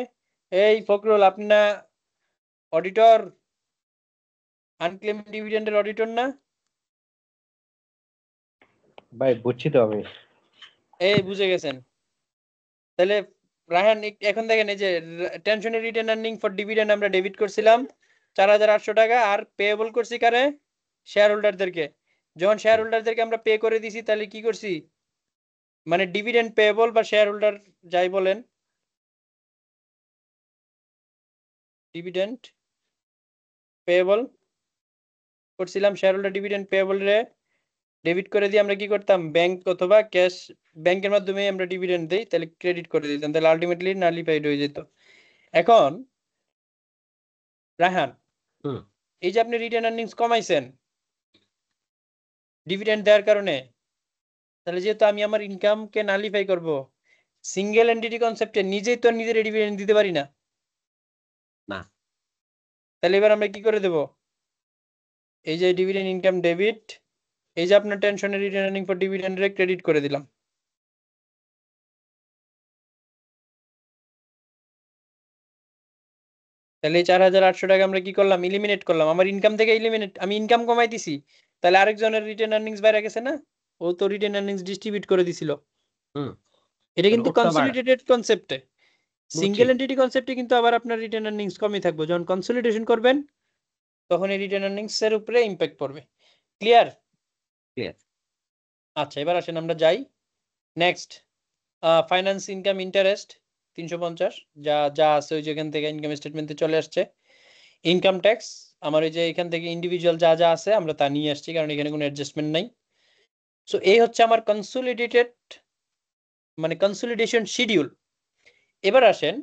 এই ফখরুল, আপনি না অডিটর, আনক্লেম ডিভিডেন্ডের অডিটর না? ভাই বুঝছি তো আমি। এই বুঝে গেছেন। তাহলে রায়হান এখন দেখেন, এই যে টেনশনের রিটেন আর্নিং ফর ডিভিডেন্ড আমরা ডেবিট করছিলাম 4,800 টাকা, আর পেয়েবল করছি কারে? শেয়ার হোল্ডারদেরকে। যখন শেয়ার হোল্ডারদেরকে আমরা পে করে দিছি, তাহলে কি করছি? মানে ডিভিডেন্ড পেয়েবল বা শেয়ার হোল্ডার যাই বলেন, ডিভিডেন্ড পেয়েবল করছিলাম, শেয়ার হোল্ডার ডিভিডেন্ড পেয়েবল রে ডেবিট করে দিয়ে আমরা কি করতাম? ব্যাংক অথবা ক্যাশ, ব্যাংকের মাধ্যমে আমরা ডিভিডেন্ড দেই, তাহলে ক্রেডিট করে দিতাম, তাহলে আলটিমেটলি নালিফাইড হয়ে যেত। এখন রায়হান, হুম। এই যে আপনি রিটেন আর্নিংস কমাইছেন ডিভিডেন্ড দেওয়ার কারণে, তাহলে যেহেতু আমি আমার ইনকামকে নালিফাই করব, সিঙ্গেল এন্টিটি কনসেপ্টে নিজেই তো নিজের ডিভিডেন্ড দিতে পারি না। না। তাহলে এবার আমরা কি করে দেব? এই যে ডিভিডেন্ড ইনকাম ডেবিট, এই যে আপনার টেনশনের রিটেন আর্নিং ফর ডিভিডেন্ড রে ক্রেডিট করে দিলাম। তাহলে এই 4,800 টাকা আমরা কি করলাম? ইলিমিনেট করলাম আমার ইনকাম থেকে। আমি ইনকাম কমাই দিছি, তাহলে আরেকজনের রিটেন আর্নিংস বাইরে গেছে না? ও তো রিটেন আর্নিংস ডিস্ট্রিবিউট করে দিছিল। হুম। এটা কিন্তু ওটা বাড়া। কনসলিডেটেড কনসেপ্টে, সিঙ্গেল বুঝছি। এন্টিটি কনসেপ্টে কিন্তু আবার আপনার রিটেন আর্নিংস কমই থাকবে। যখন কনসলিডেশন করবেন তখন এই রিটেন আর্নিংস এর উপরে ইমপ্যাক্ট পড়বে। ক্লিয়ার? Clear. আচ্ছা, এবার আসেন আমরা যাই নেক্সট। ফাইন্যান্স ইনকাম ইন্টারেস্ট 350, যা যা আছে ওই যেখান থেকে ইনকাম স্টেটমেন্টে চলে আসছে। ইনকাম ট্যাক্স আমার ওই যে এখান থেকে ইন্ডিভিজুয়াল যা যা আছে আমরা তা নিয়ে আসছি, কারণ এখানে কোনো অ্যাডজাস্টমেন্ট নাই। সো এই হচ্ছে আমার কনসলিডেটেড, মানে কনসলিডেশন শিডিউল। এবার আসেন,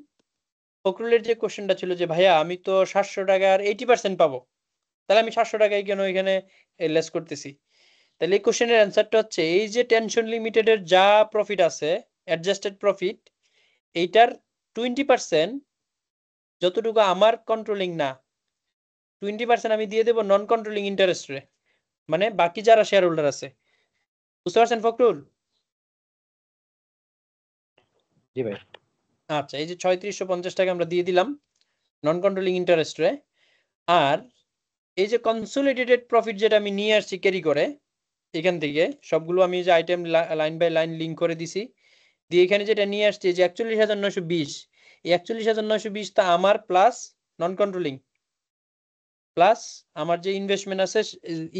ফখরুলের যে কোশ্চেনটা ছিল যে ভাইয়া আমি তো 700 টাকার 80% পাবো, তাহলে আমি 700 টাকায় কেন এখানে লেস করতেছি? তাহলে এই কোশ্চেনের অ্যান্সারটা হচ্ছে, এই যে টেনশন লিমিটেডের যা প্রফিট আছে, অ্যাডজাস্টেড প্রফিট, এইটার 20% যতটুকু আমার কন্ট্রোলিং না, 20% আমি দিয়ে দেবো নন কন্ট্রোলিং ইন্টারেস্ট রে, মানে বাকি যারা শেয়ার হোল্ডার আছে। বুঝতে পারছেন ফখরুল? জি ভাই। আচ্ছা, এই যে 3650 টাকা আমরা দিয়ে দিলাম নন কন্ট্রোলিং ইন্টারেস্ট রে। আর এই যে কনসোলিডেটেড প্রফিট যেটা আমি নিয়ে আসছি ক্যারি করে, এখান থেকে সবগুলো আমি যে item line by line link করে দিছি, দিয়ে এখানে যেটা নিয়ে আসছি যে 41,920, এই 41,920 তা আমার প্লাস নন কন্ট্রোলিং, প্লাস আমার যে ইনভেস্টমেন্ট আছে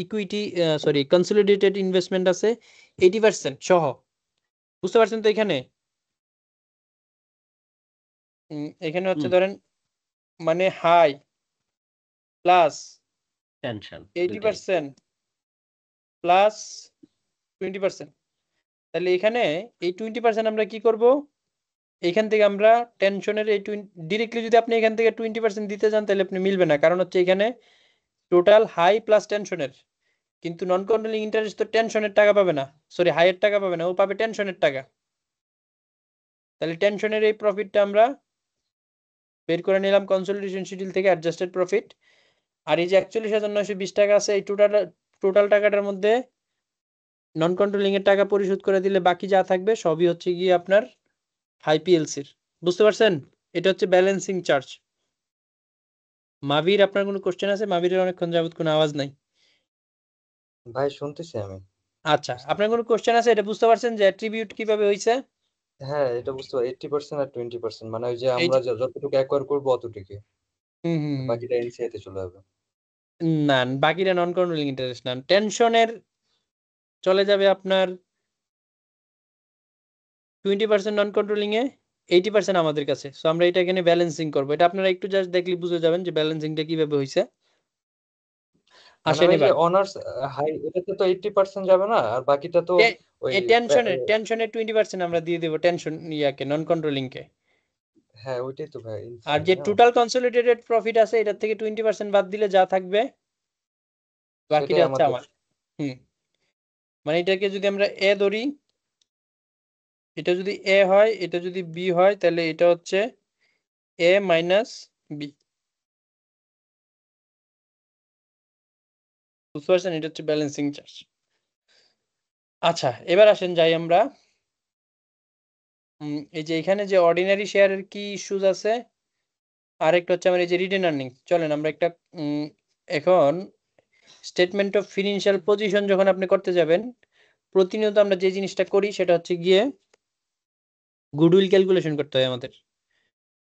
ইকুইটি, সরি কনসোলিডেটেড ইনভেস্টমেন্ট আছে 80% সহ। বুঝতে পারছেন তো? এখানে এখানে হচ্ছে হুম। ধরেন মানে হাই প্লাস টেনশন 80% প্লাস 20%। তাহলে এখানে এই 20% আমরা কি করব? এখান থেকে আমরা টেনশনের এই ডিরেক্টলি যদি আপনি এখান থেকে 20% দিতে যান তাহলে আপনি মিলবে না, কারণ হচ্ছে এখানে টোটাল হাই প্লাস টেনশনের, কিন্তু নন কন্ট্রোলিং ইন্টারেস্ট তো টেনশনের টাকা পাবে না, সরি হাইয়ের টাকা পাবে না, ও পাবে টেনশনের টাকা। তাহলে টেনশনের এই প্রফিটটা আমরা বের করে নিলাম কনসলিডেশন শিডিউল থেকে, অ্যাডজাস্টেড প্রফিট। আর এই যে 41,920 টাকা আছে, এই টোটাল টাকাটার মধ্যে নন কন্ট্রোলিং এর টাকা পরিশোধ করে দিলে বাকি যা থাকবে সবই হচ্ছে গিয়ে আপনার হাই পিএলসির। বুঝতে পারছেন? এটা হচ্ছে ব্যালেন্সিং চার্জ। মাবির, আপনার কোনো কোশ্চেন আছে? মাবিরের অনেকক্ষণ যাবত কোনো আওয়াজ নাই। ভাই শুনতেছি আমি। আচ্ছা, আপনার কোনো কোশ্চেন আছে? এটা বুঝতে পারছেন যে অ্যাট্রিবিউট কিভাবে হইছে? হ্যাঁ, এটা বুঝতে পারি। 80% আর 20%, মানে ওই যে এই আমরা যে যতটুকু অ্যাকোয়ার করবো অতটুকু, হুম। বাকিটা এনসিআই তে চলে যাবে। না, বাকিটা নন কন্ট্রোলিং ইন্টারেস্ট না। টেনশনের চলে যাবে আপনার 20% নন কন্ট্রোলিং এ, 80% আমাদের কাছে। সো আমরা এটা এখানে ব্যালেন্সিং করবো। এটা আপনারা একটু জাস্ট দেখলে বুঝে যাবেন যে ব্যালেন্সিংটা কিভাবে হইছে। মানে আসেন ভাই যে এবার অনার্স হাই, এটাতে তো 80% যাবে না, আর বাকিটা তো ওই এই টেনশনের 20% আমরা দিয়ে দেবো টেনশন ইয়াকে, নন কন্ট্রোলিং কে। হ্যাঁ ওইটাই তো ভাই আর এনসিআই যে না, টোটাল কনসলিডেটেড প্রফিট আছে এটার থেকে 20% বাদ দিলে যা থাকবে বাকিটা সেটাই হচ্ছে আমাদের। আমার। মানে এটাকে যদি আমরা এ ধরি, এটা যদি এ হয়, এটা যদি বি হয়, তাহলে এটা হচ্ছে এ মাইনাস বি। বুঝতে পারছেন? এটা হচ্ছে ব্যালেন্সিং চার্জ। আচ্ছা, এবার আসেন যাই আমরা এই যে এখানে যে অর্ডিনারি শেয়ারের কি ইস্যুস আছে, আরেকটা হচ্ছে আমার এই যে রিটেন আর্নিং। চলেন আমরা একটা এখন স্টেটমেন্ট অফ ফিনান্সিয়াল পজিশন যখন আপনি করতে যাবেন, প্রতিনিয়ত আমরা যে জিনিসটা করি সেটা হচ্ছে গিয়ে গুডউইল ক্যালকুলেশন করতে হয় আমাদের।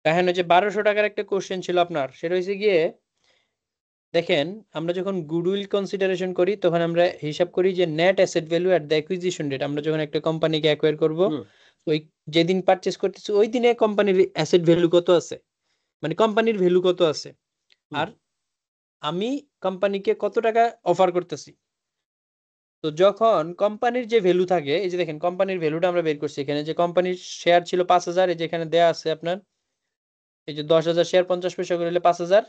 এখানে যে 1200 টাকার একটা কোশ্চেন ছিল আপনার, সেটা হচ্ছে গিয়ে দেখেন আমরা যখন গুডউইল কনসিডারেশন করি তখন আমরা হিসাব করি যে net asset value at the acquisition date. আমরা যখন একটা কোম্পানিকে অ্যাকোয়ার করব, ওই যেদিন পারচেজ করতেছি ওই দিনে কোম্পানির অ্যাসেট ভ্যালু কত আছে, মানে কোম্পানির ভ্যালু কত আছে, আর আমি কোম্পানিকে কত টাকা অফার করতেছি। তো যখন কোম্পানির যে ভ্যালু থাকে, এই যে দেখেন কোম্পানির ভ্যালুটা আমরা বের করছি এখানে, যে কোম্পানির শেয়ার ছিল 5000, এই যে এখানে দেয়া আছে আপনার, এই যে 10,000 শেয়ার 50 পয়সা করে হলে 5000,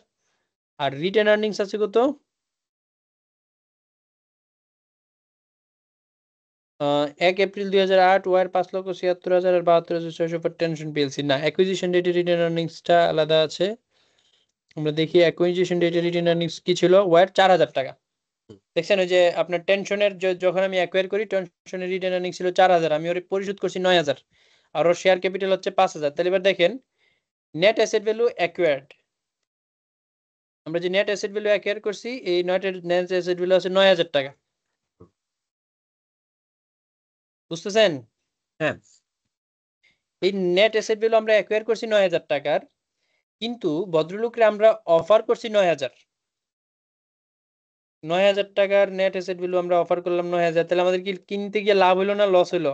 আর রিটেন আর্নিংস আছে কত 1 এপ্রিল 2008 ওয়ার 5,76,000 আর 72,600 ফর টেনশন পিএলসি। না, অ্যাকুইজিশন ডেটে রিটেন আর্নিংসটা আলাদা আছে। আমরা দেখি অ্যাকুইজিশন ডেটে রিটেন আর্নিংস কি ছিল, ওয়ার 4000 টাকা। দেখছেন ওই যে আপনার টেনশনের যখন আমি অ্যাকোয়ার করি টেনশনের রিটেন আর্নিং ছিল 4000, আমি ওর পরিশোধ করছি 9000, আর ওর শেয়ার ক্যাপিটাল হচ্ছে 5000। তাহলে এবার দেখেন নেট অ্যাসেট ভ্যালু অ্যাকোয়ার্ড, আমরা যে নেট অ্যাসেট ভ্যালু অ্যাকোয়ার করছি এই নেট অ্যাসেট ভ্যালু আছে 9000 টাকা। বুঝতেছেন? হ্যাঁ, এই নেট অ্যাসেট ভ্যালু আমরা অ্যাকোয়ার করছি 9000 টাকার, কিন্তু ভদ্রলোকরে আমরা অফার করছি 9000 টাকার নেট অ্যাসেট ভ্যালু আমরা অফার করলাম 9000। তাহলে আমাদের কি কিনতে গিয়ে লাভ হইলো না লস হইলো?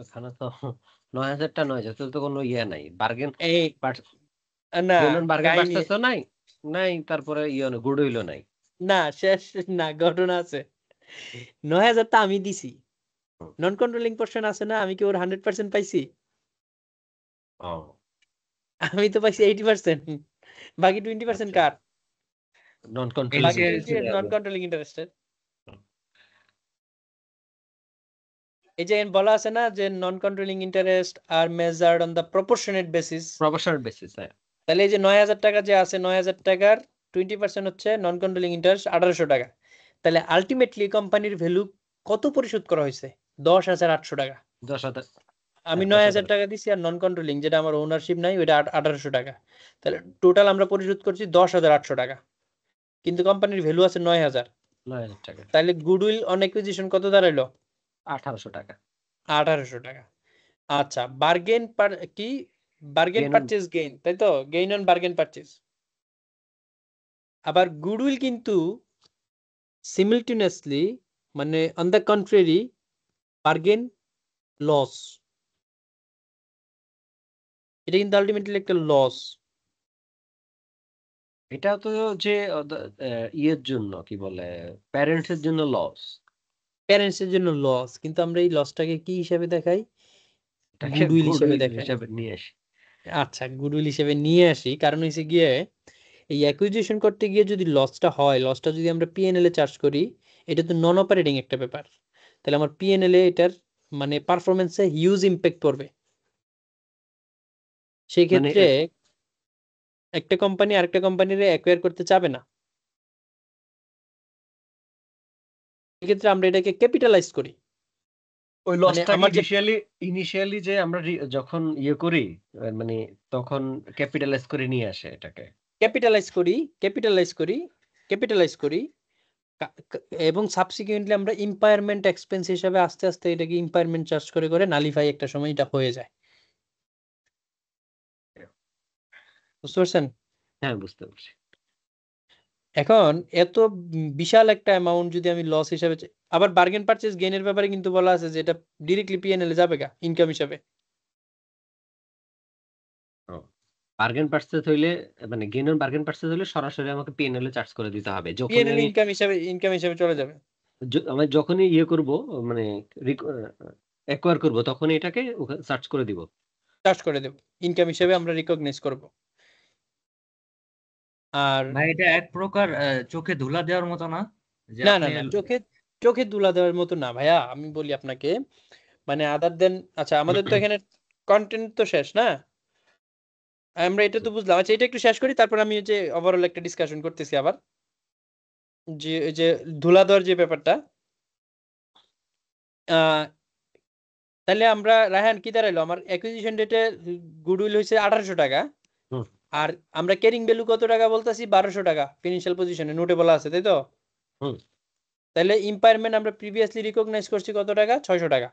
এখানে তো 9000টা 9000 তো কোনো ইয়ে নাই, বার্গেন এই না বার্গেন কাহিনী পারচেসও নাই, নাই তারপরে ইয়ে গুডউইলও নাই। না, শেষ না, ঘটনা আছে। 9000 টা আমি দিছি, নন কন্ট্রোলিং পোর্শন আছে না, আমি কি ওর 100% পাইছি? ও আমি তো পাইছি 80%, বাকি 20% আচ্ছা, কার? নন বাকি কন্ট্রোলিং 20 নন কন্ট্রোলিং ইন্টারেস্টেড। এই যে বলা আছে না যে non controlling interest are measured on the proportionate basis. Proportional basis. হ্যাঁ, তাহলে এই যে 9000 টাকা যে আছে, 9000 টাকার 20% হচ্ছে নন কন্ট্রোলিং ইন্টারেস্ট 1800 টাকা। তাহলে আলটিমেটলি কোম্পানির ভ্যালু কত পরিশোধ করা হয়েছে? 10,800 টাকা। 10,000। আমি 9000 টাকা দিছি, আর নন কন্ট্রোলিং যেটা আমার ওনারশিপ নাই ওইটা 1800 টাকা। তাহলে টোটাল আমরা পরিশোধ করছি 10,800 টাকা, কিন্তু কোম্পানির ভ্যালু আছে 9000। 9,000 টাকা, তাহলে গুডউইল অন অ্যাকুইজিশন কত দাঁড়াইলো? 1800 টাকা। 1800 টাকা। আচ্ছা, বার্গেন কি bargain Gain on- purchase gain, তাই তো? Gain on bargain purchase. আবার গুডউইল কিন্তু সিমিলটেনিয়াসলি, মানে on the contrary, bargain loss. এটা কিন্তু আলটিমেটলি একটা লস। এটা তো যে ইয়ের জন্য কি বলে, প্যারেন্টস এর জন্য লস, প্যারেন্টস এর জন্য লস, কিন্তু আমরা এই লসটাকে কি হিসাবে দেখাই? এটাকে গুডউইল হিসেবে গুডউইল দেখাই। হিসাবে নিয়ে আসি। আচ্ছা, গুডউইল হিসেবে নিয়ে আসি, কারণ হচ্ছে গিয়ে এই অ্যাকুইজিশন করতে গিয়ে যদি লসটা হয়, লসটা যদি আমরা পিএনএল এ চার্জ করি, এটা তো নন অপারেটিং একটা ব্যাপার। তাহলে আমার পিএনএল এ এটার মানে পারফরমেন্সে হিউজ ইম্প্যাক্ট পড়বে। সেই মানে ক্ষেত্রে একটা কোম্পানি আরেকটা কোম্পানিরে অ্যাকোয়ার করতে চাবে না। সেক্ষেত্রে আমরা এটাকে ক্যাপিটালাইজ করি। ওই মানে লসটাকে আমার যে ইনিশিয়ালি যে আমরা যখন ইয়ে করি, মানে তখন ক্যাপিটালাইজ করে নিয়ে আসে এটাকে। ক্যাপিটালাইজ করি এবং সাবসিকুয়েন্টলি আমরা ইম্পায়ারমেন্ট এক্সপেন্স হিসাবে আস্তে আস্তে এটাকে ইম্পায়ারমেন্ট চার্জ করে করে নালিফাই একটা সময় এটা হয়ে যায়। বুঝতে পারছেন? হ্যাঁ, বুঝতে পারছি। এখন এত বিশাল একটা অ্যামাউন্ট যদি আমি লস হিসাবে আবার বার্গেন পারচেজ গেইনের ব্যাপারে কিন্তু বলা আছে যে এটা ডিরেক্টলি পিএনএল এ যাবে গা ইনকাম হিসাবে। বার্গেন পারচেজ হইলে, মানে গেইন অন বার্গেন পারচেজ হইলে সরাসরি আমাকে পিএনএল এ চার্জ করে দিতে হবে। যখন পিএনএল আমি ইনকাম হিসাবে চলে যাবে। আমি যখনই ইয়ে করব, মানে অ্যাকোয়ার করব, তখন এটাকে সার্চ করে দিব। চার্জ করে দেব, ইনকাম হিসাবে আমরা রিকগনাইজ করব। আর ভাই এটা এক প্রকার চোখে ধুলা দেওয়ার মতো না, যে না না আপনি না, চোখে তুলা দেওয়ার মতো না ভাইয়া, আমি বলি আপনাকে, মানে আদার দেন, আচ্ছা আমাদের তো এখানে কন্টেন্ট তো শেষ না, আমরা এটা তো বুঝলাম। আচ্ছা এটা একটু শেষ করি, তারপর আমি ওই যে ওভারঅল একটা ডিসকাশন করতেছি আবার, যে ওই যে ধুলাধর যে ব্যাপারটা। আহ, তাহলে আমরা রায়হান কি দাঁড়াইলো, আমার অ্যাকুইজিশন ডেটে গুডউইল হয়েছে 1800 টাকা, হুম। আর আমরা ক্যারিং ভ্যালু কত টাকা বলতেছি, 1200 টাকা ফিনান্সিয়াল পজিশনে নোটে বলা আছে, তাই তো? হুম। তাহলে ইম্পায়ারমেন্ট আমরা প্রিভিয়াসলি রিকগনাইজ করছি কত টাকা, 600 টাকা।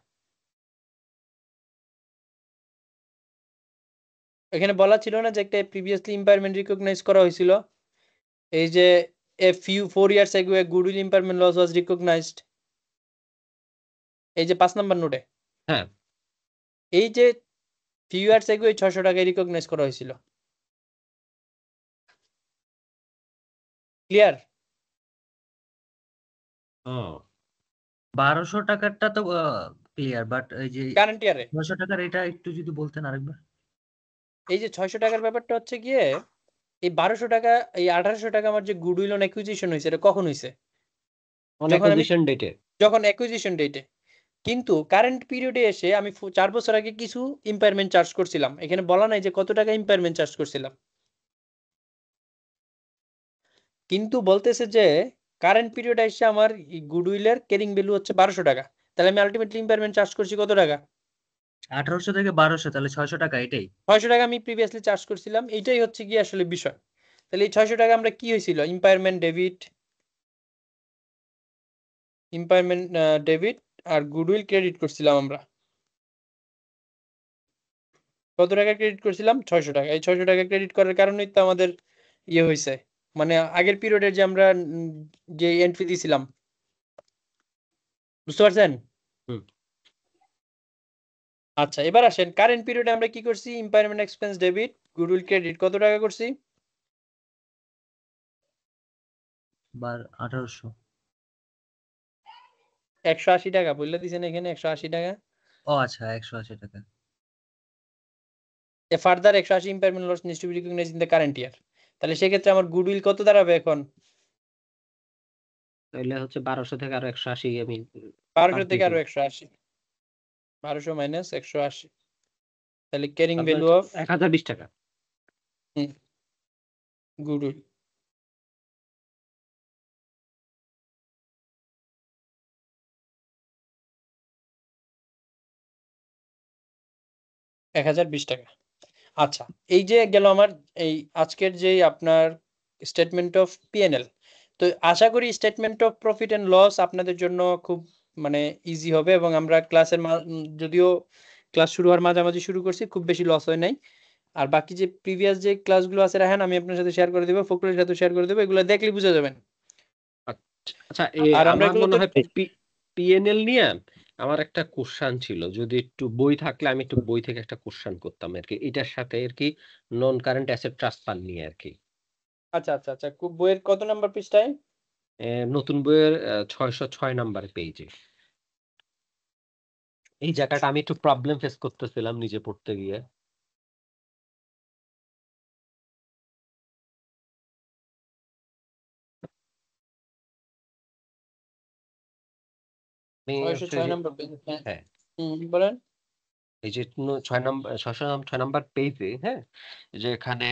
এখানে বলা ছিল না যে একটা প্রিভিয়াসলি ইম্পায়ারমেন্ট রিকগনাইজ করা হয়েছিল, এই যে a few 4 years ago a goodwill impairment loss was recognized, এই যে 5 নাম্বার নোটে। হ্যাঁ। এই যে few years ago এই 600 টাকায় রিকগনাইজ করা হয়েছিল। ক্লিয়ার? ও 1200 টাকারটা তো ক্লিয়ার, বাট এই যে কারেন্ট ইয়ারে 900 টাকার এটা একটু যদি বলতেন আরেকবার। এই যে 600 টাকার ব্যাপারটা হচ্ছে গিয়ে, এই 1200 টাকা, এই 1800 টাকা আমার যে গুডউইল অন অ্যাকুইজিশন হয়েছে, এটা কখন হয়েছে? অন যখন আমি অ্যাকুইজিশন ডেটে। যখন অ্যাকুইজিশন ডেটে। কিন্তু কারেন্ট পিরিয়ডে এসে আমি 4 বছর আগে কিছু ইম্পায়ারমেন্ট চার্জ করছিলাম, এখানে বলা নাই যে কত টাকা ইম্পায়ারমেন্ট চার্জ করছিলাম, কিন্তু বলতেছে যে কারেন্ট পিরিয়ডে এসে আমার গুডউইলের ক্যারিং ভ্যালু হচ্ছে 1200 টাকা, তাহলে আমি আলটিমেটলি ইম্পায়ারমেন্ট চার্জ করছি কত টাকা? 1800 থেকে 1200, তাহলে 600 টাকা, এটাই। 600 টাকা আমি প্রিভিয়াসলি চার্জ করছিলাম, এইটাই হচ্ছে কি আসলে বিষয়। তাহলে এই 600 টাকা আমরা কি হয়েছিল, ইম্পায়ারমেন্ট ডেবিট আর গুডউইল ক্রেডিট করছিলাম আমরা। কত টাকা ক্রেডিট করছিলাম? 600 টাকা। এই 600 টাকা ক্রেডিট করার কারণেই তো আমাদের ইয়ে হয়েছে, মানে আগের পিরিয়ডের যে আমরা যে এন্ট্রি দিছিলাম, বুঝতে পারছেন? হুম। আচ্ছা এবার আসেন, কারেন্ট পিরিয়ডে আমরা কি করছি, impairment expense debit goodwill credit কত টাকা করছি? 1800। 180 টাকা বললে দিছেন এখানে, 180 টাকা। ও আচ্ছা, 180 টাকা। A further 180 impairment loss needs to be recognized in the current year. তাহলে সেক্ষেত্রে আমার গুডউইল কত দাঁড়াবে এখন? তাহলে হচ্ছে 1200 থেকে আরো 180 আমি 1200 থেকে আরো 180, 1200 মাইনাস 180, তাহলে ক্যারিং ভ্যালু অফ 1020 টাকা। গুডউইল। টাকা। আচ্ছা এই যে গেল আমার এই আজকের যে আপনার স্টেটমেন্ট অফ পিএনএল। তো আশা করি statement of profit and loss আপনাদের জন্য খুব মানে ইজি হবে, এবং আমরা ক্লাসের যদিও ক্লাস শুরু হওয়ার মাঝামাঝি শুরু করছি, খুব বেশি লস হয় নাই। আর বাকি যে প্রিভিয়াস যে ক্লাসগুলো আছে রাহান, আমি আপনার সাথে শেয়ার করে দেবো, ফকরুলের সাথে শেয়ার করে দেবো, এগুলো দেখলে বুঝে যাবেন। আচ্ছা আর আমরা আমার মনে এগুলোতে হয় পিএনএল নিয়ে আমার একটা কোশ্চেন ছিল, যদি একটু বই থাকলে আমি একটু বই থেকে একটা কোশ্চেন করতাম আর কি, এটার সাথে আর কি নন কারেন্ট অ্যাসেট ট্রান্সফার নিয়ে আর কি। আচ্ছা আচ্ছা আচ্ছা, খুব বইয়ের কত নাম্বার পৃষ্ঠায়? নতুন বইয়ের 606 নাম্বার পেজে। এই জায়গাটা আমি একটু প্রবলেম ফেস করতেছিলাম নিজে পড়তে গিয়ে। আমি হচ্ছে 606 যে- নাম্বার পেজ, হ্যাঁ। হ্যাঁ বলেন। এই যে 6 নাম্বার পেজে, হ্যাঁ, যে এখানে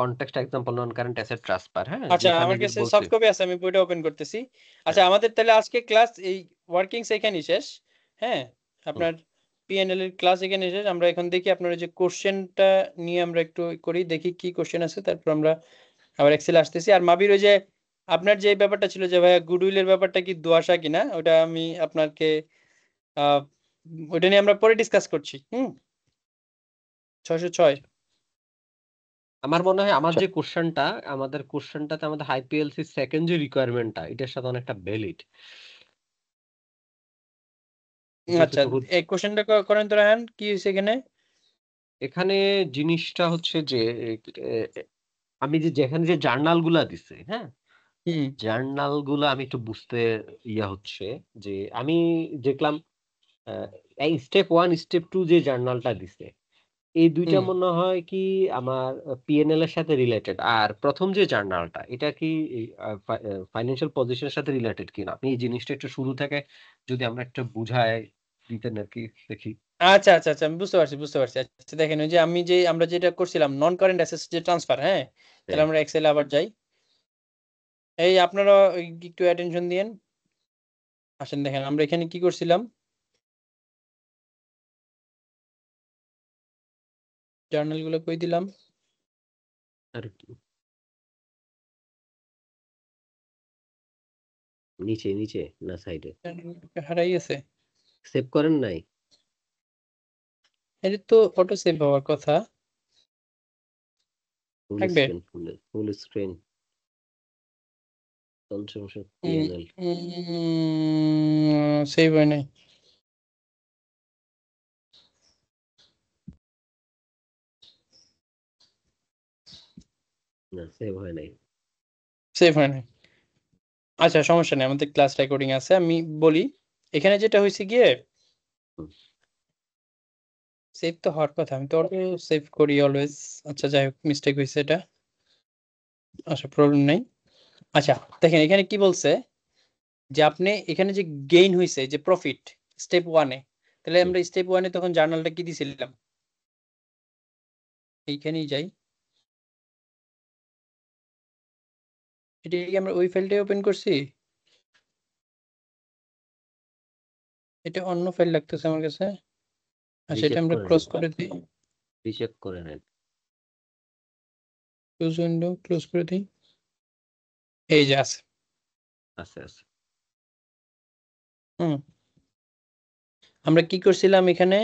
কনটেক্সট এক্সাম্পল নন কারেন্ট অ্যাসেট ট্রান্সফার, হ্যাঁ, আচ্ছা যেখানে আমার যে কাছে বলছে সফট কপি আছে, আমি বইটা ওপেন করতেছি। আচ্ছা আমাদের তাহলে আজকে ক্লাস এই ওয়ার্কিংস এখানেই শেষ। হ্যাঁ, আপনার পিএনএল এর ক্লাস এখানে শেষ। আমরা এখন দেখি আপনার ওই যে কোশ্চেনটা নিয়ে আমরা একটু করি, দেখি কি কোশ্চেন আছে, তারপর আমরা আবার এক্সেল আসতেছি। আর মাবির ওই যে আপনার যে ব্যাপারটা ছিল যে ভাইয়া গুডউইলের ব্যাপারটা কি দোয়াশা কিনা, ওটা আমি আপনাকে ওইটা নিয়ে আমরা পরে ডিসকাস করছি। 606। আমার মনে হয় আমার যে কোশ্চেনটা, আমাদের কোশ্চেনটাতে আমাদের হাইপিএলসি সেকেন্ড যে রিকোয়ারমেন্টটা, এটার সাথে অনেকটা ভ্যালিড। আচ্ছা এই কোশ্চেনটা করেন তো রায়হান, কি হয়েছে এখানে? এখানে জিনিসটা হচ্ছে যে আমি যেখানে যে জার্নাল গুলা দিছে, হ্যাঁ, জার্নাল গুলা আমি একটু বুঝতে হচ্ছে যে আমি দেখলাম এই স্টেপ 1 স্টেপ 2 যে জার্নালটা দিছে, এই দুইটা মনে হয় কি আমার পিএনএল এর সাথে রিলেটেড। আর প্রথম যে জার্নালটা, এটা কি ফাইন্যান্সিয়াল পজিশনের সাথে রিলেটেড কিনা, আপনি এই জিনিসটা একটু শুরু থেকে যদি আমরা একটু বুঝাই দিতেন আর কি, দেখি। আচ্ছা আচ্ছা আচ্ছা, আমি বুঝতে পারছি বুঝতে পারছি। আচ্ছা দেখেন, ওই যে আমরা যেটা করছিলাম নন কারেন্ট অ্যাসেটস যে ট্রান্সফার, হ্যাঁ, তাহলে হ্যাঁ। আমরা এক্সেলে আবার যাই। এই আপনারা একটু অ্যাটেনশন দিয়েন। আসেন দেখেন আমরা এখানে কি করছিলাম, জার্নাল গুলো কই দিলাম, আর নিচে নিচে না সাইডে হারাই গেছে। সেভ করেন নাই? এটা তো অটো সেভ হওয়ার কথা। ফুল থাকবে। Screen, full screen কনসামশন P&L. Save হয় নাই। না, সেভ হয় নাই। সেভ হয় নাই। আচ্ছা সমস্যা নেই, আমাদের ক্লাস রেকর্ডিং আছে, আমি বলি। এখানে যেটা হয়েছে গিয়ে, হুম। সেভ তো হওয়ার কথা, আমি তো অটো সেভ করি অলওয়েজ। আচ্ছা যাই হোক, মিস্টেক হয়েছে এটা। আচ্ছা প্রবলেম নাই। আচ্ছা দেখেন এখানে কি বলছে, যে আপনি এখানে যে গেইন হয়েছে যে প্রফিট স্টেপ 1-এ, তাহলে আমরা স্টেপ 1-এ তখন জার্নালটা কি দিছিলাম, এইখানেই যাই। এটা কি আমরা ওই ফাইলটাই ওপেন করছি? এটা অন্য ফাইল লাগতেছে আমার কাছে। আচ্ছা এটা রিচেক আমরা করে ক্লোজ নেন, করে দিই, রিচেক করে নেন। ক্লোজ উইন্ডো ক্লোজ করে দিই। এই যে আছে। আছে আছে। আমরা কি করছিলাম এখানে,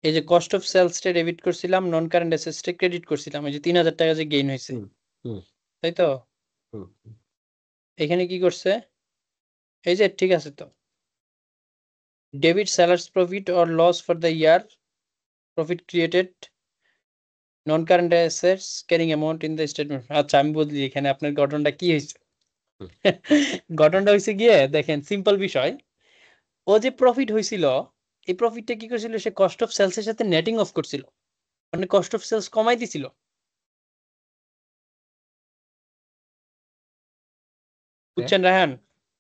এই যে কস্ট অফ সেলসটা ডেবিট করছিলাম, নন কারেন্ট অ্যাসেটসটা ক্রেডিট করছিলাম, এই যে 3000 টাকা যে গেইন হয়েছে, হুম তাই তো? হুম এখানে কি করছে, এই যে ঠিক আছে তো, debit sellers profit or loss for the year, profit created, non current assets carrying amount in the statement. আচ্ছা আমি বদলি, এখানে আপনার গঠনটা কি হয়েছে? হুম। গঠনটা হয়েছে গিয়ে দেখেন, সিম্পল বিষয়। ও যে প্রফিট হয়েছিল, এই প্রফিটটা কি করছিল, সে কস্ট অফ সেলস এর সাথে নেটিং অফ করছিল, মানে কস্ট অফ সেলস কমাই দিছিল। বুঝছেন রায়হান?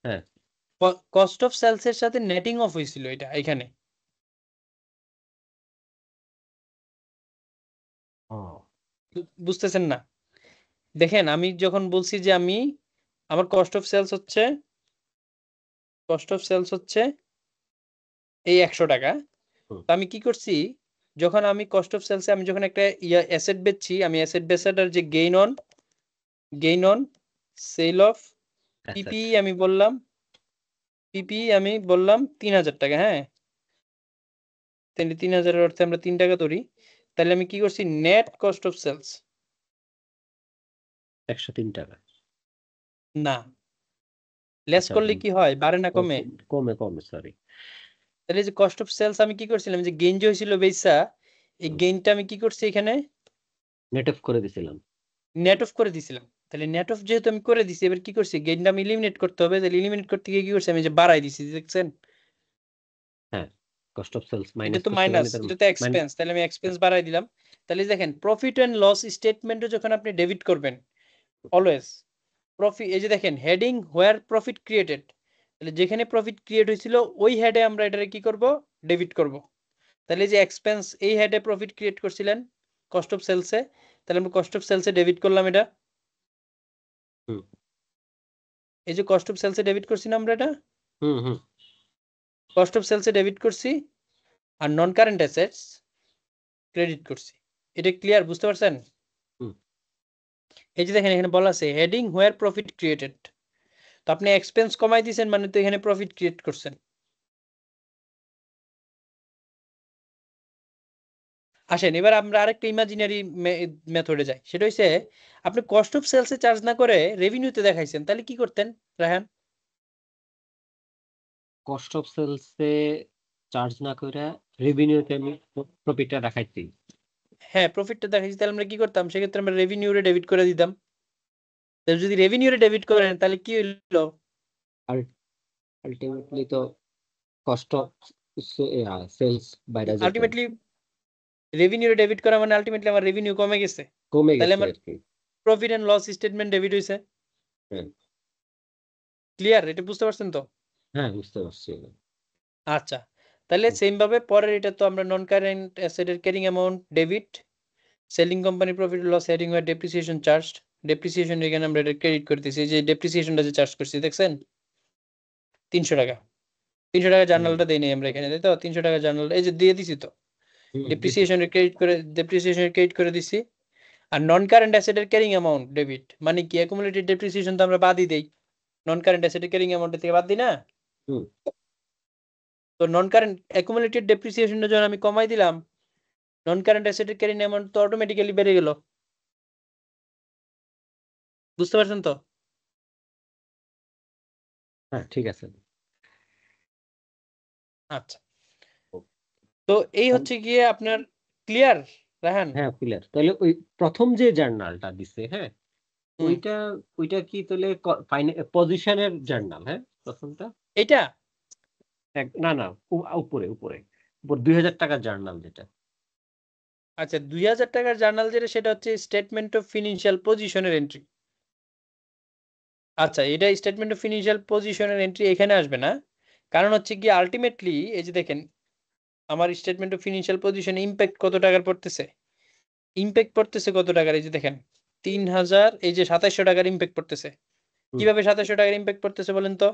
হ্যাঁ। কস্ট অফ সেলস এর সাথে নেটিং অফ হয়েছিল এটা এখানে। বুঝতেছেন না? দেখেন আমি যখন বলছি যে আমার কস্ট অফ সেলস হচ্ছে এই 100 টাকা, তো আমি কি করছি, যখন আমি কস্ট অফ সেলসে আমি যখন একটা অ্যাসেট বেচছি, আমি অ্যাসেট বেচাটার যে গেইন অন সেল অফ পিপি আমি বললাম 3000 টাকা, হ্যাঁ, তাহলে 3000 এর অর্থে আমরা 3 টাকা ধরি, তাহলে আমি কি করছি, নেট কস্ট অফ সেলস 103 টাকা না, লেস আচ্ছা, করলে কি হয়, বাড়ে না কমে? কমে কমে, সরি। তাহলে যে কস্ট অফ সেলস আমি কি করছিলাম, যে গেইন যে হয়েছিল বেচা, এই গেইনটা আমি কি করছি এখানে নেট অফ করে দিছিলাম। নেট অফ করে দিছিলাম। তাহলে নেট অফ যেহেতু আমি করে দিছি, এবার কি করছি, গেইনটা আমি এলিমিনেট করতে হবে, তাহলে এলিমিনেট করতে গিয়ে কি করছি, আমি যে বাড়াই দিছি, দেখছেন? হ্যাঁ, কস্ট অফ সেলস এটা মাইনাস তো করতে মাইনাস, গেলে এটা তো এক্সপেন্স, তাহলে আমি এক্সপেন্স বাড়াই দিলাম। তাহলে দেখেন প্রফিট এন্ড লস স্টেটমেন্টে যখন আপনি ডেবিট করবেন, অলওয়েজ প্রফিট, এই যে দেখেন হেডিং হোয়ার প্রফিট ক্রিয়েটেড, তাহলে যেখানে প্রফিট ক্রিয়েট হয়েছিল ওই হেডে আমরা এটারে কি করব, ডেবিট করব। তাহলে এই যে এক্সপেন্স, এই হেডে প্রফিট ক্রিয়েট করছিলেন কস্ট অফ সেলসে, তাহলে আমরা কস্ট অফ সেলসে ডেবিট করলাম এটা। এই যে কস্ট অফ সেলসে ডেবিট করছি না আমরা এটা, কস্ট অফ সেলসে ডেবিট করছি, আর নন কারেন্ট অ্যাসেটস ক্রেডিট করছি। এটা ক্লিয়ার, বুঝতে পারছেন? এই যে দেখেন এখানে বলা আছে হেডিং হোয়ার প্রফিট ক্রিয়েটেড, তো আপনি এক্সপেন্স কমাই দিয়েছেন মানে তো এখানে প্রফিট ক্রিয়েট করছেন। আসেন এবার আমরা আরেকটা ইমাজিনারি মেথডে যাই, সেটা হচ্ছে আপনি কস্ট অফ সেলসে চার্জ না করে রেভিনিউতে দেখাইছেন, তাহলে কি করতেন রায়হান? কস্ট অফ সেলসে চার্জ না করে রেভিনিউতে আমি প্রফিটটা দেখাইছি। হ্যাঁ প্রফিটটা দেখাইছি, তাহলে আমরা কি করতাম, সেক্ষেত্রে আমরা রেভিনিউরে ডেবিট করে দিতাম। তাহলে যদি রেভিনিউরে ডেবিট করেন তাহলে কি হইলো, আলটিমেটলি তো কস্ট অফ সেলস বাইরে যেত, আলটিমেটলি রেভিনিউরে ডেবিট করা মানে আলটিমেটলি আমার রেভিনিউ কমে গেছে, কমে তাহলে গেছে আমার আর কি। Profit and loss statement debit হইছে। হ্যাঁ ক্লিয়ার, এটা বুঝতে পারছেন তো? হ্যাঁ, বুঝতে পারছি। আচ্ছা, তাহলে সেম ভাবে পরের এটা তো আমরা নন কারেন্ট অ্যাসেটের carrying amount debit, selling company profit loss heading or depreciation charge, depreciation এখানে আমরা এটা ক্রেডিট করতেছি, এই যে ডেপ্রিসিয়েশনটা যে চার্জ করছি দেখছেন 300 টাকা, 300 টাকা জার্নালটা দেই নাই আমরা এখানে, তাই তো 300 টাকা জার্নাল এই যে দিয়ে দিছি তো, ডেপ্রিসিয়েশনের ক্রেডিট করে দিছি। আর নন কারেন্ট অ্যাসেটের ক্যারিং অ্যামাউন্ট ডেবিট, মানে কি অ্যাকুমুলেটেড ডেপ্রিসিয়েশন তো আমরা বাদই দেই, নন কারেন্ট অ্যাসেটের ক্যারিং অ্যামাউন্ট থেকে বাদ দিই না। হুম। তো নন কারেন্ট অ্যাকুমুলেটেড ডেপ্রিসিয়েশনটা যখন আমি কমাই দিলাম, নন কারেন্ট অ্যাসেটের ক্যারিং অ্যামাউন্ট তো অটোমেটিক্যালি বেড়ে গেল, বুঝতে পারছেন তো? হ্যাঁ ঠিক আছে। আচ্ছা, তো এই হচ্ছে গিয়ে আপনার ক্লিয়ার রাহান? হ্যাঁ ক্লিয়ার। তাহলে ওই প্রথম যে জার্নালটা দিছে, হ্যাঁ হুম। ওইটা ওইটা কি তাহলে পজিশনের জার্নাল? হ্যাঁ প্রথমটা এটা না না উপরে উপরে 2000 টাকার জার্নাল যেটা। আচ্ছা, 2000 টাকার জার্নাল যেটা, সেটা হচ্ছে স্টেটমেন্ট অফ ফিনান্সিয়াল পজিশনের এন্ট্রি। আচ্ছা, এটা স্টেটমেন্ট অফ ফিনান্সিয়াল পজিশনের এন্ট্রি এখানে আসবে না, কারণ হচ্ছে কি আলটিমেটলি এই যে দেখেন আমার স্টেটমেন্ট অফ ফিনান্সিয়াল পজিশনে ইম্প্যাক্ট কত টাকার পড়তেছে, ইম্প্যাক্ট পড়তেছে কত টাকার, এই যে দেখেন 3000, এই যে 2700 টাকার ইম্প্যাক্ট পড়তেছে। কিভাবে 2700 টাকার ইম্প্যাক্ট পড়তেছে বলেন তো?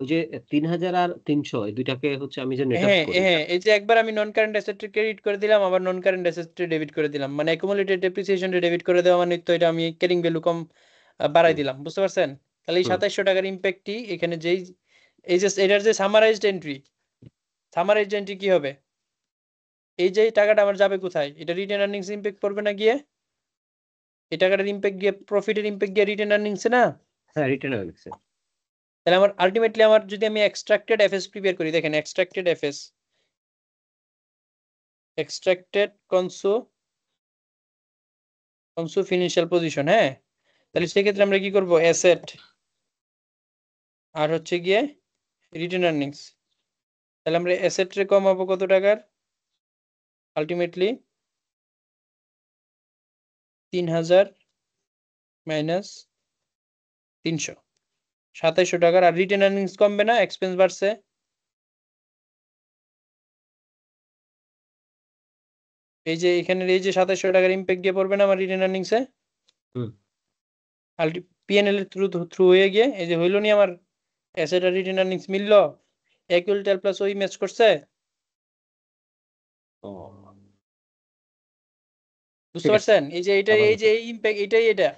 ওই যে 3000 আর 300 এই দুইটাকে হচ্ছে আমি যে নেট আপ হ্যাঁ করি। হ্যাঁ, এই যে একবার আমি নন কারেন্ট অ্যাসেটে ক্রেডিট করে দিলাম, আবার নন কারেন্ট অ্যাসেটে ডেবিট করে দিলাম, মানে অ্যাকুমুলেটেড ডেপ্রিসিয়েশনটা ডেবিট করে দেওয়া মানে তো এটা আমি ক্যারিং ভ্যালু কম বাড়াই দিলাম, বুঝতে পারছেন? তাহলে এই 2700 টাকার ইম্প্যাক্টই এখানে যেই এই যে এটার যে সামারাইজড এন্ট্রি কি হবে, এই যে টাকাটা আমার যাবে কোথায়, এটা রিটেন আর্নিংস ইম্প্যাক্ট পড়বে না গিয়ে, এই টাকাটার ইম্প্যাক্ট গিয়ে প্রফিটের ইম্প্যাক্ট গিয়ে রিটেন আর্নিংসে না? হ্যাঁ রিটার্ন হয়ে গেছে। তাহলে আমার আলটিমেটলি আমার যদি আমি এক্সট্রাক্টেড এফএস প্রিপেয়ার করি, দেখেন এক্সট্রাক্টেড কনসো ফিনান্সিয়াল পজিশন, হ্যাঁ তাহলে সেক্ষেত্রে আমরা কি করব, অ্যাসেট আর হচ্ছে গিয়ে রিটেন আর্নিংস, তাহলে আমরা অ্যাসেট রে কমাবো কত টাকার, আলটিমেটলি 3000 মাইনাস 300, 2700 টাকার। আর রিটেন আর্নিংস কমবে না, এক্সপেন্স বাড়ছে, এই যে এখানের এই যে 2700 টাকার ইম্প্যাক্ট গিয়ে পড়বে না আমার রিটেন আর্নিংসে, হুম। পিএনএল এর থ্রু হয়ে গিয়ে এই যে হইলো নি আমার asset are written earnings মিললো, equal plus ওই ম্যাচ করছে, ও বুঝতে ঠিক আছে। পারছেন? এই যে এটা আবার এই যে এই ইম্প্যাক্ট এটাই এটা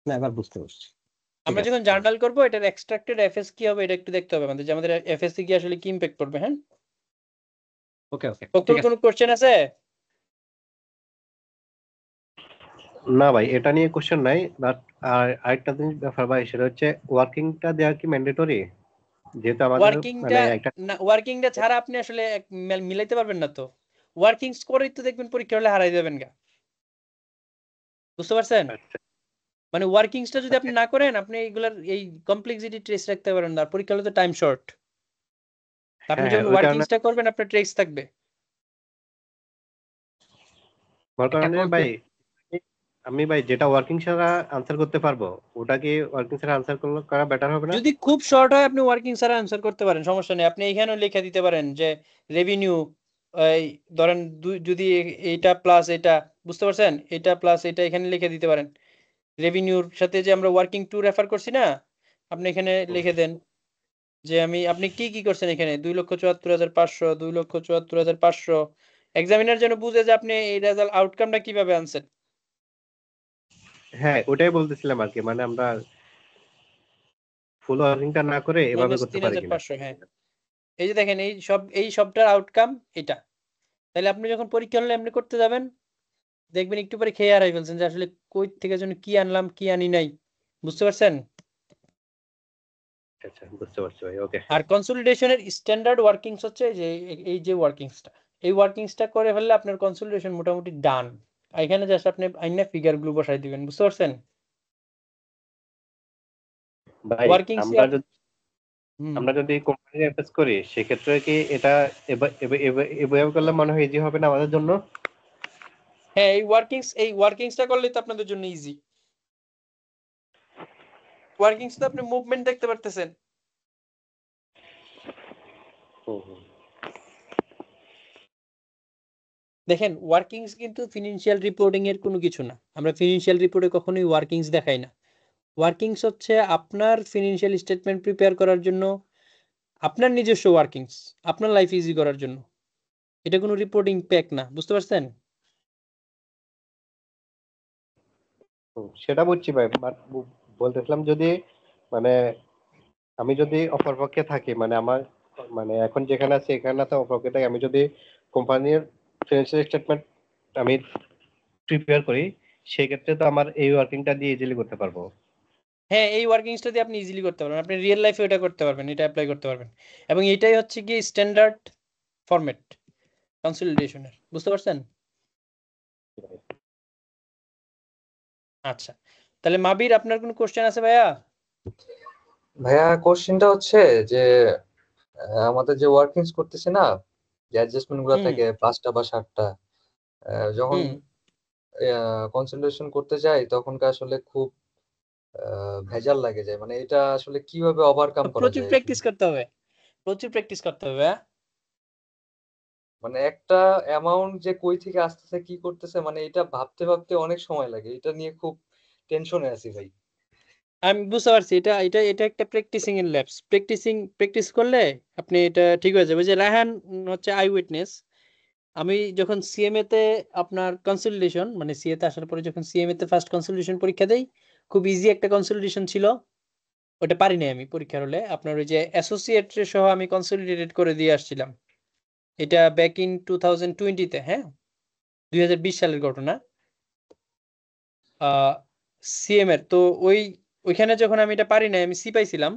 না এবার বুঝতে পারছি। ঠিক আমরা আছে। যখন জার্নাল করব এটার এক্সট্রাক্টেড এফএস কি হবে এটা একটু দেখতে হবে আমাদের, যে আমাদের এফএস কি আসলে কি ইম্প্যাক্ট করবে। হ্যাঁ, ওকে ওকে ডক্টর ঠিক আছে। কোনো কোশ্চেন আছে? না ভাই, এটা নিয়ে কোশ্চেন নাই, বাট আর আরেকটা জিনিস ব্যাপার ভাই, সেটা হচ্ছে ওয়ার্কিংটা দেওয়া কি ম্যান্ডেটরি? যেহেতু আমাদের ওয়ার্কিংটা মানে একটা না, ওয়ার্কিংটা ছাড়া আপনি আসলে মিলাইতে পারবেন না তো, ওয়ার্কিংস করেই তো দেখবেন পরীক্ষা হলে হারাই যাবেন গা, বুঝতে পারছেন? মানে ওয়ার্কিংসটা যদি আপনি না করেন আপনি এইগুলার এই কমপ্লেক্সিটি ট্রেস রাখতে পারেন না, আর পরীক্ষা হলে তো টাইম শর্ট, আপনি হ্যাঁ যখন ওই কারণে ওয়ার্কিংসটা করবেন আপনার ট্রেস থাকবে। বর্তমানে এখন ভাই আমি ভাই যেটা ওয়ার্কিং ছাড়া আনসার করতে পারবো, ওটা কি ওয়ার্কিং ছাড়া আনসার করা বেটার হবে না? যদি খুব শর্ট হয় আপনি ওয়ার্কিং ছাড়া আনসার করতে পারেন, সমস্যা নেই, আপনি এখানেও লিখে দিতে পারেন যে রেভিনিউ, এই ধরেন যদি এইটা প্লাস এটা, বুঝতে পারছেন, এটা প্লাস এটা এখানে লিখে দিতে পারেন, রেভিনিউর সাথে যে আমরা ওয়ার্কিং টু রেফার করছি না, আপনি এখানে লিখে দেন যে আপনি কি কি করছেন এখানে, 2,74,500, 2,74,500, এক্সামিনার যেন বুঝে যে আপনি এই রেজাল্ট আউটকামটা কিভাবে আনছেন। হ্যাঁ ওটাই বলতেছিলাম আর কি, মানে আমরা ফুল ওয়ার্কিংটা না করে এভাবে মাইনাস করতে পারি কিনা। 3,500, হ্যাঁ এই যে দেখেন এই সবটার আউটকাম এটা, তাহলে আপনি যখন পরীক্ষা হলে এমনি করতে যাবেন দেখবেন একটু পরে খেয়ে হারাই ফেলছেন যে আসলে কই থেকে যেন কি আনলাম কি আনি নাই, বুঝতে পারছেন? আচ্ছা বুঝতে পারছি ভাই, ওকে। আর কনসোলিডেশনের স্ট্যান্ডার্ড ওয়ার্কিংস হচ্ছে যে এই যে ওয়ার্কিংসটা, এই ওয়ার্কিংসটা করে ফেললে আপনার কনসোলিডেশন মোটামুটি ডান, এখানে জাস্ট আপনি আইনা ফিগার গুলো বসাই দিবেন, বুঝতে পারছেন? ভাই ওয়ার্কিংস আমরা যদি কোম্পানি অ্যাপেস করি সেক্ষেত্রে কি এটা এভাবে করলে মনে হয় ইজি হবে না আমাদের জন্য? হ্যাঁ, এই ওয়ার্কিংসটা করলে তো আপনাদের জন্য ইজি, ওয়ার্কিংস তো আপনি মুভমেন্ট দেখতে পারতেছেন, হুম, হুম। দেখেন ওয়ার্কিংস কিন্তু ফিনান্সিয়াল রিপোর্টিং এর কোনো কিছু না। আমরা ফিনান্সিয়াল রিপোর্টে কখনোই ওয়ার্কিংস দেখাই না। ওয়ার্কিংস হচ্ছে আপনার ফিনান্সিয়াল স্টেটমেন্ট প্রিপেয়ার করার জন্য, আপনার নিজস্ব ওয়ার্কিংস, আপনার লাইফ ইজি করার জন্য। এটা কোনো রিপোর্টিং প্যাক না, বুঝতে পারছেন? সেটা বুঝছি ভাই, বাট বলতেছিলাম যদি মানে আমি যদি অপরপক্ষে থাকি, মানে আমার মানে এখন যেখানে আছি এখানে তো অপরপক্ষে থাকি, আমি যদি কোম্পানির ফিনান্সিয়াল স্টেটমেন্ট আমি প্রিপেয়ার করি, সেক্ষেত্রে তো আমার এই ওয়ার্কিংটা দিয়ে ইজিলি করতে পারবো। হ্যাঁ, এই ওয়ার্কিংসটা দিয়ে আপনি ইজিলি করতে পারবেন, আপনি রিয়েল লাইফে এটা করতে পারবেন, এটা অ্যাপ্লাই করতে পারবেন। এবং এটাই হচ্ছে কি স্ট্যান্ডার্ড ফরম্যাট কনসলিডেশনের, বুঝতে পারছেন? আচ্ছা, তাহলে মাবির আপনার কোনো কোশ্চেন আছে ভাইয়া? ভাইয়া কোশ্চেনটা হচ্ছে যে আমাদের যে ওয়ার্কিংস করতেছে না, যে অ্যাডজাস্টমেন্ট গুলো হুম থাকে 5টা বা 7টা, যখন হুম কনসেন্ট্রেশন করতে যাই তখন আসলে খুব ভেজাল লাগে যায়, মানে এটা আসলে কিভাবে ওভারকাম করা প্রচুর যায় আসলে? প্র্যাকটিস করতে হবে, প্রচুর প্র্যাকটিস করতে হবে ভাইয়া। মানে একটা অ্যামাউন্ট যে কই থেকে আসতেছে কি করতেছে, মানে এটা ভাবতে ভাবতে অনেক সময় লাগে, এটা নিয়ে খুব টেনশনে আছি ভাই। আমি বুঝতে পারছি, এটা এটা এটা একটা প্র্যাকটিসিং এর ল্যাবস। প্র্যাকটিস করলে আপনি এটা ঠিক হয়ে যাবে। যে রায়হান হচ্ছে আই উইটনেস। আমি যখন সিএমএ তে আপনার কনসলিডেশন মানে সিএ তে আসার পরে যখন সিএমএ তে ফার্স্ট কনসলিডেশন পরীক্ষা দেই, খুব ইজি একটা কনসলিডেশন ছিল, ওটা পারি নাই আমি পরীক্ষার হলে। আপনার ওই যে অ্যাসোসিয়েট সহ আমি কনসলিডেটেড করে দিয়ে আসছিলাম। এটা ব্যাক ইন 2020 তে, হ্যাঁ, 2020 সালের ঘটনা। সিএম এর তো ওইখানে যখন আমি এটা পারি নাই, আমি সি পাইছিলাম,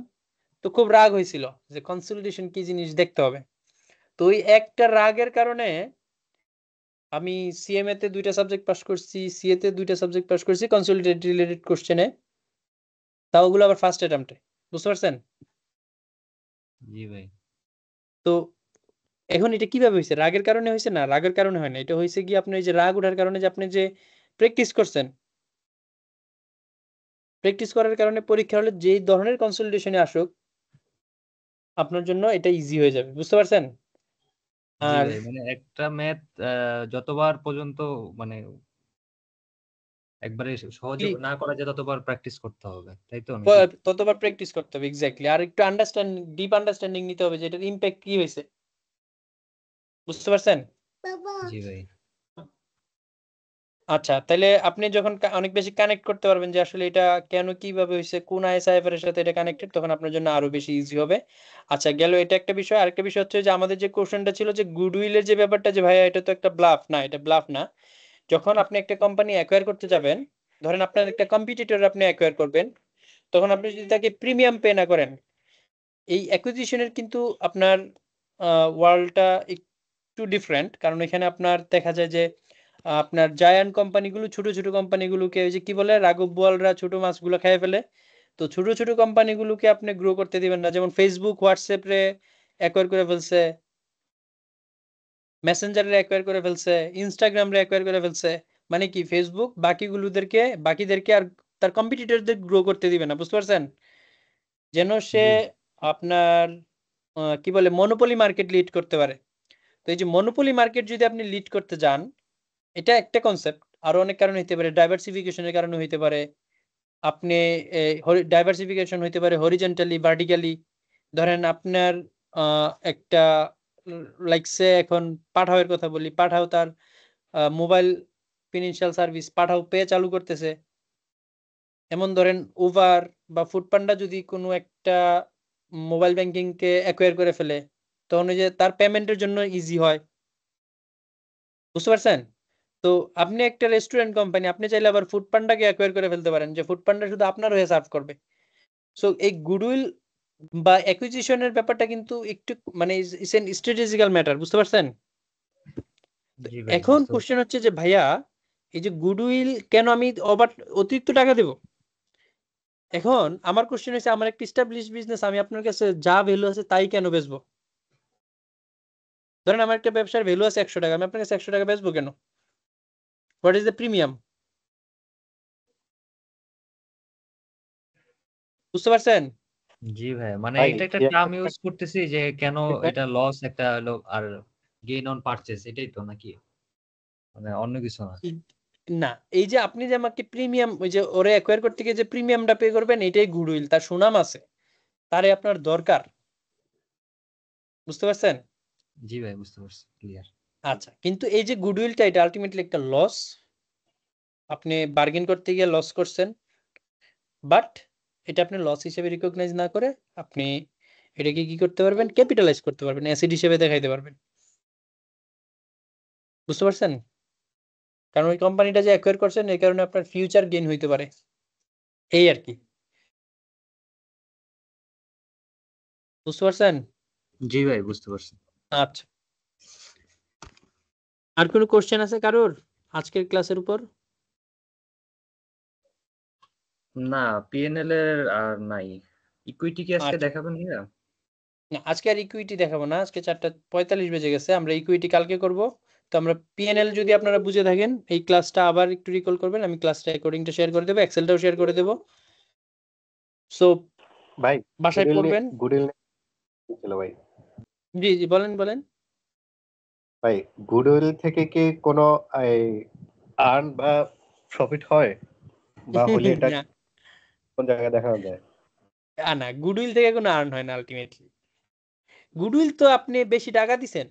তো খুব রাগ হয়েছিল যে কনসলিডেশন কি জিনিস দেখতে হবে। তো ওই একটা রাগের কারণে আমি সিএমএ তে 2টা সাবজেক্ট পাস করছি, সিএ তে 2টা সাবজেক্ট পাস করছি কনসলিডেটেড রিলেটেড কোশ্চেনে, তাও ওগুলো আবার ফার্স্ট অ্যাটেম্পটে, বুঝতে পারছেন? জি ভাই। তো এখন এটা কিভাবে হয়েছে? রাগের কারণে হয়েছে? না, রাগের কারণে হয় না। এটা হয়েছে কি আপনি ওই যে রাগ ওঠার কারণে যে আপনি যে প্র্যাকটিস করছেন, প্র্যাকটিস করার কারণে পরীক্ষা হলে যেই ধরনের কনসলিডেশনে আসুক আপনার জন্য এটা ইজি হয়ে যাবে, বুঝতে পারছেন? জি আর ভাই, মানে একটা ম্যাথ যতবার পর্যন্ত মানে একবারে সহজে ক্লি- না করা যায় ততবার প্র্যাকটিস করতে হবে, তাই তো নাকি? ততবার প্র্যাকটিস করতে হবে, এক্স্যাক্টলি। আর একটু ডিপ আন্ডারস্ট্যান্ডিং নিতে হবে যে এটার ইম্প্যাক্ট কি হয়েছে, বুঝতে পারছেন? জি ভাই। আচ্ছা, তাহলে আপনি যখন অনেক বেশি কানেক্ট করতে পারবেন যে আসলে এটা কেন কিভাবে হয়েছে, কোন আইএসআইএফ এর সাথে এটা কানেক্টেড, তখন আপনার জন্য আরো বেশি ইজি হবে। আচ্ছা, গেল এটা একটা বিষয়। আরেকটা বিষয় হচ্ছে যে আমাদের যে কোশ্চেনটা ছিল যে গুডউইলের যে ব্যাপারটা, যে ভাইয়া এটা তো একটা ব্লাফ না, এটা ব্লাফ না। যখন আপনি একটা কোম্পানি অ্যাকোয়ার করতে যাবেন, ধরেন আপনার একটা কম্পিটিটর আপনি অ্যাকোয়ার করবেন, তখন আপনি যদি তাকে প্রিমিয়াম পে না করেন, এই অ্যাকুইজিশনের কিন্তু আপনার ওয়ার্ল্ডটা একটু ডিফারেন্ট। কারণ এখানে আপনার দেখা যায় যে আপনার জায়ান্ট কোম্পানিগুলো ছোট ছোট কোম্পানিগুলোকে, ওই যে কি বলে, রাঘব বোয়ালরা ছোট মাছগুলো খেয়ে ফেলে। তো ছোট ছোট কোম্পানিগুলোকে আপনি গ্রো করতে দিবেন না। যেমন ফেসবুক হোয়াটসঅ্যাপ রে অ্যাকোয়ার করে ফেলছে, মেসেঞ্জার রে অ্যাকোয়ার করে ফেলছে, ইনস্টাগ্রাম রে অ্যাকোয়ার করে ফেলছে। মানে কি ফেসবুক বাকিদেরকে আর তার কম্পিটিটরদের গ্রো করতে দিবে না, বুঝতে পারছেন? যেন সে জি আপনার কি বলে মনোপলি মার্কেট লিড করতে পারে। তো এই যে মনোপলি মার্কেট যদি আপনি লিড করতে যান, এটা একটা কনসেপ্ট। আরো অনেক কারণ হইতে পারে, ডাইভার্সিফিকেশনের কারণে হইতে পারে। আপনি ডাইভার্সিফিকেশন হইতে পারে হরিজন্টালি, ভার্টিক্যালি। ধরেন আপনার একটা লাইকসে এখন পাঠাওয়ের কথা বলি, পাঠাও তার মোবাইল ফিনান্সিয়াল সার্ভিস পাঠাও পে চালু করতেছে। এমন ধরেন উবার বা ফুডপান্ডা যদি কোনো একটা মোবাইল ব্যাংকিং কে অ্যাকোয়ার করে ফেলে, তখন ওই যে তার পেমেন্টের জন্য ইজি হয়, বুঝতে পারছেন? তো আপনি একটা রেস্টুরেন্ট কোম্পানি, আপনি চাইলে আবার ফুডপান্ডাকে অ্যাকোয়ার করে ফেলতে পারেন, যে ফুডপান্ডা শুধু আপনার হয়ে সার্ভ করবে। সো এই গুডউইল বা অ্যাকুইজিশনের ব্যাপারটা কিন্তু একটু মানে ইটস এন স্ট্র্যাটেজিক্যাল ম্যাটার, বুঝতে পারছেন? তো জি ভাই, এখন বুঝতে পারছি। কোশ্চেন হচ্ছে যে ভাইয়া, এই যে গুডউইল কেন আমি অতিরিক্ত টাকা দেব? এখন আমার কোশ্চেন হচ্ছে, আমার একটা এস্টাবলিশ বিজনেস, আমি আপনার কাছে যা ভ্যালু আছে তাই কেন বেচবো? ধরেন আমার একটা ব্যবসার ভ্যালু আছে 100 টাকা, আমি আপনার কাছে 100 টাকা বেচবো কেন? What is the premium? বুঝতে পারছেন? জি ভাই, মানে ভাই এটা একটা যে টার্ম ইউজ করতেছি যে কেন দেখবেন এটা লস একটা হলো আর গেইন অন পারচেজ, এটাই তো নাকি, মানে অন্য কিছু না। না, এই যে আপনি যে আমাকে প্রিমিয়াম, ওই যে ওরে অ্যাকোয়ার করতে গিয়ে যে প্রিমিয়ামটা পে করবেন, এটাই গুডউইল, তার সুনাম আছে, তারে আপনার দরকার। বুঝতে পারছেন? জি ভাই, বুঝতে পারছি, ক্লিয়ার। আচ্ছা, কিন্তু এই যে গুডউইলটা, এটা আলটিমেটলি একটা লস। আপনি বার্গেন করতে গিয়ে লস করছেন, বাট এটা আপনি লস হিসেবে রিকগনাইজ না করে আপনি এটাকে কি করতে পারবেন, ক্যাপিটালাইজ করতে পারবেন, অ্যাসেট হিসেবে দেখাইতে পারবেন। বুঝতে পারছেন? কারণ ওই কোম্পানিটা যে অ্যাকোয়ার করছেন, এই কারণে আপনার ফিউচার গেইন হইতে পারে, এই আর কি। বুঝতে পারছেন? জি ভাই, বুঝতে পারছি। আচ্ছা, আর কোনো কোশ্চেন আছে কারোর আজকের ক্লাসের উপর? না, পিএনএল এর আর নাই। ইকুইটি কি আজকে আচ্ছা, দেখাবেন ভাইয়া? না আজকে আর ইকুইটি দেখাবো না, আজকে 4:45 বেজে গেছে, আমরা ইকুইটি কালকে করব। তো আমরা পিএনএল যদি আপনারা বুঝে থাকেন, এই ক্লাসটা আবার একটু রিকল করবেন, আমি ক্লাসটা রেকর্ডিংটা শেয়ার করে দেবো, এক্সেলটাও শেয়ার করে দেবো। সো ভাই বাসায় পড়বেন। গুডউইল ছিল ভাই। জি জি, বলেন বলেন। ভাই গুডউইল থেকে কি কোনো আর্ন বা প্রফিট হয়, বা হলে এটা না কোন জায়গায় দেখানো যায়? না, গুডউইল থেকে কোনো আর্ন হয় না আলটিমেটলি। গুডউইল তো আপনি বেশি টাকা দিছেন,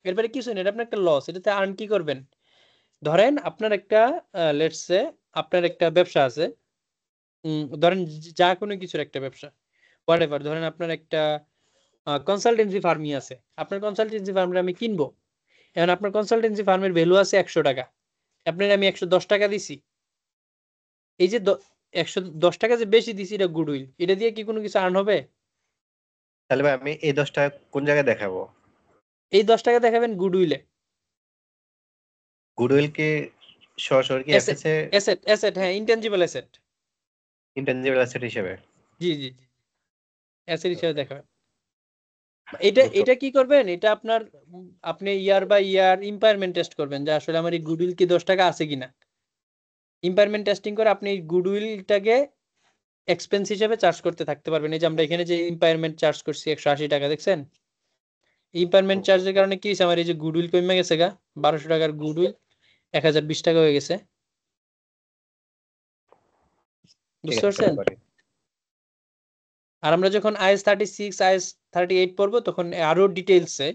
এরপরে কিছু নেই, এটা আপনার একটা লস, এটাতে আর্ন কি করবেন? ধরেন আপনার একটা লেটস সে আপনার একটা ব্যবসা আছে, ধরেন যা কোনো কিছুর একটা ব্যবসা, হোয়াটএভার, ধরেন আপনার একটা কনসালটেন্সি ফার্মই আছে, আপনার কনসালটেন্সি ফার্মে আমি কিনবো, এখন আপনার কনসালটেন্সি ফার্মের ভ্যালু আছে 100 টাকা, আপনার আমি 110 টাকা দিছি, এই যে 110 টাকা যে বেশি দিছি, এটা গুডউইল, এটা দিয়ে কি কোনো কিছু আর্ন হবে? তাহলে ভাই আমি এই 10টা কোন জায়গায় দেখাবো? এই 10 টাকা দেখাবেন গুডউইলে। গুডউইল কি সরাসরি কি অ্যাসেট, এফএস এ অ্যাসেট, অ্যাসেট, হ্যাঁ, ইনটেনজিবল অ্যাসেট। ইনটেনজিবল অ্যাসেট হিসেবে? জি জি জি, অ্যাসেট হিসেবে দেখাবেন। এটা বুঝতে এটা কি করবেন, এটা আপনার আপনি year by year impairment test করবেন যে আসলে আমার এই গুডউইল কি 10 টাকা আছে কিনা। ইম্পায়ারমেন্ট টেস্টিং করে আপনি গুডউইলটাকে এক্সপেন্স হিসেবে চার্জ করতে থাকতে পারবেন। এই যে আমরা এখানে যে ইম্পায়ারমেন্ট চার্জ করছি 180 টাকা, দেখছেন? ইম্পায়ারমেন্ট চার্জের কারণে কি হয়েছে, আমার এই যে গুডউইল কমে গেছে গা, 1200 টাকার গুডউইল 1020 টাকা হয়ে গেছে। ঠিক বুঝতে আছে পারছেন? পারি। আর আমরা যখন IAS 36 IAS 38 পড়বো, তখন আরো ডিটেইলসে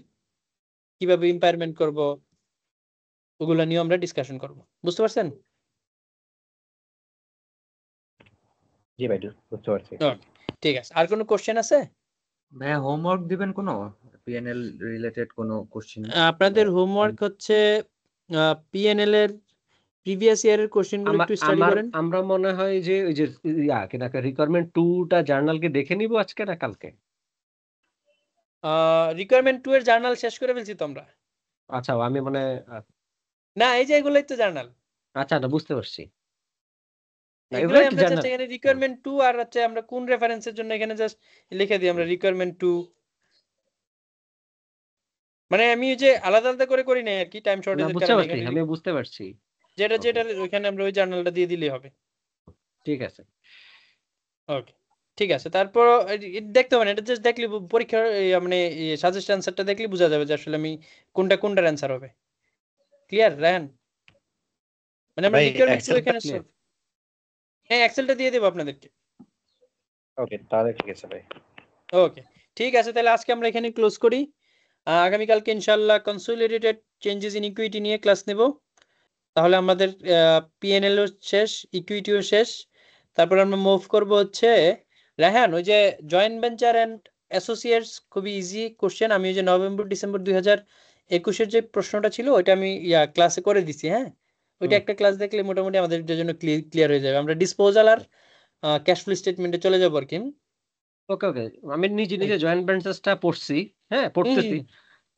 কিভাবে ইম্পায়ারমেন্ট করব ওগুলো নিয়ে আমরা ডিসকাশন করব। বুঝতে পারছেন? জি ভাই বুঝতে পারছি। ঠিক আছে, আর কোনো কোশ্চেন আছে? ভাইয়া হোমওয়ার্ক দিবেন কোনো পিএনএল রিলেটেড কোনো কোশ্চেন? আপনাদের হোমওয়ার্ক হচ্ছে পিএনএল এর প্রিভিয়াস ইয়ারের কোশ্চেনগুলো একটু স্টাডি করেন। আমরা মনে হয় যে ওই যে রিকোয়ারমেন্ট 2টা জার্নালকে দেখে নিব আজকে না কালকে? রিকোয়ারমেন্ট 2 এর জার্নাল শেষ করে ফেলছি তো আমরা। আচ্ছা, আমি মানে না, এই যে এগুলোই তো জার্নাল, আচ্ছা না, বুঝতে পারছি। না, এগুলো এগুলোই একটু আমরা জাস্ট জার্নাল। এখানে রিকোয়ারমেন্ট 2 আর হচ্ছে আমরা কোন রেফারেন্সের জন্য এখানে জাস্ট লিখে দিই আমরা রিকোয়ারমেন্ট 2। মানে আমি ওই যে আলাদা আলাদা করে করি না আর কি, টাইম না, শর্টেজের বুঝতে কারণে পারছি, এখানে আমি বুঝতে পারছি। যেটা ওকে, যেটা ওখানে আমরা ওই জার্নালটা দিয়ে দিলেই হবে। ঠিক আছে। ওকে, ঠিক আছে। তারপর দেখতে হবে না, এটা জাস্ট দেখলে পরীক্ষার মানে সাজেস্ট অ্যান্সারটা দেখলে বোঝা যাবে যে আসলে আমি কোনটার অ্যান্সার হবে। ক্লিয়ার রায়হান? মানে আমরা ভাই রিকোয়ারমেন্ট 2 এক্সেলটা এখানে ক্লিয়ার। হ্যাঁ, এক্সেলটা দিয়ে দেবো আপনাদেরকে। ওকে তাহলে ঠিক আছে ভাই। ওকে, ঠিক আছে, তাহলে আজকে আমরা এখানে ক্লোজ করি। আগামীকালকে ইনশাআল্লাহ কনসোলিডেটেড চেঞ্জেস ইন ইকুইটি নিয়ে ক্লাস নেব। তাহলে আমাদের পিএনএলও শেষ, ইকুইটিও শেষ। তারপর আমরা মুভ করব হচ্ছে রায়হান, ওই যে জয়েন্ট ভেঞ্চার অ্যান্ড অ্যাসোসিয়েটস, খুবই ইজি কোশ্চেন। আমি ওই যে নভেম্বর ডিসেম্বর 2021-এর যে প্রশ্নটা ছিল ওইটা আমি ক্লাসে করে দিছি। হ্যাঁ, ওইটা একটা ক্লাস দেখলে মোটামুটি আমাদের জন্য ক্লিয়ার হয়ে যাবে। আমরা ডিসপোজাল আর ক্যাশ ফ্লো স্টেটমেন্টে চলে যাবো আর কি। ওকে ওকে, আমি নিজে নিজে জয়েন্ট ভেঞ্চার্সটা পড়ছি, হ্যাঁ পড়তেছি।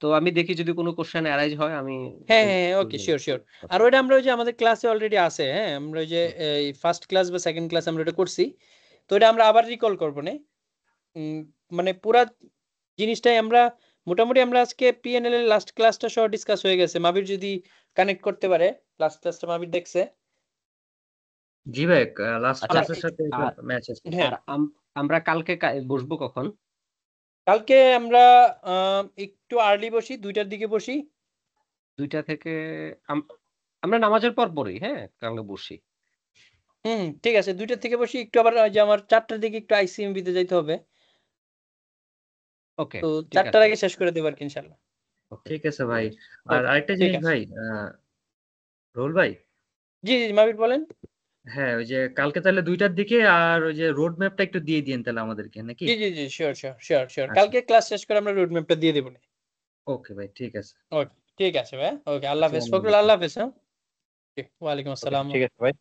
তো আমি দেখি যদি কোনো কোশ্চেন অ্যারাইজ হয় আমি হ্যাঁ হ্যাঁ, ওকে, শিওর শিওর। আর ওইটা আমরা ওই যে আমাদের ক্লাসে অলরেডি আছে, হ্যাঁ, আমরা ওই যে এই ফার্স্ট ক্লাস বা সেকেন্ড ক্লাস আমরা ওটা করছি। তো এটা আমরা আবার রিকল করবো না, মানে পুরা জিনিসটাই আমরা মোটামুটি আমরা আজকে পিএনএল এর লাস্ট ক্লাসটা সহ ডিসকাস হয়ে গেছে। মাবির যদি কানেক্ট করতে পারে, লাস্ট ক্লাসটা মাবির দেখছে। জি ভাই, লাস্ট আচ্ছা, ক্লাসের সাথে আর ম্যাচ আছে। হ্যাঁ, আমরা কালকে বসবো কখন? কালকে আমরা একটু আর্লি বসি, 2টার দিকে বসি। 2টা থেকে আমরা নামাজের পর পরই, হ্যাঁ? কালকে বসি। ঠিক আছে, 2টার থেকে বসি। একটু আবার ওই যে আমার 4টার দিকে একটু ICMB তে যাইতে হবে। ওকে, তো ঠিক 4টার আছে। আগে শেষ করে দেব আরকি ইনশাআল্লাহ। ওকে। ঠিক আছে ভাই। আর ওকে, আরেকটা ঠিক জিনিস আছে। ভাই, রোল ভাই, জি, মাবির বলেন। হ্যাঁ ওই যে কালকে তাহলে 2টার দিকে, আর ওই যে রোড ম্যাপটা একটু দিয়ে দিন তাহলে আমাদেরকে, নাকি? জি, শিওর। আচ্ছা, কালকে ক্লাস শেষ করে আমরা রোড ম্যাপটা দিয়ে দেব। ওকে ভাই, ঠিক আছে। ওকে, ঠিক আছে ভাই। ওকে, আল্লাহ হাফেজ। আসসালামু ফখরুল, আলাইকুম। আল্লাহ হাফেজ। হ্যাঁ, ওকে, ওয়ালাইকুম ওকে, আসসালাম। ঠিক আছে ভাই।